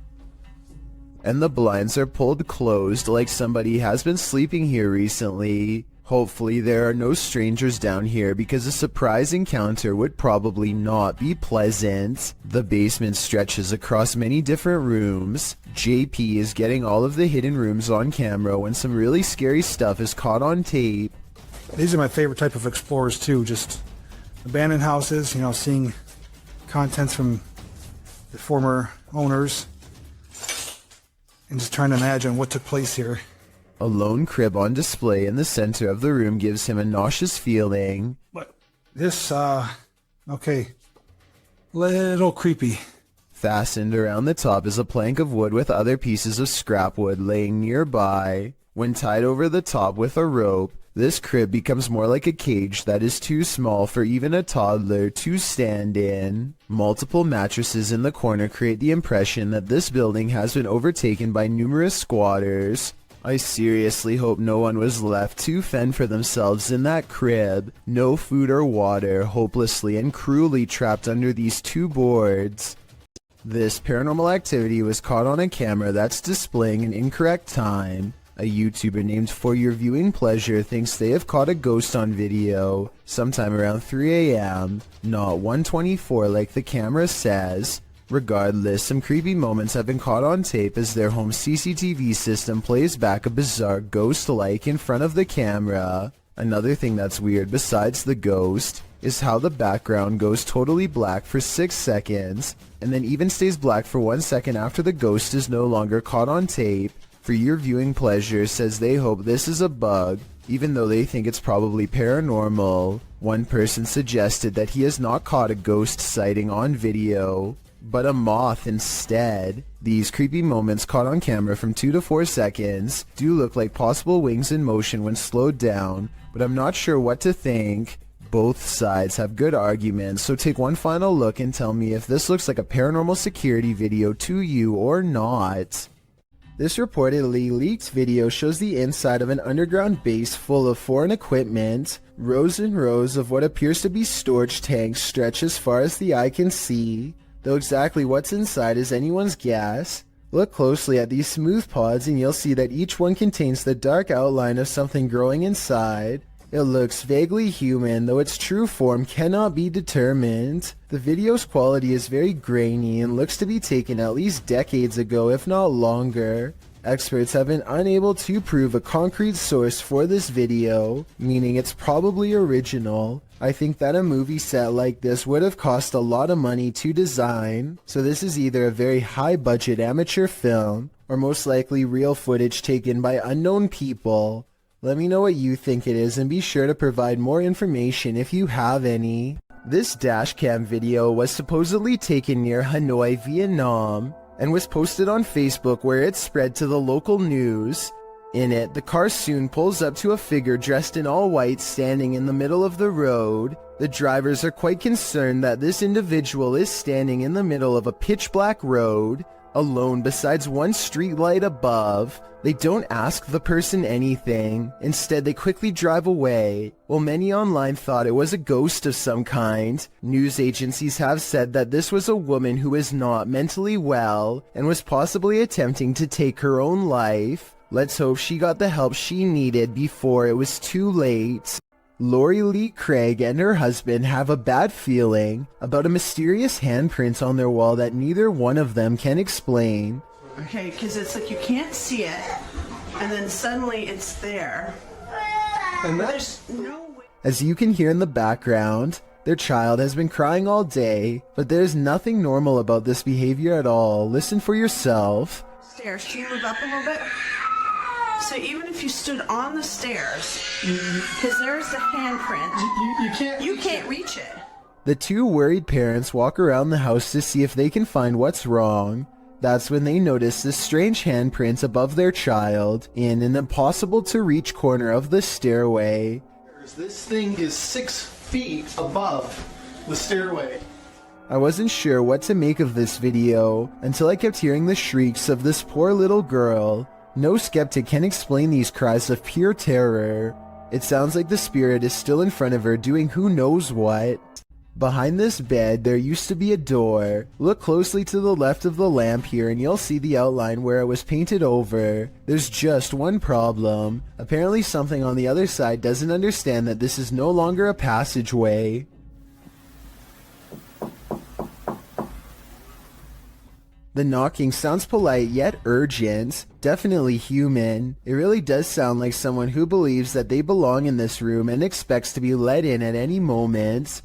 And the blinds are pulled closed like somebody has been sleeping here recently. Hopefully there are no strangers down here because a surprise encounter would probably not be pleasant. The basement stretches across many different rooms. JP is getting all of the hidden rooms on camera when some really scary stuff is caught on tape. These are my favorite type of explorers too, just abandoned houses, you know, seeing contents from the former owners and just trying to imagine what took place here. A lone crib on display in the center of the room gives him a nauseous feeling. But this, okay, little creepy. Fastened around the top is a plank of wood with other pieces of scrap wood laying nearby. When tied over the top with a rope, this crib becomes more like a cage that is too small for even a toddler to stand in. Multiple mattresses in the corner create the impression that this building has been overtaken by numerous squatters. I seriously hope no one was left to fend for themselves in that crib. No food or water, hopelessly and cruelly trapped under these two boards. This paranormal activity was caught on a camera that's displaying an incorrect time. A YouTuber named For Your Viewing Pleasure thinks they have caught a ghost on video sometime around 3 a.m., not 1:24 like the camera says. Regardless, some creepy moments have been caught on tape as their home CCTV system plays back a bizarre ghost-like in front of the camera. Another thing that's weird besides the ghost is how the background goes totally black for 6 seconds, and then even stays black for 1 second after the ghost is no longer caught on tape. For Your Viewing Pleasure says they hope this is a bug, even though they think it's probably paranormal. One person suggested that he has not caught a ghost sighting on video, but a moth instead. These creepy moments caught on camera from 2 to 4 seconds do look like possible wings in motion when slowed down, but I'm not sure what to think. Both sides have good arguments, so take one final look and tell me if this looks like a paranormal security video to you or not. This reportedly leaked video shows the inside of an underground base full of foreign equipment. Rows and rows of what appears to be storage tanks stretch as far as the eye can see, though exactly what's inside is anyone's guess. Look closely at these smooth pods and you'll see that each one contains the dark outline of something growing inside. It looks vaguely human, though its true form cannot be determined. The video's quality is very grainy and looks to be taken at least decades ago, if not longer. Experts have been unable to prove a concrete source for this video, meaning it's probably original. I think that a movie set like this would have cost a lot of money to design, so this is either a very high-budget amateur film, or most likely real footage taken by unknown people. Let me know what you think it is and be sure to provide more information if you have any. This dashcam video was supposedly taken near Hanoi, Vietnam, and was posted on Facebook where it spread to the local news. In it, the car soon pulls up to a figure dressed in all white standing in the middle of the road. The drivers are quite concerned that this individual is standing in the middle of a pitch black road, alone besides one street light above. They don't ask the person anything. Instead, they quickly drive away. While many online thought it was a ghost of some kind, news agencies have said that this was a woman who is not mentally well and was possibly attempting to take her own life. Let's hope she got the help she needed before it was too late. Lori Lee Craig and her husband have a bad feeling about a mysterious handprint on their wall that neither one of them can explain. Okay, because it's like you can't see it, and then suddenly it's there. And there's no way. As you can hear in the background, their child has been crying all day, but there's nothing normal about this behavior at all. Listen for yourself. Stairs, can you move up a little bit? So even if you stood on the stairs, because there's the handprint, you can't reach it. The two worried parents walk around the house to see if they can find what's wrong. That's when they notice this strange handprint above their child in an impossible to reach corner of the stairway. This thing is 6 feet above the stairway. I wasn't sure what to make of this video until I kept hearing the shrieks of this poor little girl. No skeptic can explain these cries of pure terror. It sounds like the spirit is still in front of her doing who knows what. Behind this bed, there used to be a door. Look closely to the left of the lamp here and you'll see the outline where it was painted over. There's just one problem. Apparently something on the other side doesn't understand that this is no longer a passageway. The knocking sounds polite yet urgent, definitely human. It really does sound like someone who believes that they belong in this room and expects to be let in at any moment.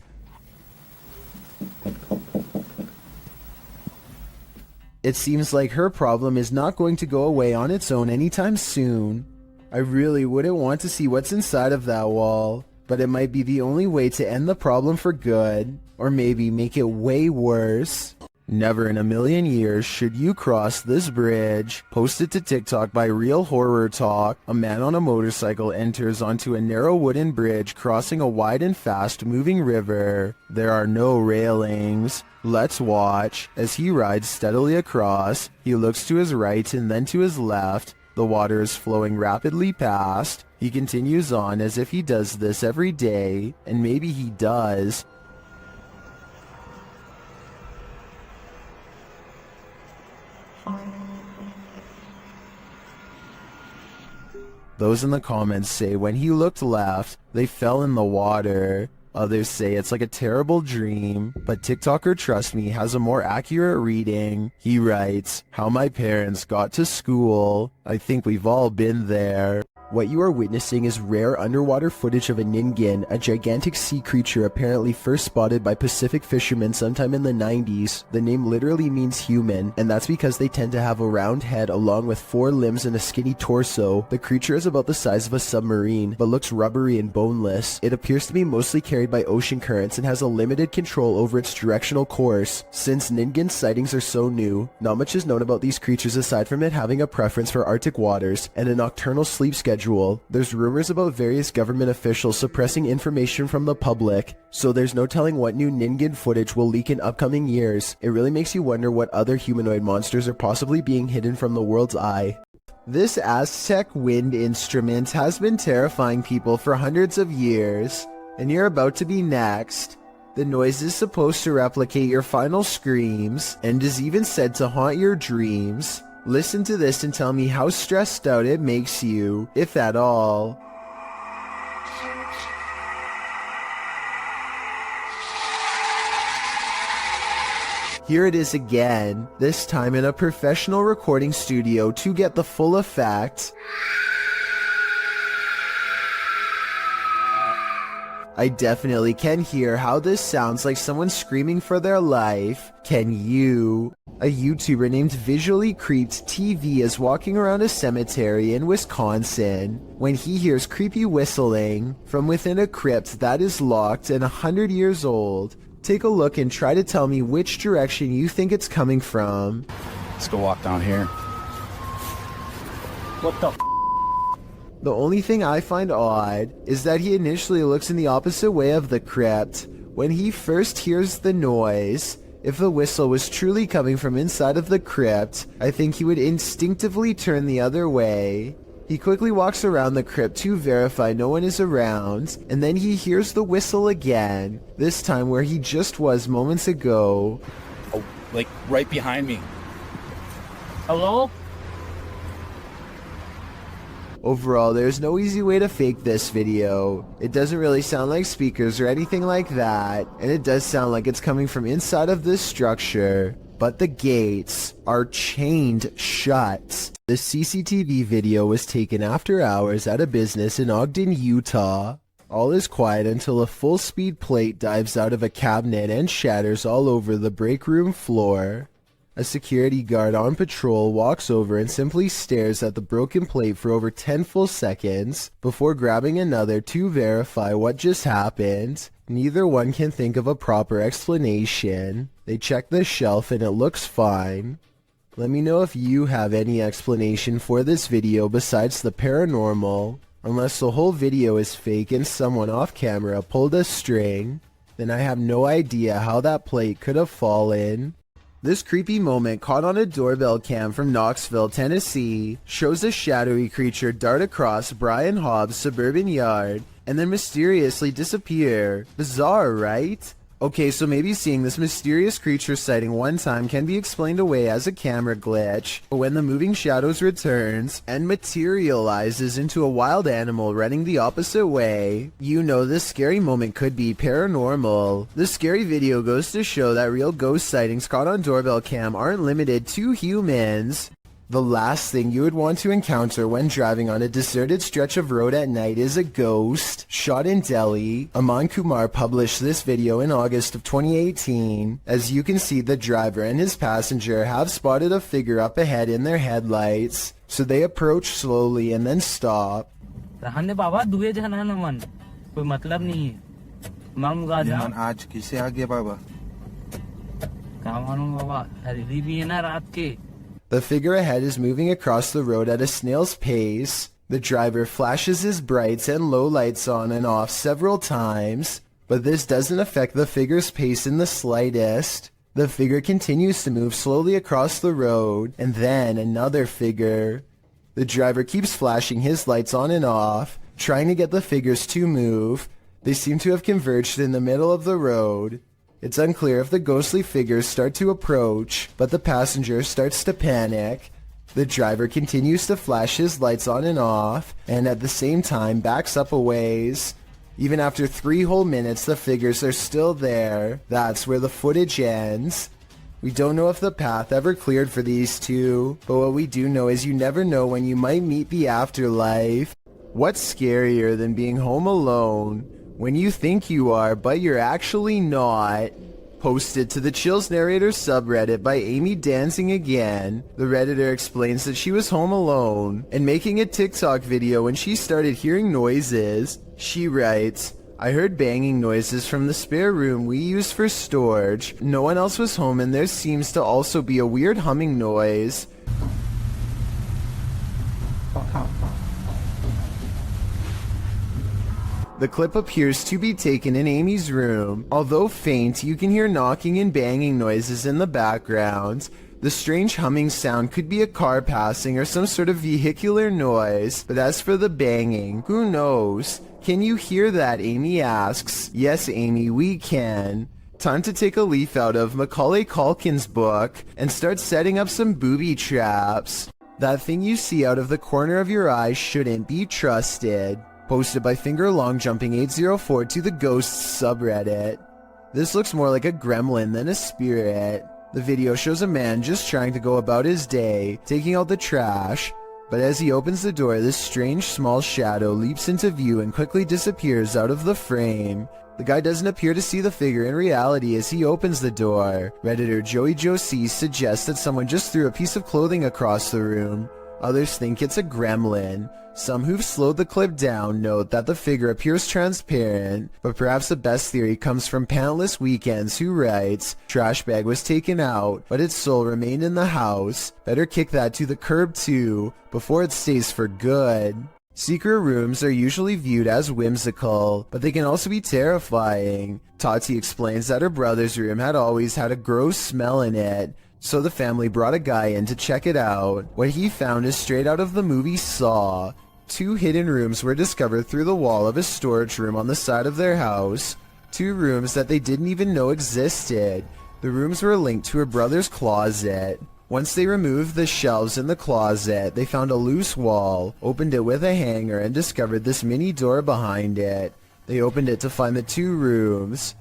It seems like her problem is not going to go away on its own anytime soon. I really wouldn't want to see what's inside of that wall, but it might be the only way to end the problem for good, or maybe make it way worse. Never in a million years should you cross this bridge. Posted to TikTok by Real Horror Talk, a man on a motorcycle enters onto a narrow wooden bridge crossing a wide and fast-moving river. There are no railings. Let's watch. As he rides steadily across, he looks to his right and then to his left. The water is flowing rapidly past. He continues on as if he does this every day, and maybe he does. Those in the comments say when he looked left, they fell in the water. Others say it's like a terrible dream, but TikToker Trust Me has a more accurate reading. He writes, "How my parents got to school. I think we've all been there." What you are witnessing is rare underwater footage of a ningen, a gigantic sea creature apparently first spotted by Pacific fishermen sometime in the 90s. The name literally means human, and that's because they tend to have a round head along with 4 limbs and a skinny torso. The creature is about the size of a submarine, but looks rubbery and boneless. It appears to be mostly carried by ocean currents and has a limited control over its directional course. Since ningen sightings are so new, not much is known about these creatures aside from it having a preference for Arctic waters and a nocturnal sleep schedule. There's rumors about various government officials suppressing information from the public, so there's no telling what new ningen footage will leak in upcoming years. It really makes you wonder what other humanoid monsters are possibly being hidden from the world's eye. This Aztec wind instrument has been terrifying people for hundreds of years, and you're about to be next. The noise is supposed to replicate your final screams, and is even said to haunt your dreams. Listen to this and tell me how stressed out it makes you, if at all. Here it is again, this time in a professional recording studio to get the full effect. I definitely can hear how this sounds like someone screaming for their life. Can you? A YouTuber named Visually Creeped TV is walking around a cemetery in Wisconsin when he hears creepy whistling from within a crypt that is locked and 100 years old. Take a look and try to tell me which direction you think it's coming from. Let's go walk down here. What the f? The only thing I find odd is that he initially looks in the opposite way of the crypt. When he first hears the noise, if the whistle was truly coming from inside of the crypt, I think he would instinctively turn the other way. He quickly walks around the crypt to verify no one is around, and then he hears the whistle again, this time where he just was moments ago. Oh, like right behind me. Hello? Overall, there's no easy way to fake this video. It doesn't really sound like speakers or anything like that, and it does sound like it's coming from inside of this structure, but the gates are chained shut. The CCTV video was taken after hours at a business in Ogden, Utah. All is quiet until a full-speed plate dives out of a cabinet and shatters all over the break room floor. A security guard on patrol walks over and simply stares at the broken plate for over 10 full seconds before grabbing another to verify what just happened. Neither one can think of a proper explanation. They check the shelf and it looks fine. Let me know if you have any explanation for this video besides the paranormal. Unless the whole video is fake and someone off camera pulled a string, then I have no idea how that plate could have fallen. This creepy moment caught on a doorbell cam from Knoxville, Tennessee, shows a shadowy creature dart across Brian Hobbs' suburban yard and then mysteriously disappear. Bizarre, right? Okay, so maybe seeing this mysterious creature sighting one time can be explained away as a camera glitch, but when the moving shadows returns and materializes into a wild animal running the opposite way, you know this scary moment could be paranormal. This scary video goes to show that real ghost sightings caught on doorbell cam aren't limited to humans. The last thing you would want to encounter when driving on a deserted stretch of road at night is a ghost. Shot in Delhi, Aman Kumar published this video in August of 2018. As you can see, the driver and his passenger have spotted a figure up ahead in their headlights, so they approach slowly and then stop. The figure ahead is moving across the road at a snail's pace. The driver flashes his brights and low lights on and off several times, but this doesn't affect the figure's pace in the slightest. The figure continues to move slowly across the road, and then another figure. The driver keeps flashing his lights on and off, trying to get the figures to move. They seem to have converged in the middle of the road. It's unclear if the ghostly figures start to approach, but the passenger starts to panic. The driver continues to flash his lights on and off, and at the same time backs up a ways. Even after 3 whole minutes, the figures are still there. That's where the footage ends. We don't know if the path ever cleared for these two, but what we do know is you never know when you might meet the afterlife. What's scarier than being home alone when you think you are, but you're actually not? Posted to the Chills Narrator subreddit by Amy Dancing Again, the Redditor explains that she was home alone and making a TikTok video when she started hearing noises. She writes, "I heard banging noises from the spare room we use for storage. No one else was home and there seems to also be a weird humming noise. The clip appears to be taken in Amy's room. Although faint, you can hear knocking and banging noises in the background. The strange humming sound could be a car passing or some sort of vehicular noise, but as for the banging, who knows? Can you hear that?" Amy asks. Yes, Amy, we can. Time to take a leaf out of Macaulay Culkin's book and start setting up some booby traps. That thing you see out of the corner of your eye shouldn't be trusted. Posted by Fingerlongjumping804 to the Ghosts subreddit. This looks more like a gremlin than a spirit. The video shows a man just trying to go about his day, taking out the trash, but as he opens the door, this strange small shadow leaps into view and quickly disappears out of the frame. The guy doesn't appear to see the figure in reality as he opens the door. Redditor Joey Josie suggests that someone just threw a piece of clothing across the room. Others think it's a gremlin. Some who've slowed the clip down note that the figure appears transparent, but perhaps the best theory comes from Pantless Weekends, who writes, "Trash bag was taken out, but its soul remained in the house. Better kick that to the curb too, before it stays for good." Secret rooms are usually viewed as whimsical, but they can also be terrifying. Tati explains that her brother's room had always had a gross smell in it, so the family brought a guy in to check it out. What he found is straight out of the movie Saw. 2 hidden rooms were discovered through the wall of a storage room on the side of their house. 2 rooms that they didn't even know existed. The rooms were linked to her brother's closet. Once they removed the shelves in the closet, they found a loose wall, opened it with a hanger, and discovered this mini door behind it. They opened it to find the 2 rooms.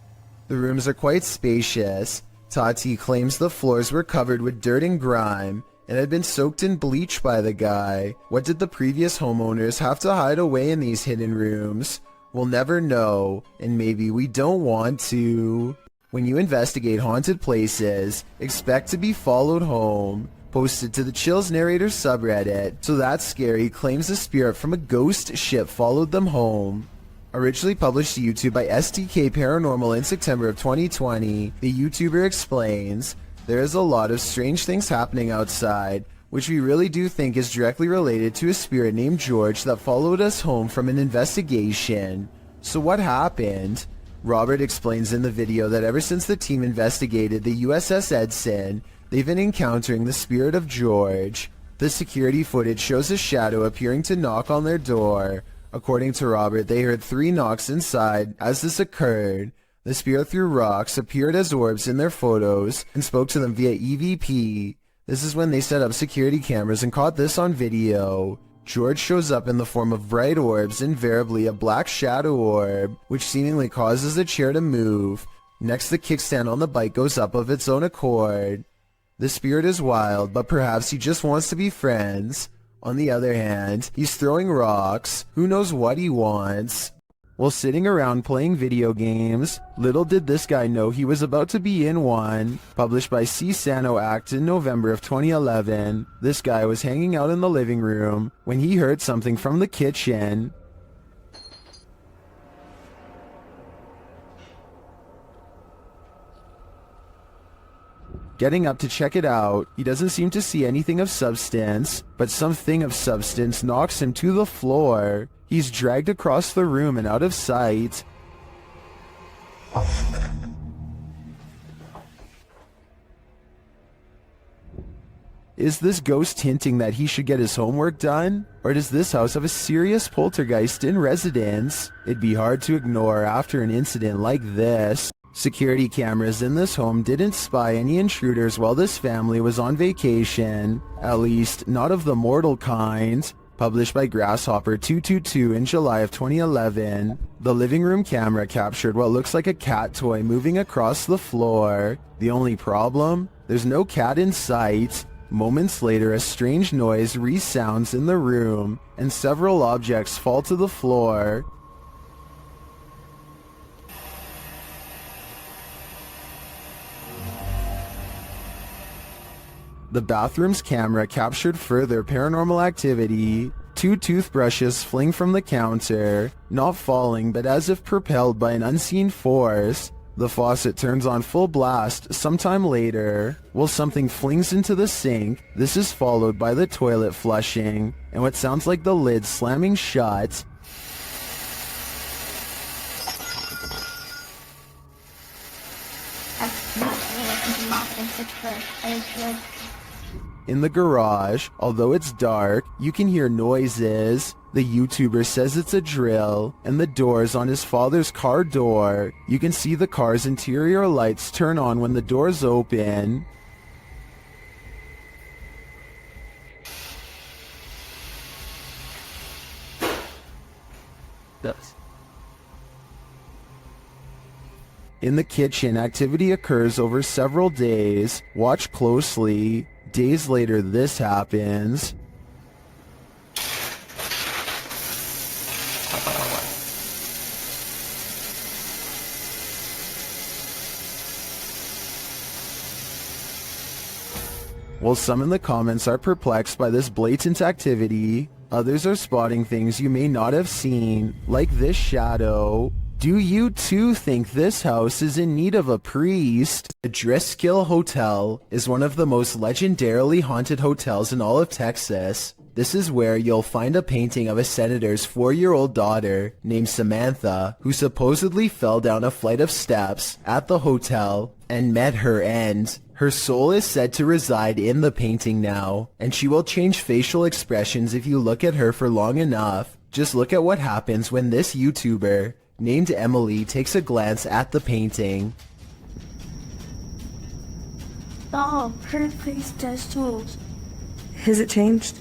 The rooms are quite spacious. Tati claims the floors were covered with dirt and grime and had been soaked in bleach by the guy. What did the previous homeowners have to hide away in these hidden rooms? We'll never know, and maybe we don't want to. When you investigate haunted places, expect to be followed home. Posted to the Chills Narrator subreddit, So That's Scary claims a spirit from a ghost ship followed them home. Originally published to YouTube by STK Paranormal in September of 2020, the YouTuber explains, There is a lot of strange things happening outside, which we really do think is directly related to a spirit named George that followed us home from an investigation. So what happened? Robert explains in the video that ever since the team investigated the USS Edson, they've been encountering the spirit of George. The security footage shows a shadow appearing to knock on their door. According to Robert, they heard 3 knocks inside as this occurred. The spirit threw rocks, appeared as orbs in their photos, and spoke to them via EVP. This is when they set up security cameras and caught this on video. George shows up in the form of bright orbs, invariably a black shadow orb, which seemingly causes the chair to move. Next, the kickstand on the bike goes up of its own accord. The spirit is wild, but perhaps he just wants to be friends. On the other hand, he's throwing rocks. Who knows what he wants? While sitting around playing video games, little did this guy know he was about to be in one. Published by C. Sano Act in November of 2011, this guy was hanging out in the living room when he heard something from the kitchen. Getting up to check it out, he doesn't seem to see anything of substance, but something of substance knocks him to the floor. He's dragged across the room and out of sight. Is this ghost hinting that he should get his homework done? Or does this house have a serious poltergeist in residence? It'd be hard to ignore after an incident like this. Security cameras in this home didn't spy any intruders while this family was on vacation. At least, not of the mortal kind. Published by Grasshopper 222 in July of 2011. The living room camera captured what looks like a cat toy moving across the floor. The only problem? There's no cat in sight. Moments later, a strange noise resounds in the room, and several objects fall to the floor. The bathroom's camera captured further paranormal activity. 2 toothbrushes fling from the counter, not falling but as if propelled by an unseen force. The faucet turns on full blast sometime later, while something flings into the sink. This is followed by the toilet flushing, and what sounds like the lid slamming shut. In the garage, although it's dark, you can hear noises. The YouTuber says it's a drill, and the doors on his father's car door. You can see the car's interior lights turn on when the doors open. In the kitchen, activity occurs over several days. Watch closely. Days later, this happens. While some in the comments are perplexed by this blatant activity, others are spotting things you may not have seen, like this shadow. Do you too think this house is in need of a priest? The Driskill Hotel is one of the most legendarily haunted hotels in all of Texas. This is where you'll find a painting of a senator's 4-year-old daughter named Samantha, who supposedly fell down a flight of steps at the hotel and met her end. Her soul is said to reside in the painting now, and she will change facial expressions if you look at her for long enough. Just look at what happens when this YouTuber named Emily takes a glance at the painting. Oh, her face does change. Has it changed?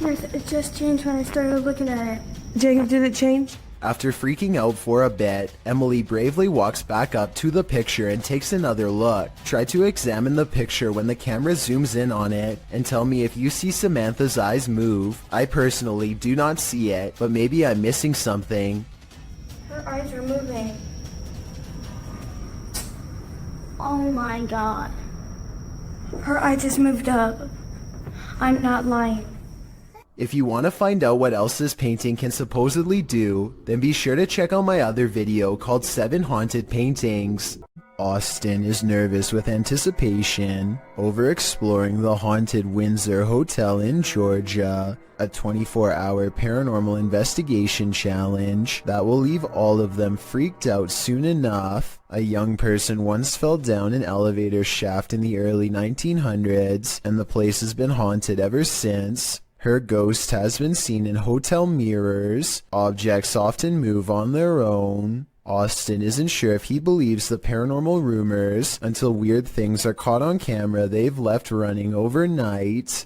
Yes, it just changed when I started looking at it. Jacob, did it change? After freaking out for a bit, Emily bravely walks back up to the picture and takes another look. Try to examine the picture when the camera zooms in on it, and tell me if you see Samantha's eyes move. I personally do not see it, but maybe I'm missing something. Her eyes are moving. Oh my god. Her eye just moved up. I'm not lying. If you want to find out what else this painting can supposedly do, then be sure to check out my other video called 7 Haunted Paintings. Austin is nervous with anticipation over exploring the haunted Windsor Hotel in Georgia, a 24-hour paranormal investigation challenge that will leave all of them freaked out soon enough. A young person once fell down an elevator shaft in the early 1900s, and the place has been haunted ever since. Her ghost has been seen in hotel mirrors. Objects often move on their own. Austin isn't sure if he believes the paranormal rumors until weird things are caught on camera they've left running overnight.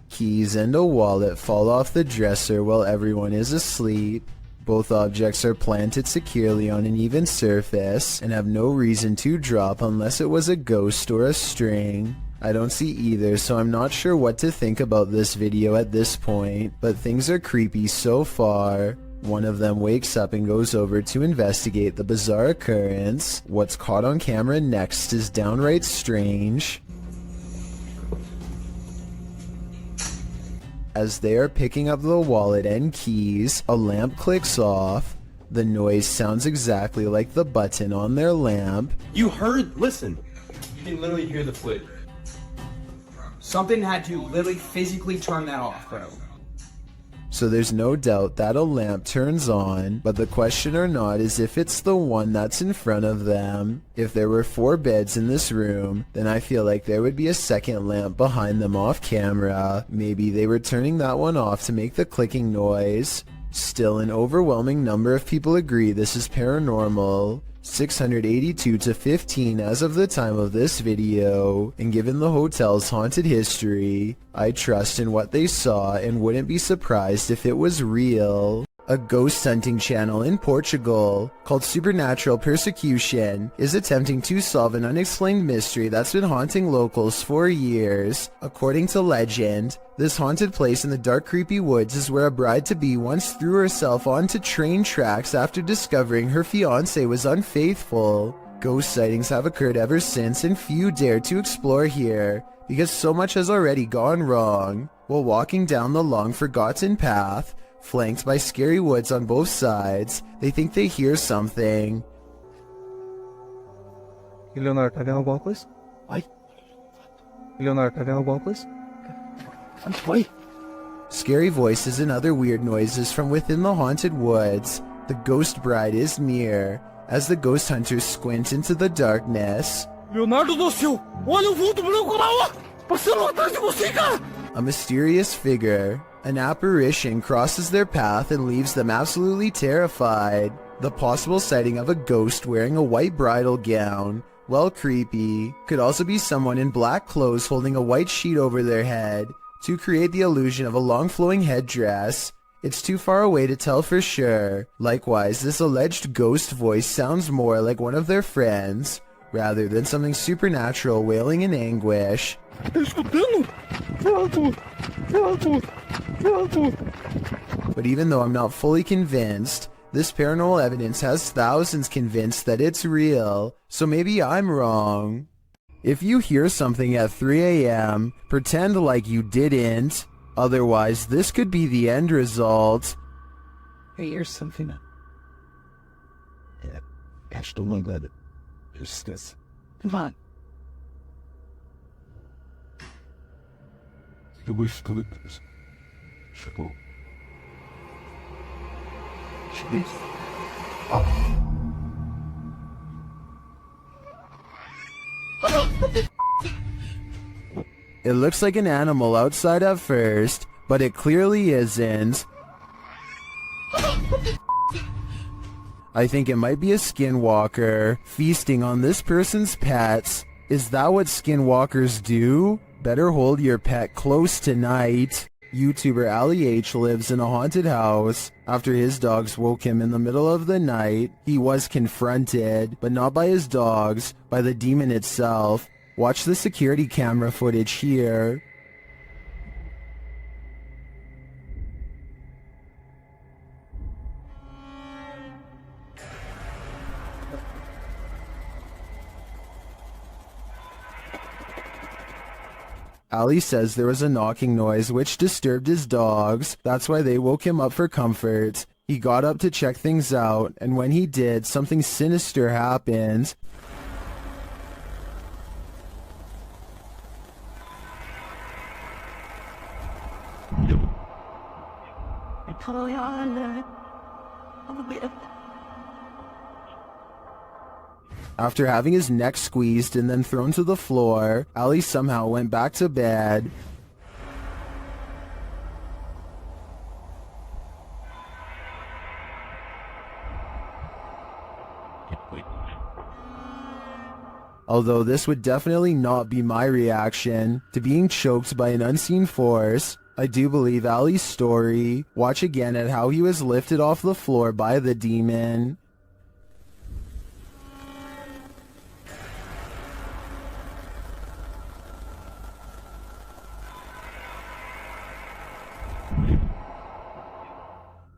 Keys and a wallet fall off the dresser while everyone is asleep. Both objects are planted securely on an even surface and have no reason to drop unless it was a ghost or a string. I don't see either, so I'm not sure what to think about this video at this point, but things are creepy so far. One of them wakes up and goes over to investigate the bizarre occurrence. What's caught on camera next is downright strange. As they are picking up the wallet and keys, a lamp clicks off. The noise sounds exactly like the button on their lamp. You heard? Listen. You can literally hear the flick. Something had to literally physically turn that off, bro. So there's no doubt that a lamp turns on, but the question or not is if it's the one that's in front of them. If there were 4 beds in this room, then I feel like there would be a second lamp behind them off camera. Maybe they were turning that one off to make the clicking noise. Still, an overwhelming number of people agree this is paranormal. 682 to 15 as of the time of this video, and given the hotel's haunted history, I trust in what they saw and wouldn't be surprised if it was real. A ghost hunting channel in Portugal called Supernatural Persecution is attempting to solve an unexplained mystery that's been haunting locals for years. According to legend, this haunted place in the dark creepy woods is where a bride-to-be once threw herself onto train tracks after discovering her fiancé was unfaithful. Ghost sightings have occurred ever since, and few dare to explore here because so much has already gone wrong. While walking down the long forgotten path, flanked by scary woods on both sides, they think they hear something. Leonardo, tá vendo alguma coisa? Vai. Leonardo, tá vendo alguma coisa? Vai. Scary voices and other weird noises from within the haunted woods. The ghost bride is near. As the ghost hunters squint into the darkness, Leonardo do céu! Olha o vulto branco lá, ó! Passando atrás de você, cara! A mysterious figure, an apparition, crosses their path and leaves them absolutely terrified. The possible sighting of a ghost wearing a white bridal gown, well creepy, could also be someone in black clothes holding a white sheet over their head to create the illusion of a long flowing headdress. It's too far away to tell for sure. Likewise, this alleged ghost voice sounds more like one of their friends, rather than something supernatural wailing in anguish. But even though I'm not fully convinced, this paranormal evidence has thousands convinced that it's real, so maybe I'm wrong. If you hear something at 3 a.m., pretend like you didn't. Otherwise, this could be the end result. Hey, here's something. Yeah, catch the one that is this. Come on. The wish to this. Shabu. It looks like an animal outside at first, but it clearly isn't. I think it might be a skinwalker, feasting on this person's pets. Is that what skinwalkers do? Better hold your pet close tonight. YouTuber Ali H lives in a haunted house. After his dogs woke him in the middle of the night, he was confronted, but not by his dogs, by the demon itself. Watch the security camera footage here. Ali says there was a knocking noise which disturbed his dogs. That's why they woke him up for comfort. He got up to check things out, and when he did, something sinister happened. After having his neck squeezed and then thrown to the floor, Ali somehow went back to bed. Although this would definitely not be my reaction to being choked by an unseen force, I do believe Ali's story. Watch again at how he was lifted off the floor by the demon.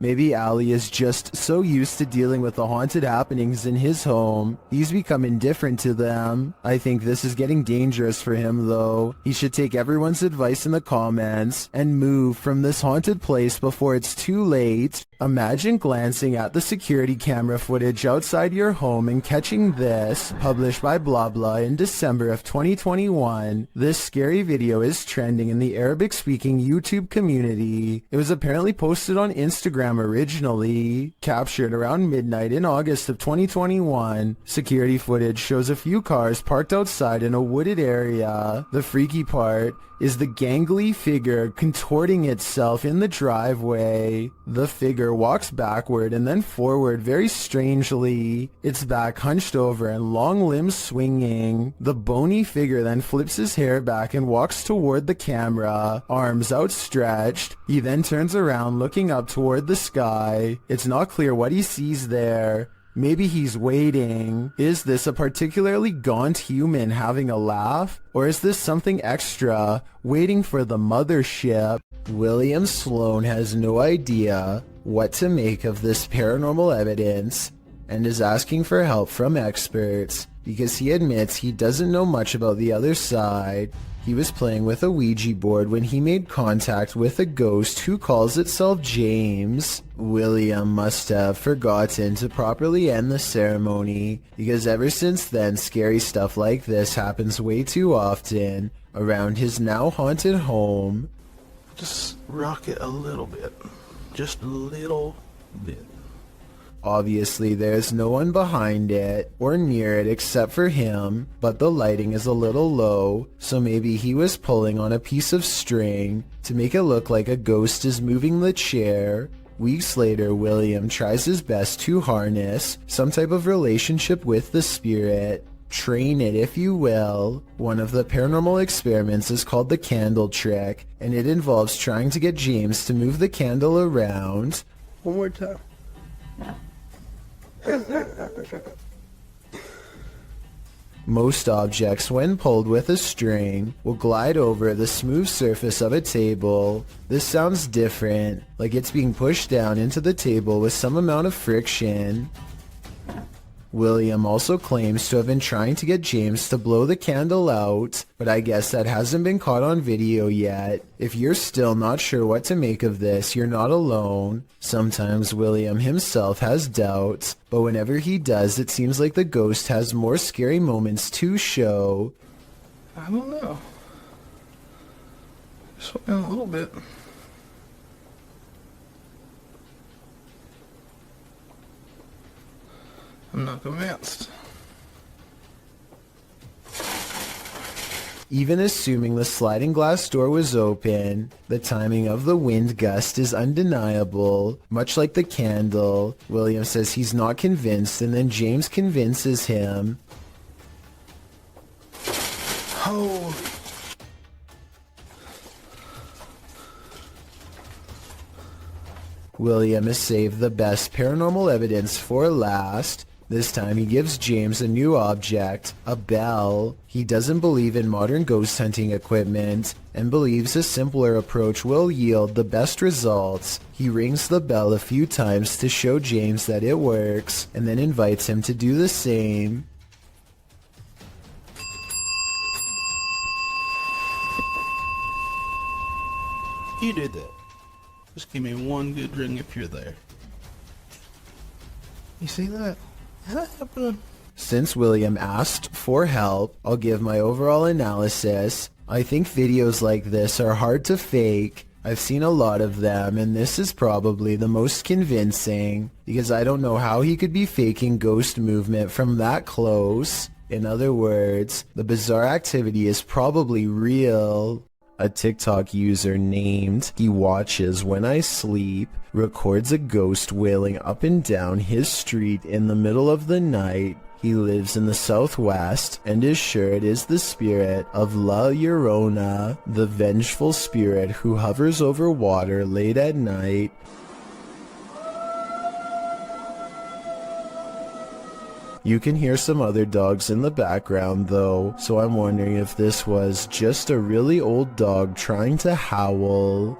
Maybe Ali is just so used to dealing with the haunted happenings in his home, he's become indifferent to them. I think this is getting dangerous for him though. He should take everyone's advice in the comments and move from this haunted place before it's too late. Imagine glancing at the security camera footage outside your home and catching this, published by blah blah in December of 2021. This scary video is trending in the Arabic-speaking YouTube community. It was apparently posted on Instagram originally, captured around midnight in August of 2021. Security footage shows a few cars parked outside in a wooded area. The freaky part is the gangly figure contorting itself in the driveway. The figure walks backward and then forward very strangely, its back hunched over and long limbs swinging. The bony figure then flips his hair back and walks toward the camera, arms outstretched. He then turns around looking up toward the sky. It's not clear what he sees there. Maybe he's waiting. Is this a particularly gaunt human having a laugh? Or is this something extra, waiting for the mothership? William Sloan has no idea what to make of this paranormal evidence and is asking for help from experts because he admits he doesn't know much about the other side. He was playing with a Ouija board when he made contact with a ghost who calls itself James. William must have forgotten to properly end the ceremony because ever since then scary stuff like this happens way too often around his now haunted home. Just rock it a little bit. Just a little bit. Obviously, there's no one behind it or near it except for him, but the lighting is a little low, so maybe he was pulling on a piece of string to make it look like a ghost is moving the chair. Weeks later, William tries his best to harness some type of relationship with the spirit. Train it, if you will. One of the paranormal experiments is called the candle trick, and it involves trying to get James to move the candle around. One more time. Most objects, when pulled with a string, will glide over the smooth surface of a table. This sounds different, like it's being pushed down into the table with some amount of friction. William also claims to have been trying to get James to blow the candle out, but I guess that hasn't been caught on video yet. If you're still not sure what to make of this, you're not alone. Sometimes William himself has doubts, but whenever he does, it seems like the ghost has more scary moments to show. I don't know. Just a little bit. I'm not convinced. Even assuming the sliding glass door was open, the timing of the wind gust is undeniable. Much like the candle, William says he's not convinced, and then James convinces him. Oh. William has saved the best paranormal evidence for last. This time he gives James a new object, a bell. He doesn't believe in modern ghost hunting equipment and believes a simpler approach will yield the best results. He rings the bell a few times to show James that it works and then invites him to do the same. You did that. Just give me one good ring if you're there. You see that? That happening? Since William asked for help, I'll give my overall analysis. I think videos like this are hard to fake. I've seen a lot of them, and this is probably the most convincing, because I don't know how he could be faking ghost movement from that close. In other words, the bizarre activity is probably real. A TikTok user named He Watches When I Sleep records a ghost wailing up and down his street in the middle of the night. He lives in the southwest and is sure it is the spirit of La Llorona, the vengeful spirit who hovers over water late at night. You can hear some other dogs in the background though, so I'm wondering if this was just a really old dog trying to howl.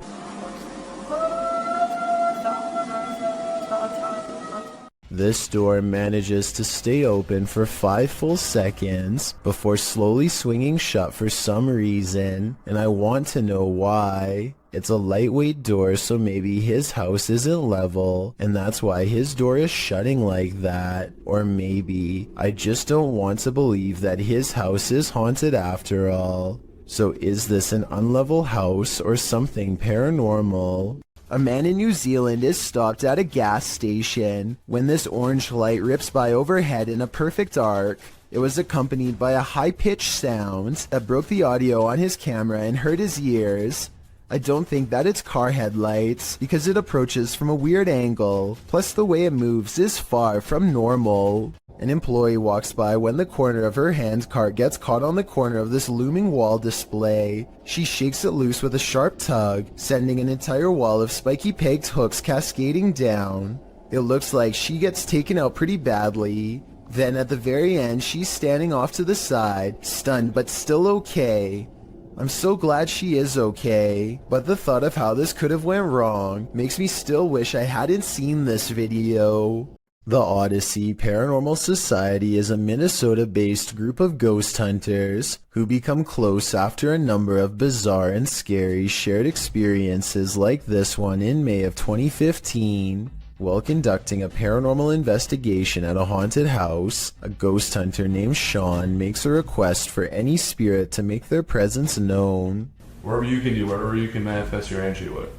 This door manages to stay open for 5 full seconds before slowly swinging shut for some reason, and I want to know why. It's a lightweight door, so maybe his house isn't level, and that's why his door is shutting like that. Or maybe I just don't want to believe that his house is haunted after all. So is this an unlevel house or something paranormal? A man in New Zealand is stopped at a gas station when this orange light rips by overhead in a perfect arc. It was accompanied by a high-pitched sound that broke the audio on his camera and hurt his ears. I don't think that it's car headlights because it approaches from a weird angle, plus the way it moves is far from normal. An employee walks by when the corner of her hand cart gets caught on the corner of this looming wall display. She shakes it loose with a sharp tug, sending an entire wall of spiky pegged hooks cascading down. It looks like she gets taken out pretty badly. Then at the very end, she's standing off to the side, stunned but still okay. I'm so glad she is okay, but the thought of how this could have went wrong makes me still wish I hadn't seen this video. The Odyssey Paranormal Society is a Minnesota-based group of ghost hunters who become close after a number of bizarre and scary shared experiences like this one in May of 2015. While conducting a paranormal investigation at a haunted house, a ghost hunter named Sean makes a request for any spirit to make their presence known. Wherever you can do, wherever you can manifest your energy with.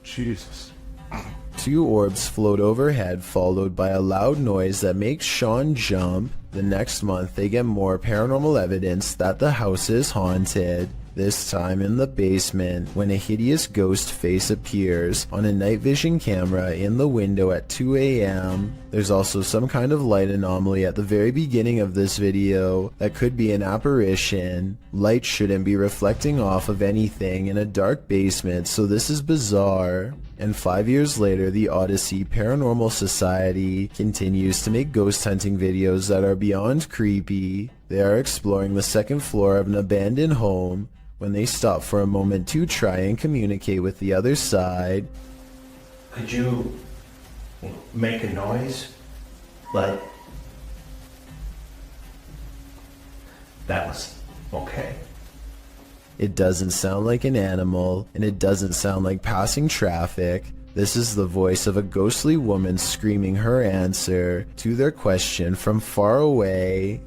Jesus. 2 orbs float overhead, followed by a loud noise that makes Sean jump. The next month, they get more paranormal evidence that the house is haunted. This time in the basement, when a hideous ghost face appears on a night vision camera in the window at 2 a.m. There's also some kind of light anomaly at the very beginning of this video that could be an apparition. Light shouldn't be reflecting off of anything in a dark basement, so this is bizarre. And 5 years later, the Odyssey Paranormal Society continues to make ghost hunting videos that are beyond creepy. They are exploring the 2nd floor of an abandoned home when they stop for a moment to try and communicate with the other side. Could you make a noise? Like, that was okay. It doesn't sound like an animal, and it doesn't sound like passing traffic. This is the voice of a ghostly woman screaming her answer to their question from far away.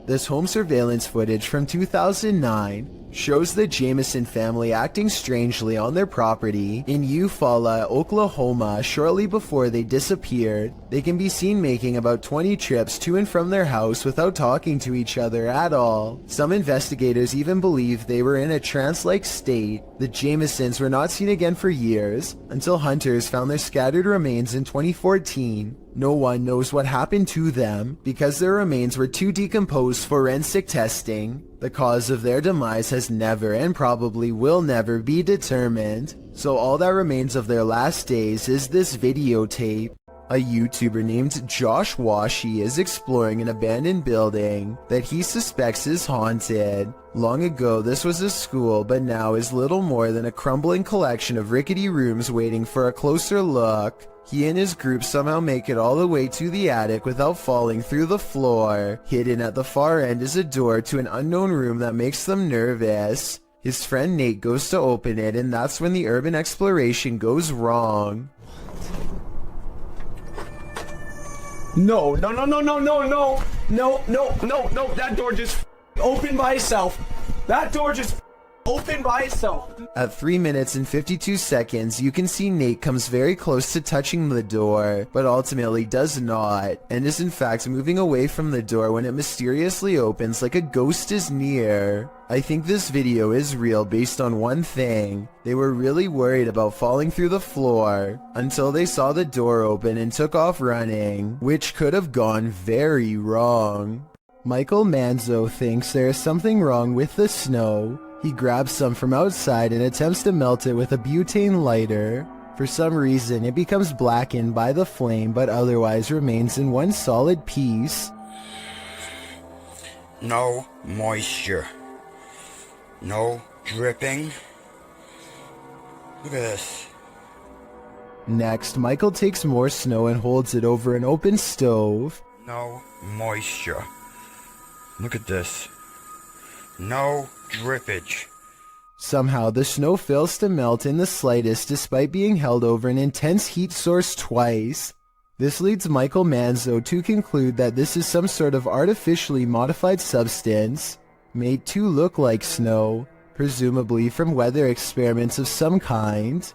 This home surveillance footage from 2009 shows the Jameson family acting strangely on their property in Eufaula, Oklahoma shortly before they disappeared. They can be seen making about 20 trips to and from their house without talking to each other at all. Some investigators even believe they were in a trance-like state. The Jamesons were not seen again for years, until hunters found their scattered remains in 2014. No one knows what happened to them because their remains were too decomposed for forensic testing. The cause of their demise has never and probably will never be determined, so all that remains of their last days is this videotape. A YouTuber named Josh Washi is exploring an abandoned building that he suspects is haunted. Long ago, this was a school, but now is little more than a crumbling collection of rickety rooms waiting for a closer look. He and his group somehow make it all the way to the attic without falling through the floor. Hidden at the far end is a door to an unknown room that makes them nervous. His friend Nate goes to open it, and that's when the urban exploration goes wrong. No, no, no, no, no, no, no, no, no, no, no, that door just opened by itself. That door just opened by itself. At 3 minutes and 52 seconds, you can see Nate comes very close to touching the door, but ultimately does not, and is in fact moving away from the door when it mysteriously opens like a ghost is near. I think this video is real based on one thing. They were really worried about falling through the floor until they saw the door open and took off running, which could have gone very wrong. Michael Manzo thinks there is something wrong with the snow. He grabs some from outside and attempts to melt it with a butane lighter. For some reason, it becomes blackened by the flame but otherwise remains in one solid piece. No moisture. No dripping. Look at this. Next, Michael takes more snow and holds it over an open stove. No moisture. Look at this. No drippage. Somehow, the snow fails to melt in the slightest despite being held over an intense heat source twice. This leads Michael Manzo to conclude that this is some sort of artificially modified substance, made to look like snow, presumably from weather experiments of some kind.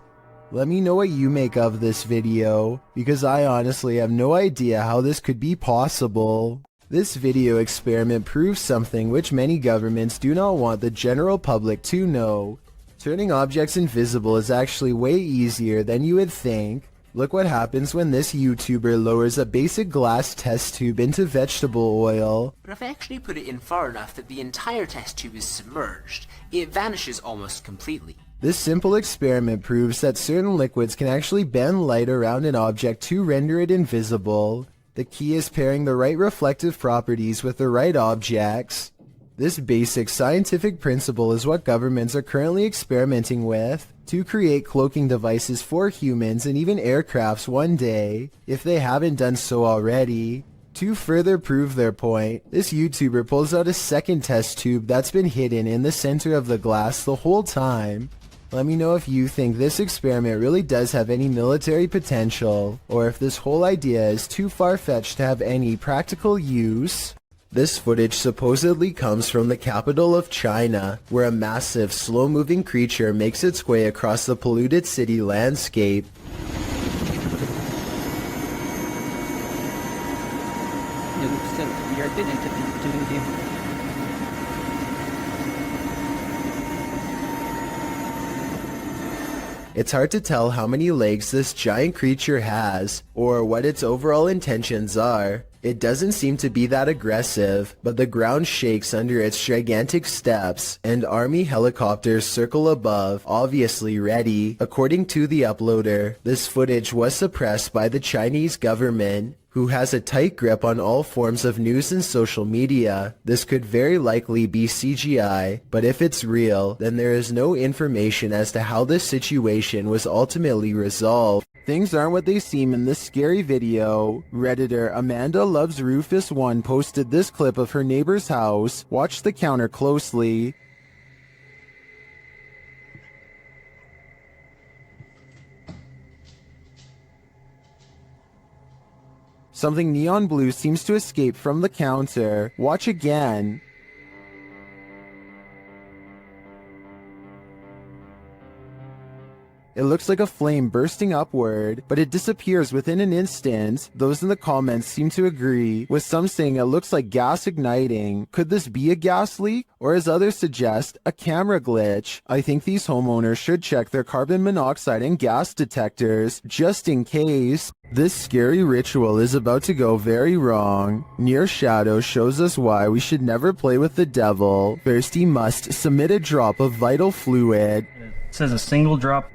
Let me know what you make of this video, because I honestly have no idea how this could be possible. This video experiment proves something which many governments do not want the general public to know. Turning objects invisible is actually way easier than you would think. Look what happens when this YouTuber lowers a basic glass test tube into vegetable oil. But if I actually put it in far enough that the entire test tube is submerged, it vanishes almost completely. This simple experiment proves that certain liquids can actually bend light around an object to render it invisible. The key is pairing the right reflective properties with the right objects. This basic scientific principle is what governments are currently experimenting with to create cloaking devices for humans and even aircrafts one day, if they haven't done so already. To further prove their point, this YouTuber pulls out a second test tube that's been hidden in the center of the glass the whole time. Let me know if you think this experiment really does have any military potential, or if this whole idea is too far-fetched to have any practical use. This footage supposedly comes from the capital of China, where a massive, slow-moving creature makes its way across the polluted city landscape. It's hard to tell how many legs this giant creature has, or what its overall intentions are. It doesn't seem to be that aggressive, but the ground shakes under its gigantic steps, and army helicopters circle above, obviously ready. According to the uploader, this footage was suppressed by the Chinese government, who has a tight grip on all forms of news and social media. This could very likely be CGI, but if it's real, then there is no information as to how this situation was ultimately resolved. Things aren't what they seem in this scary video. Redditor Amanda Loves Rufus 1 posted this clip of her neighbor's house. Watch the counter closely. Something neon blue seems to escape from the counter. Watch again. It looks like a flame bursting upward, but it disappears within an instant. Those in the comments seem to agree, with some saying it looks like gas igniting. Could this be a gas leak? Or as others suggest, a camera glitch? I think these homeowners should check their carbon monoxide and gas detectors, just in case. This scary ritual is about to go very wrong. Near Shadow shows us why we should never play with the devil. First he must submit a drop of vital fluid. It says a single drop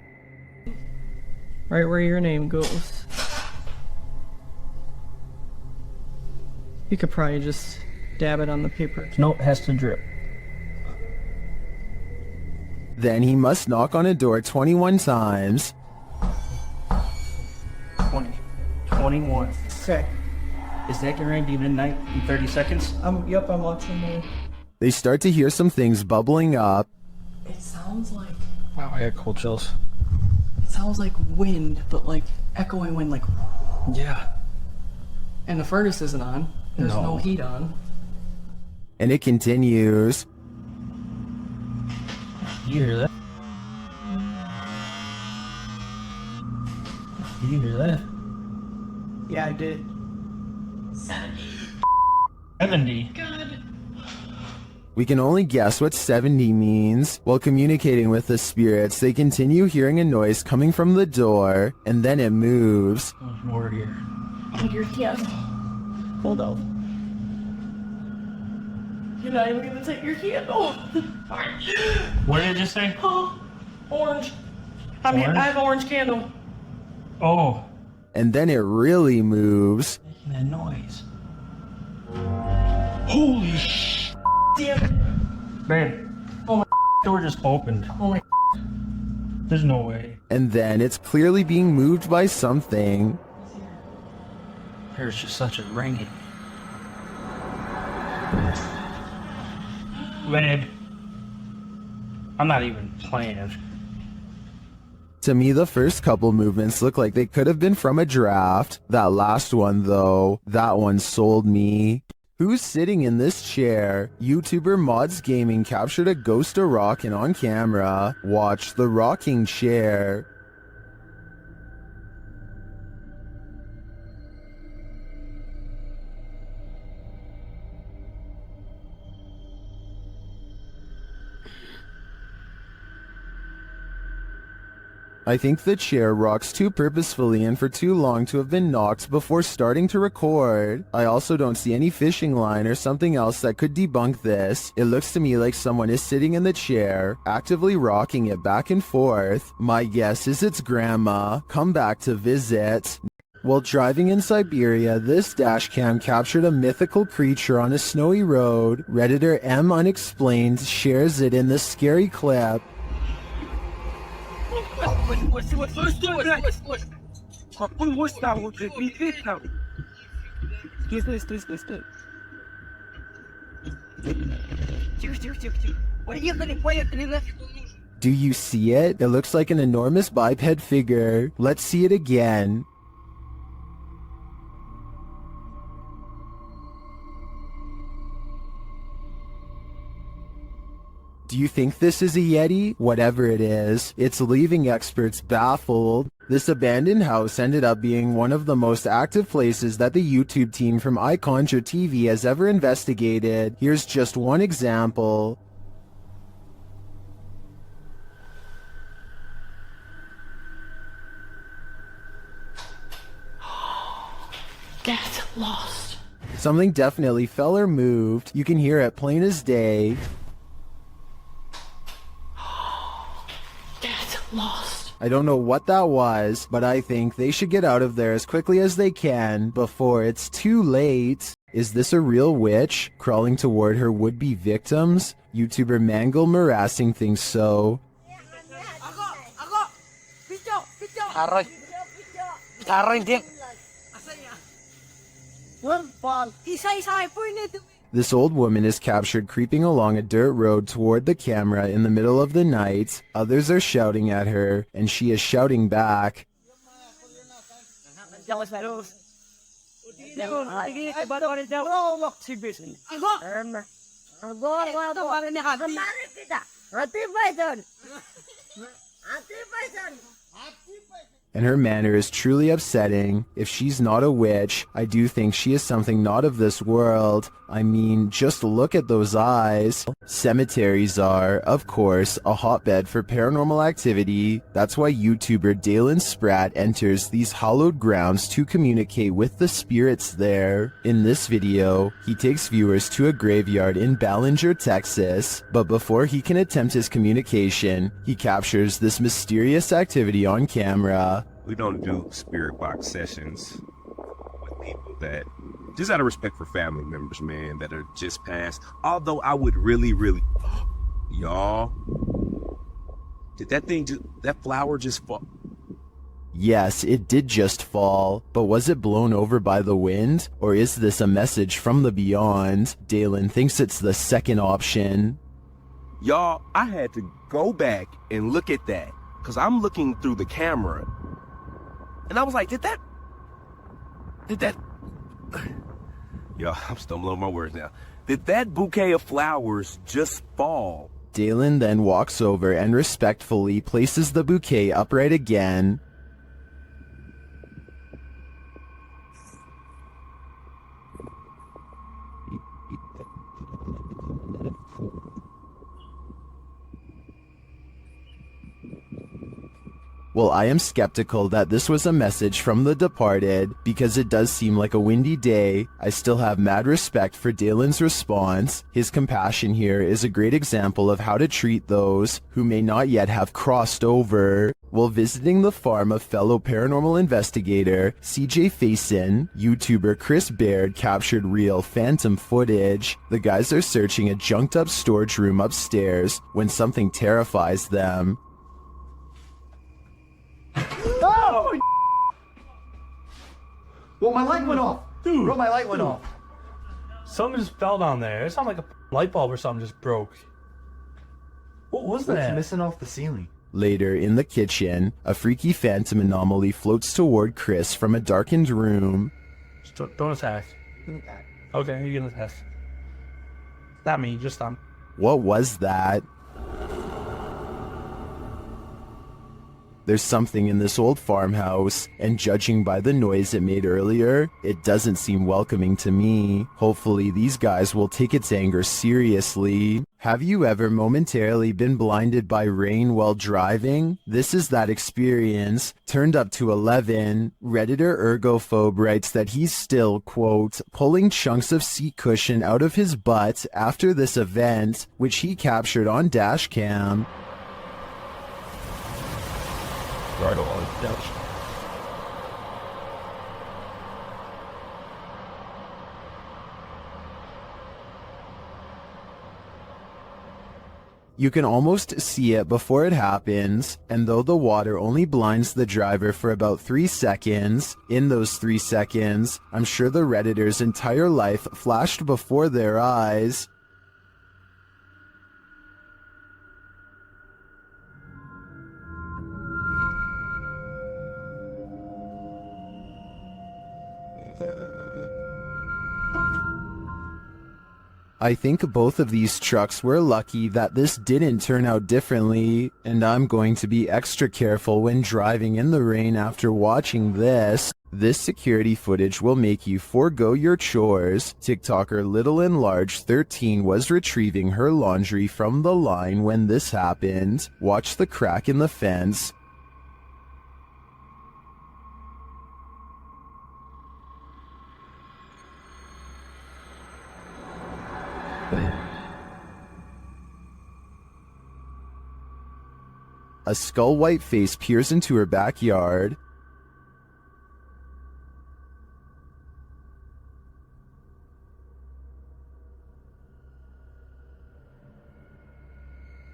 right where your name goes. You could probably just dab it on the paper. Nope, has to drip. Then he must knock on a door 21 times. 20. 21. Okay. Is that gonna be midnight in 30 seconds? Yep, I'm watching the... They start to hear some things bubbling up. It sounds like... Wow, I got cold chills. It sounds like wind, but like echoing wind, like... Yeah. And the furnace isn't on. There's no heat on. And it continues. You hear that? Did you hear that? Yeah, I did. 70. We can only guess what 70 means. While communicating with the spirits, they continue hearing a noise coming from the door, and then it moves. There's more here. Oh, you're here. Hold on. You're not even gonna take your candle. What did it just say? Oh, orange. I mean, Orange? I have orange candle. Oh. And then it really moves. Making that noise. Holy sh! Damn. Babe. Oh my door just opened. Oh my. There's no way. And then it's clearly being moved by something. There's just such a ringing. Babe. I'm not even playing. To me, the first couple movements look like they could have been from a draft. That last one, though, that one sold me. Who's sitting in this chair? YouTuber Mods Gaming captured a ghost of rocking on camera. Watch the rocking chair. I think the chair rocks too purposefully and for too long to have been knocked before starting to record. I also don't see any fishing line or something else that could debunk this. It looks to me like someone is sitting in the chair, actively rocking it back and forth. My guess is it's Grandma, come back to visit. While driving in Siberia, this dashcam captured a mythical creature on a snowy road. Redditor M Unexplained shares it in this scary clip. Do you see it? It looks like an enormous biped figure. Let's see it again. Do you think this is a Yeti? Whatever it is, it's leaving experts baffled. This abandoned house ended up being one of the most active places that the YouTube team from iConjure TV has ever investigated. Here's just one example. Get lost. Something definitely fell or moved. You can hear it plain as day. Get lost. I don't know what that was, but I think they should get out of there as quickly as they can before it's too late. Is this a real witch crawling toward her would-be victims? YouTuber Mangle Marassing thinks so. This old woman is captured creeping along a dirt road toward the camera in the middle of the night. Others are shouting at her, and she is shouting back. And her manner is truly upsetting. If she's not a witch, I do think she is something not of this world. I mean, just look at those eyes. Cemeteries are, of course, a hotbed for paranormal activity. That's why YouTuber Dalen Spratt enters these hallowed grounds to communicate with the spirits there. In this video, he takes viewers to a graveyard in Ballinger, Texas. But before he can attempt his communication, he captures this mysterious activity on camera. We don't do spirit box sessions with people that Just out of respect for family members, man, that are just passed. Although I would really, y'all, did that flower just fall? Yes, it did just fall, but was it blown over by the wind? Or is this a message from the beyond? Dalen thinks it's the second option. Y'all, I had to go back and look at that, because I'm looking through the camera, and I was like, did that... Y'all, I'm stumbling over my words now. Did that bouquet of flowers just fall? Dalen then walks over and respectfully places the bouquet upright again. Well, I am skeptical that this was a message from the departed, because it does seem like a windy day. I still have mad respect for Dalen's response. His compassion here is a great example of how to treat those who may not yet have crossed over. While visiting the farm of fellow paranormal investigator CJ Faison, YouTuber Chris Baird captured real phantom footage. The guys are searching a junked up storage room upstairs when something terrifies them. Oh! Well, my light went off. Dude, bro, my light went off. Something just fell down there. It sounded like a light bulb or something just broke. What was that? What's missing off the ceiling? Later, in the kitchen, a freaky phantom anomaly floats toward Chris from a darkened room. Just don't attack. Okay, you can attack. Not me, just them. What was that? There's something in this old farmhouse, and judging by the noise it made earlier, it doesn't seem welcoming to me. Hopefully these guys will take its anger seriously. Have you ever momentarily been blinded by rain while driving? This is that experience, turned up to 11. Redditor Ergophobe writes that he's still, quote, pulling chunks of seat cushion out of his butt after this event, which he captured on dash cam. Right on. Ouch. You can almost see it before it happens, and though the water only blinds the driver for about 3 seconds, in those 3 seconds, I'm sure the Redditor's entire life flashed before their eyes. I think both of these trucks were lucky that this didn't turn out differently, and I'm going to be extra careful when driving in the rain after watching this. This security footage will make you forego your chores. TikToker Little and Large 13 was retrieving her laundry from the line when this happened. Watch the crack in the fence. A skull-white face peers into her backyard.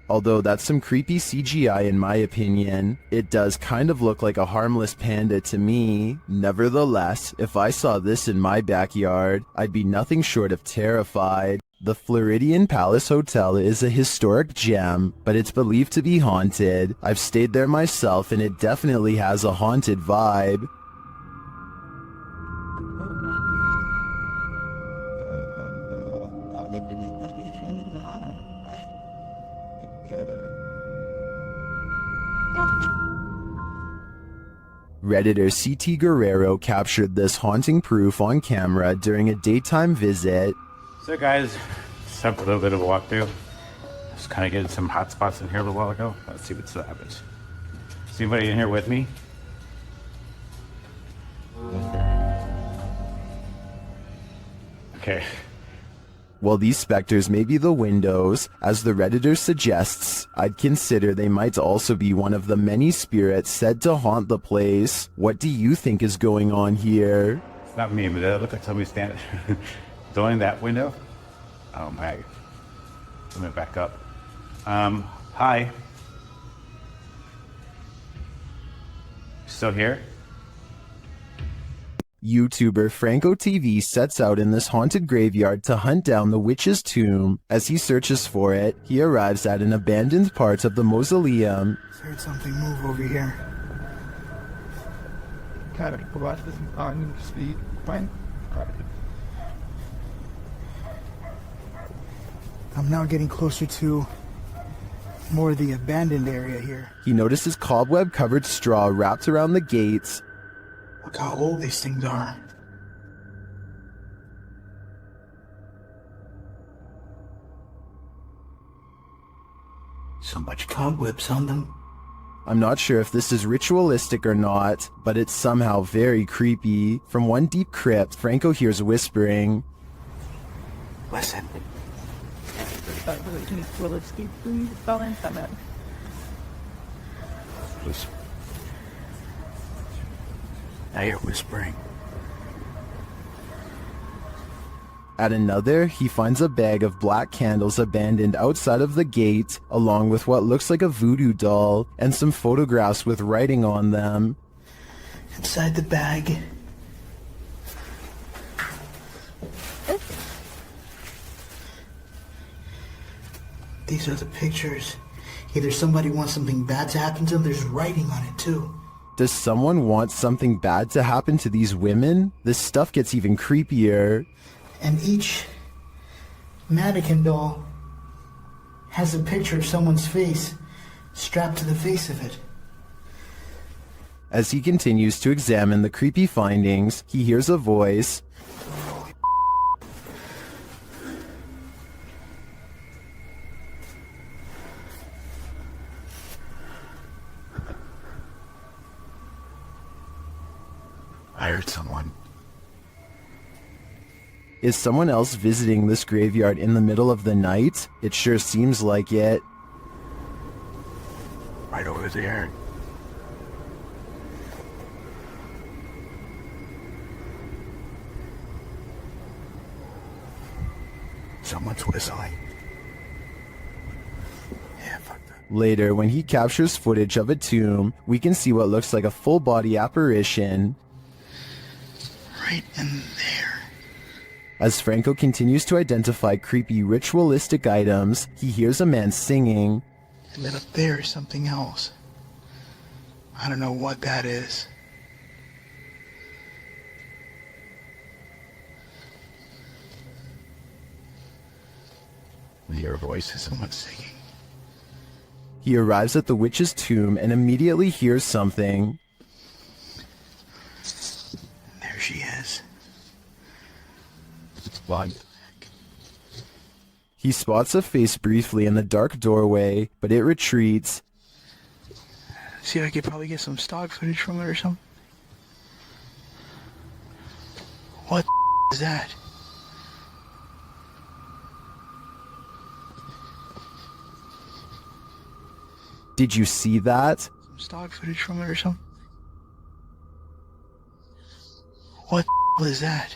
Although that's some creepy CGI in my opinion, it does kind of look like a harmless panda to me. Nevertheless, if I saw this in my backyard, I'd be nothing short of terrified. The Floridian Palace Hotel is a historic gem, but it's believed to be haunted. I've stayed there myself and it definitely has a haunted vibe. Redditor CT Guerrero captured this haunting proof on camera during a daytime visit. So guys, just have a little bit of a walkthrough. Just kind of getting some hot spots in here a little while ago. Let's see what happens. Is anybody in here with me? Okay. While these specters may be the windows, as the Redditor suggests, I'd consider they might also be one of the many spirits said to haunt the place. What do you think is going on here? It's not me, but it looked like somebody standing in that window. Oh my. Let me back up. Hi. Still here? YouTuber Franco TV sets out in this haunted graveyard to hunt down the witch's tomb. As he searches for it, he arrives at an abandoned part of the mausoleum. I heard something move over here. I'm now getting closer to more of the abandoned area here. He notices cobweb-covered straw wrapped around the gates. Look how old these things are. So much cobwebs on them. I'm not sure if this is ritualistic or not, but it's somehow very creepy. From one deep crypt, Franco hears whispering. Listen. Now you're whispering. At another, he finds a bag of black candles abandoned outside of the gate, along with what looks like a voodoo doll, and some photographs with writing on them. Inside the bag. These are the pictures. Either somebody wants something bad to happen to them, there's writing on it too. Does someone want something bad to happen to these women? This stuff gets even creepier. And each mannequin doll has a picture of someone's face strapped to the face of it. As he continues to examine the creepy findings, he hears a voice. I heard someone. Is someone else visiting this graveyard in the middle of the night? It sure seems like it. Right over there. Someone's whistling. Yeah, fuck that. Later, when he captures footage of a tomb, we can see what looks like a full-body apparition. Right in there. As Franco continues to identify creepy ritualistic items, he hears a man singing. And then up there is something else. I don't know what that is. I hear voices, someone singing. He arrives at the witch's tomb and immediately hears something. There she is. He spots a face briefly in the dark doorway, but it retreats. See, I could probably get some stock footage from it or something. What is that? Did you see that? Some stock footage from it or something. What is that?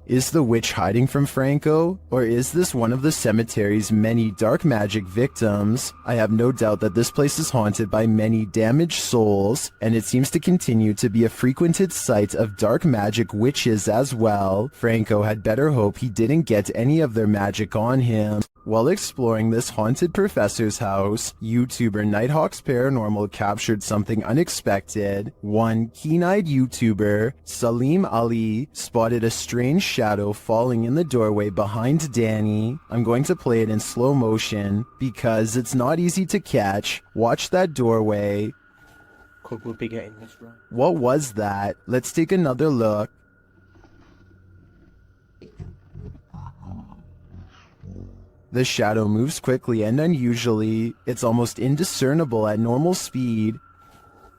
Is the witch hiding from Franco, or is this one of the cemetery's many dark magic victims? I have no doubt that this place is haunted by many damaged souls, and it seems to continue to be a frequented site of dark magic witches as well. Franco had better hope he didn't get any of their magic on him. While exploring this haunted professor's house, YouTuber Nighthawk's Paranormal captured something unexpected. One keen-eyed YouTuber, Salim Ali, spotted a strange shadow falling in the doorway behind Danny. I'm going to play it in slow motion because it's not easy to catch. Watch that doorway. Could we be getting this right? What was that? Let's take another look. The shadow moves quickly and unusually. It's almost indiscernible at normal speed.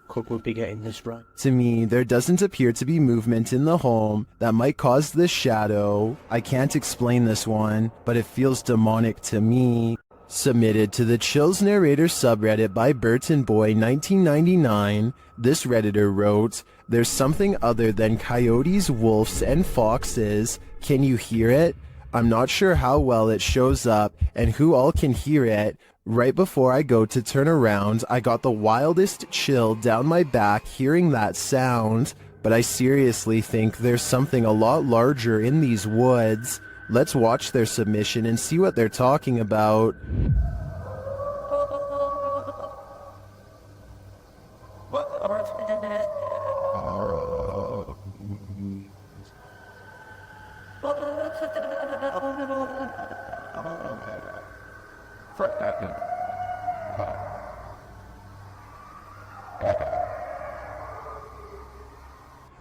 Could we be getting this right? To me, there doesn't appear to be movement in the home that might cause this shadow. I can't explain this one, but it feels demonic to me. Submitted to the Chills Narrator subreddit by Burton Boy 1999, this Redditor wrote, There's something other than coyotes, wolves, and foxes. Can you hear it? I'm not sure how well it shows up and who all can hear it. Right before I go to turn around, I got the wildest chill down my back hearing that sound. But I seriously think there's something a lot larger in these woods. Let's watch their submission and see what they're talking about.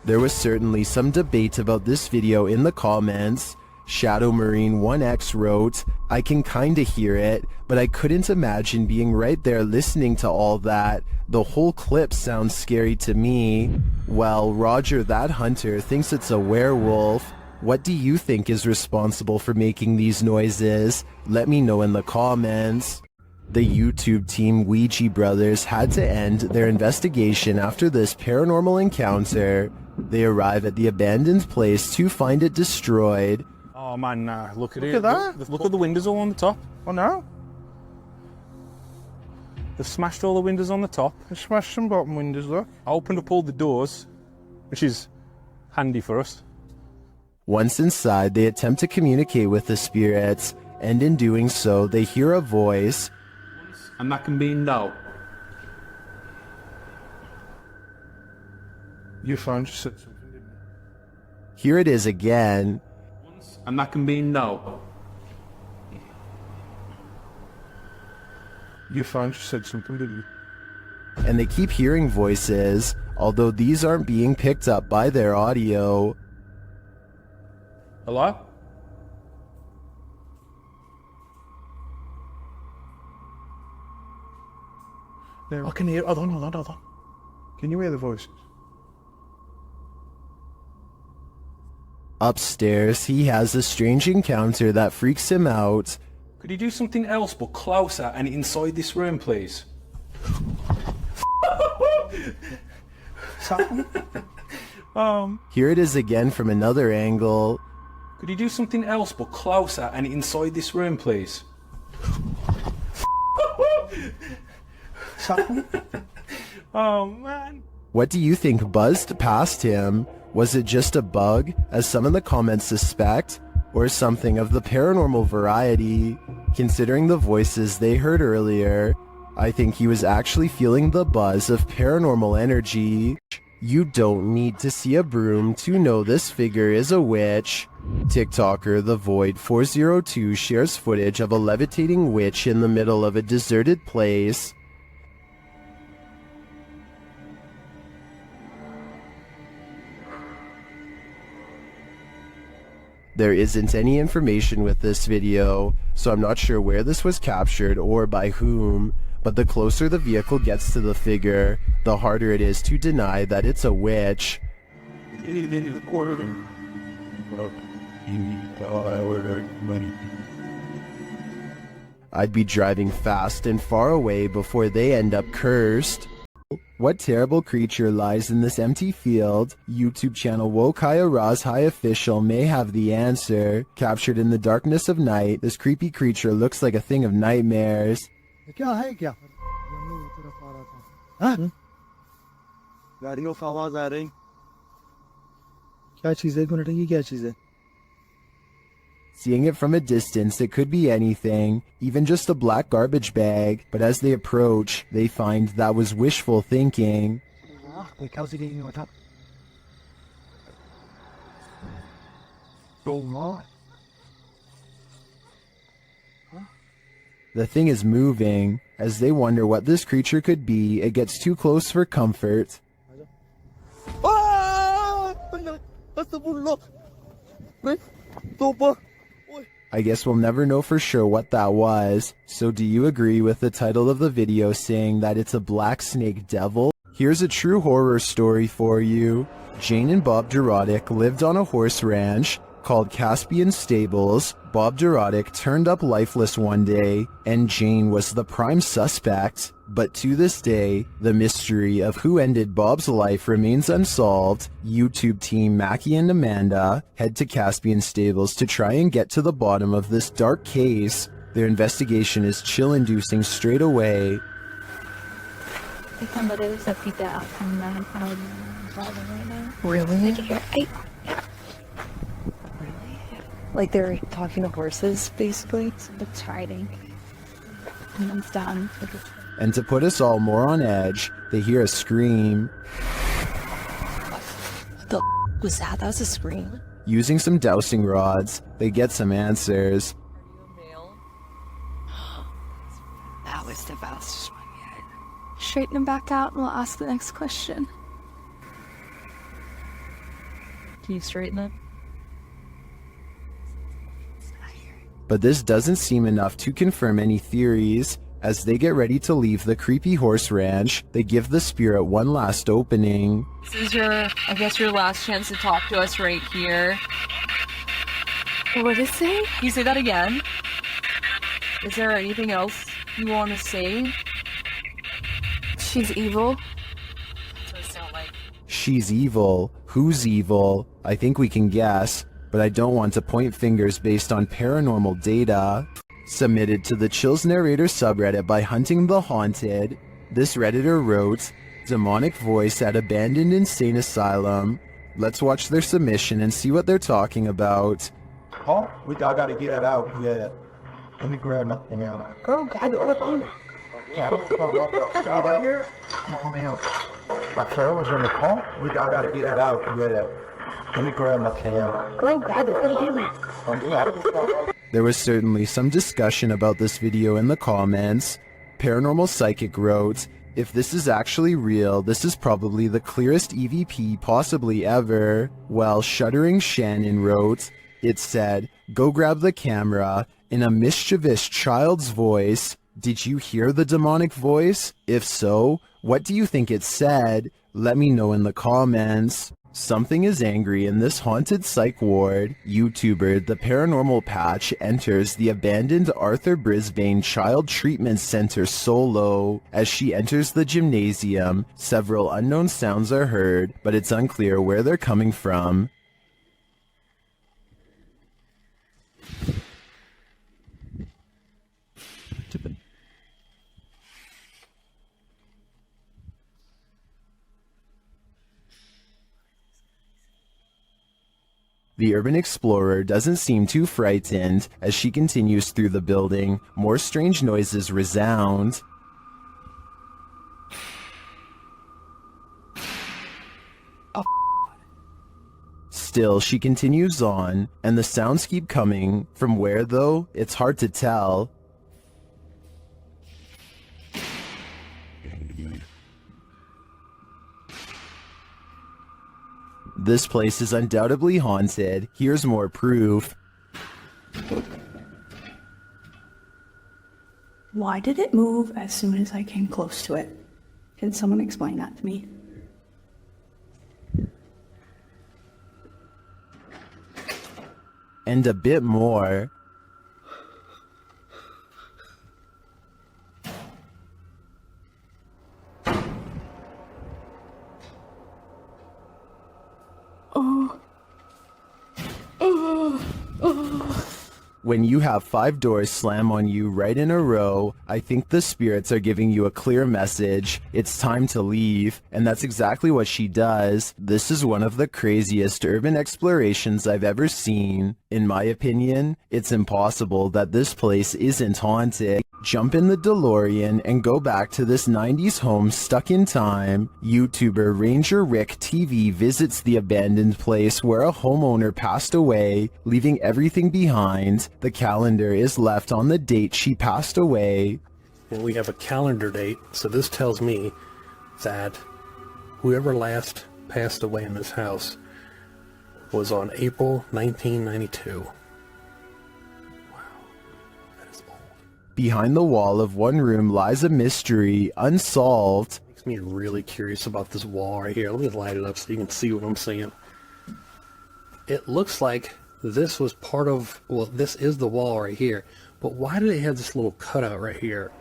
There was certainly some debate about this video in the comments. Shadow Marine 1X wrote, I can kinda hear it, but I couldn't imagine being right there listening to all that. The whole clip sounds scary to me. Well, Roger that Hunter thinks it's a werewolf. What do you think is responsible for making these noises? Let me know in the comments. The YouTube team Ouija Brothers had to end their investigation after this paranormal encounter. They arrive at the abandoned place to find it destroyed. Oh man, nah, look at Look it. at that. Look at the windows all on the top. Oh no. They've smashed all the windows on the top. They smashed some bottom windows, look. I opened up all the doors, which is handy for us. Once inside, they attempt to communicate with the spirits, and in doing so, they hear a voice. And that can be no. You found you said something, didn't you? Here it is again. And that can be no. You found you said something, didn't you? And they keep hearing voices, although these aren't being picked up by their audio. Hello? There. I can hear. Hold on. Can you hear the voices? Upstairs, he has a strange encounter that freaks him out. Could you do something else but closer and inside this room, please? Here it is again from another angle. Could you do something else but closer and inside this room, please? Oh man. What do you think buzzed past him? Was it just a bug, as some in the comments suspect, or something of the paranormal variety? Considering the voices they heard earlier, I think he was actually feeling the buzz of paranormal energy. You don't need to see a broom to know this figure is a witch. TikToker The Void 402 shares footage of a levitating witch in the middle of a deserted place. There isn't any information with this video, so I'm not sure where this was captured or by whom, but the closer the vehicle gets to the figure, the harder it is to deny that it's a witch. I'd be driving fast and far away before they end up cursed. What terrible creature lies in this empty field? YouTube channel Wokaya Raz High Official may have the answer. Captured in the darkness of night, this creepy creature looks like a thing of nightmares. क्या है क्या हाँ गाड़ियों की आवाज आ रही क्या चीज है एक मिनट ये क्या चीज है Seeing it from a distance, it could be anything, even just a black garbage bag, but as they approach, they find that was wishful thinking. The thing is moving. As they wonder what this creature could be, it gets too close for comfort. I guess we'll never know for sure what that was. So do you agree with the title of the video saying that it's a black snake devil? Here's a true horror story for you. Jane and Bob Dorodic lived on a horse ranch. called Caspian Stables, Bob Dorodic turned up lifeless one day, and Jane was the prime suspect. But to this day, the mystery of who ended Bob's life remains unsolved. YouTube team Mackie and Amanda head to Caspian Stables to try and get to the bottom of this dark case. Their investigation is chill-inducing straight away. Really? Like they're talking to horses, basically? It's hiding. And it's done. And to put us all more on edge, they hear a scream. What the was that? That was a scream. Using some dowsing rods, they get some answers. That was the best one yet. Straighten him back out and we'll ask the next question. Can you straighten it? But this doesn't seem enough to confirm any theories. As they get ready to leave the creepy horse ranch, they give the spirit one last opening. This is I guess your last chance to talk to us right here. What did it say? Can you say that again? Is there anything else you want to say? She's evil. That's what it sounds like. She's evil. Who's evil? I think we can guess, but I don't want to point fingers based on paranormal data. Submitted to the Chills Narrator subreddit by Hunting the Haunted, this Redditor wrote, "Demonic voice at abandoned insane asylum." Let's watch their submission and see what they're talking about. Oh, I gotta get it out. Yeah. Let me grab nothing out. Oh, God, the phone. Yeah, right here. Come on out. My trail was in the car. I gotta get it out. Yeah. Let me grab nothing out. Oh, God, the phone. There was certainly some discussion about this video in the comments. Paranormal Psychic wrote, "If this is actually real, this is probably the clearest EVP possibly ever." While Shuddering Shannon wrote, it said, "Go grab the camera," in a mischievous child's voice. Did you hear the demonic voice? If so, what do you think it said? Let me know in the comments. Something is angry in this haunted psych ward. YouTuber The Paranormal Patch enters the abandoned Arthur Brisbane Child Treatment Center solo. As she enters the gymnasium, several unknown sounds are heard, but it's unclear where they're coming from. The urban explorer doesn't seem too frightened. As she continues through the building, more strange noises resound. Oh, Still, she continues on, and the sounds keep coming. From where, though? It's hard to tell. This place is undoubtedly haunted. Here's more proof. why did it move as soon as I came close to it? Can someone explain that to me? And a bit more. When you have 5 doors slam on you right in a row, I think the spirits are giving you a clear message. It's time to leave, and that's exactly what she does. This is one of the craziest urban explorations I've ever seen. In my opinion, it's impossible that this place isn't haunted. Jump in the DeLorean and go back to this 90s home stuck in time. YouTuber Ranger Rick TV visits the abandoned place where a homeowner passed away, leaving everything behind. The calendar is left on the date she passed away. And we have a calendar date, so this tells me that whoever last passed away in this house was on April 1992. Behind the wall of one room lies a mystery, unsolved. Makes me really curious about this wall right here. Let me light it up so you can see what I'm seeing. It looks like this was part of, well, this is the wall right here. But why do they have this little cutout right here?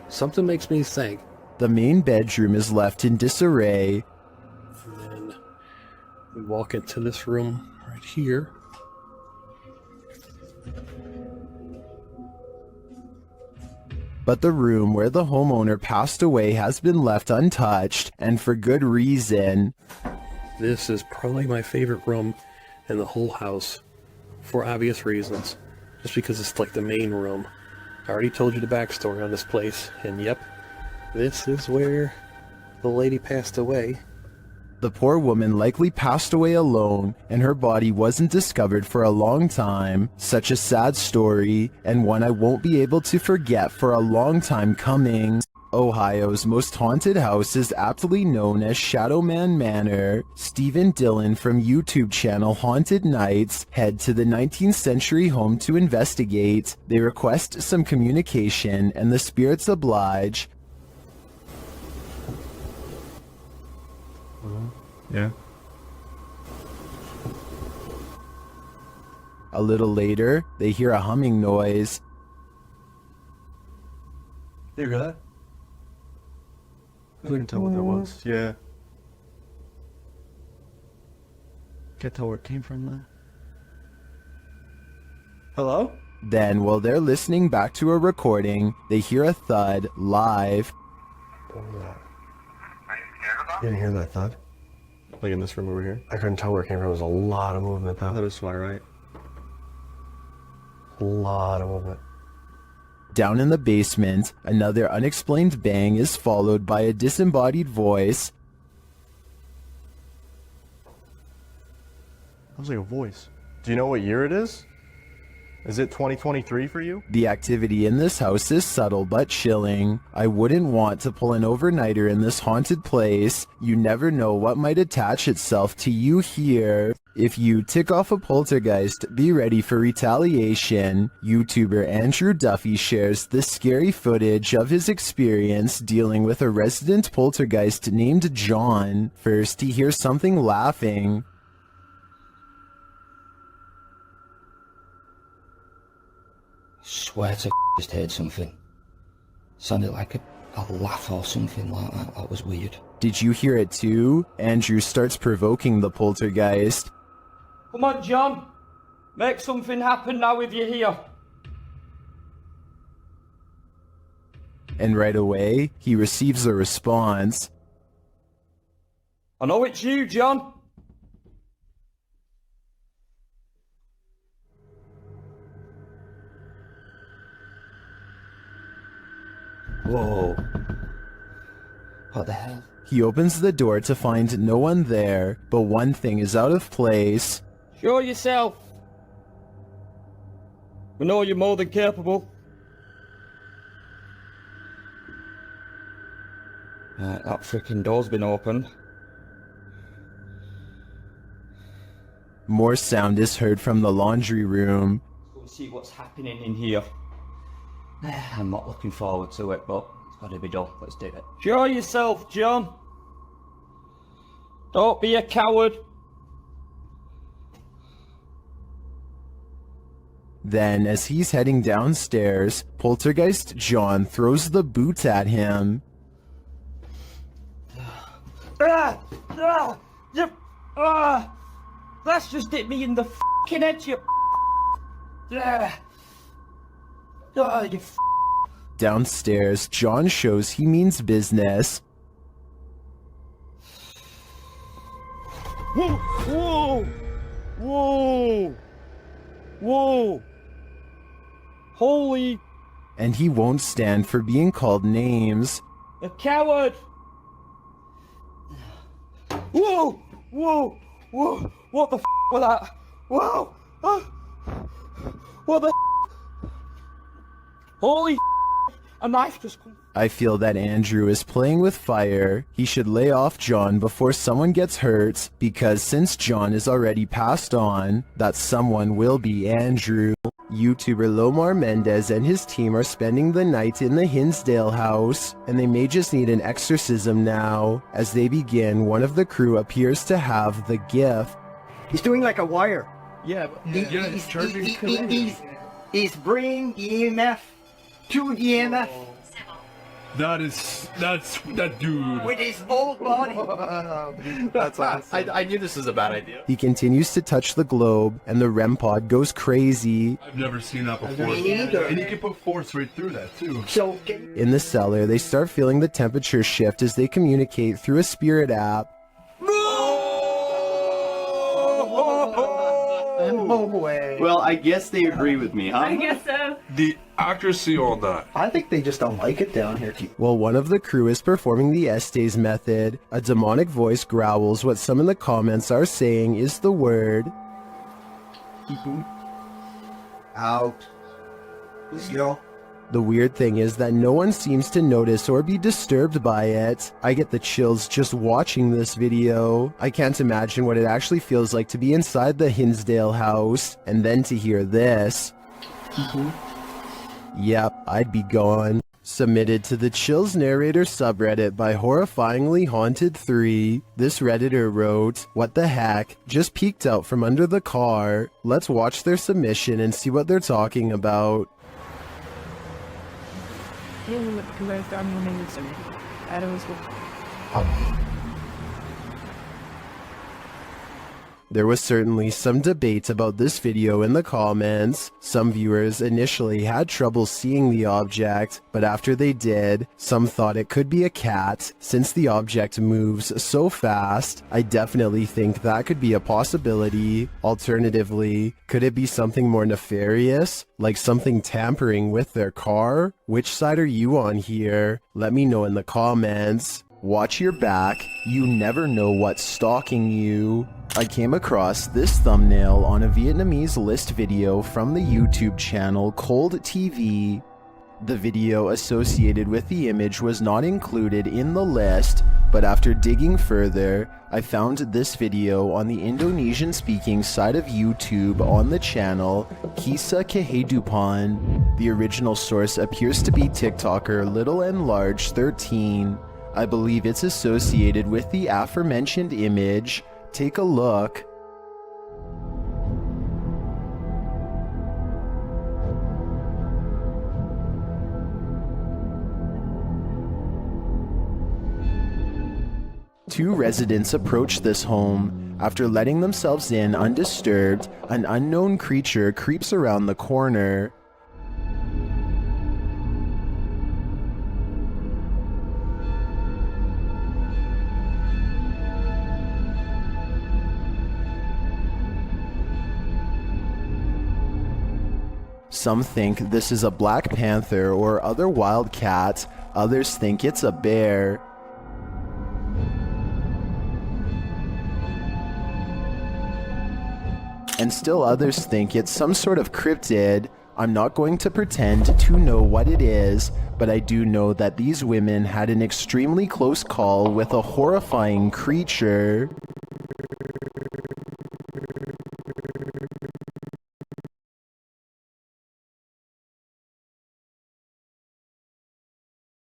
Something makes me think. The main bedroom is left in disarray. And then we walk into this room right here. But the room where the homeowner passed away has been left untouched, and for good reason. This is probably my favorite room in the whole house, for obvious reasons. Just because it's like the main room. I already told you the backstory on this place, and yep, this is where the lady passed away. The poor woman likely passed away alone, and her body wasn't discovered for a long time. Such a sad story, and one I won't be able to forget for a long time coming. Ohio's most haunted house is aptly known as Shadowman Manor. Stephen Dillon from YouTube channel Haunted Nights head to the 19th century home to investigate. They request some communication, and the spirits oblige. Yeah. A little later, they hear a humming noise. You hear that? I couldn't tell what that was. Yeah. Can't tell where it came from, though. Hello? Then, while they're listening back to a recording, they hear a thud live. You didn't hear that thud? Like in this room over here? I couldn't tell where it came from. There was a lot of movement, though. That is why, right? A lot of movement. Down in the basement, another unexplained bang is followed by a disembodied voice. Sounds like a voice. Do you know what year it is? Is it 2023 for you? The activity in this house is subtle but chilling. I wouldn't want to pull an overnighter in this haunted place. You never know what might attach itself to you here. If you tick off a poltergeist, be ready for retaliation. YouTuber Andrew Duffy shares this scary footage of his experience dealing with a resident poltergeist named John. First, he hears something laughing. Swear to just heard something. Sounded like a laugh or something like that. That was weird. Did you hear it too? Andrew starts provoking the poltergeist. Come on, John. Make something happen now if you're here. And right away, he receives a response. I know it's you, John. Whoa. What the hell? He opens the door to find no one there, but one thing is out of place. Show yourself. We know you're more than capable. Right, that freaking door's been opened. More sound is heard from the laundry room. Let's go and see what's happening in here. I'm not looking forward to it, but it's got to be done. Let's do it. Show yourself, John. Don't be a coward. Then, as he's heading downstairs, Poltergeist John throws the boots at him. That's just hit me in the f***ing head, you you Downstairs, John shows he means business. Whoa! Whoa! Whoa! Whoa! Holy... And he won't stand for being called names. A coward! Whoa! Whoa! Whoa! What the f*** was that? Whoa! What the f***? Holy f***! A knife just come. I feel that Andrew is playing with fire. He should lay off John before someone gets hurt, because since John is already passed on, that someone will be Andrew. YouTuber Lomar Mendez and his team are spending the night in the Hinsdale house, and they may just need an exorcism now. As they begin, one of the crew appears to have the gift. He's doing like a wire. Yeah, but He's bringing EMF to EMF That's that dude. with his whole body. that's awesome. I knew this was a bad idea. He continues to touch the globe, and the REM pod goes crazy. I've never seen that before. Me neither. And you can put force right through that too. So, In the cellar, they start feeling the temperature shift as they communicate through a spirit app. no way. Well, I guess they agree with me, huh? I guess so. The accuracy on that. I think they just don't like it down here. While one of the crew is performing the Estes method, a demonic voice growls what some in the comments are saying is the word Out. Let's go. The weird thing is that no one seems to notice or be disturbed by it. I get the chills just watching this video. I can't imagine what it actually feels like to be inside the Hinsdale house, and then to hear this. Yep, I'd be gone. Submitted to the Chills Narrator subreddit by Horrifyingly Haunted 3, this Redditor wrote, "What the heck? Just peeked out from under the car." Let's watch their submission and see what they're talking about. There was certainly some debate about this video in the comments. Some viewers initially had trouble seeing the object, but after they did, some thought it could be a cat. Since the object moves so fast, I definitely think that could be a possibility. Alternatively, could it be something more nefarious, like something tampering with their car? Which side are you on here? Let me know in the comments. Watch your back, you never know what's stalking you. I came across this thumbnail on a Vietnamese list video from the YouTube channel Cold TV. The video associated with the image was not included in the list, but after digging further, I found this video on the Indonesian-speaking side of YouTube on the channel Kisah Kehidupan. The original source appears to be TikToker Little and Large 13. I believe it's associated with the aforementioned image. Take a look. Two residents approach this home. After letting themselves in undisturbed, an unknown creature creeps around the corner. Some think this is a black panther or other wild cat, others think it's a bear. And still others think it's some sort of cryptid. I'm not going to pretend to know what it is, but I do know that these women had an extremely close call with a horrifying creature.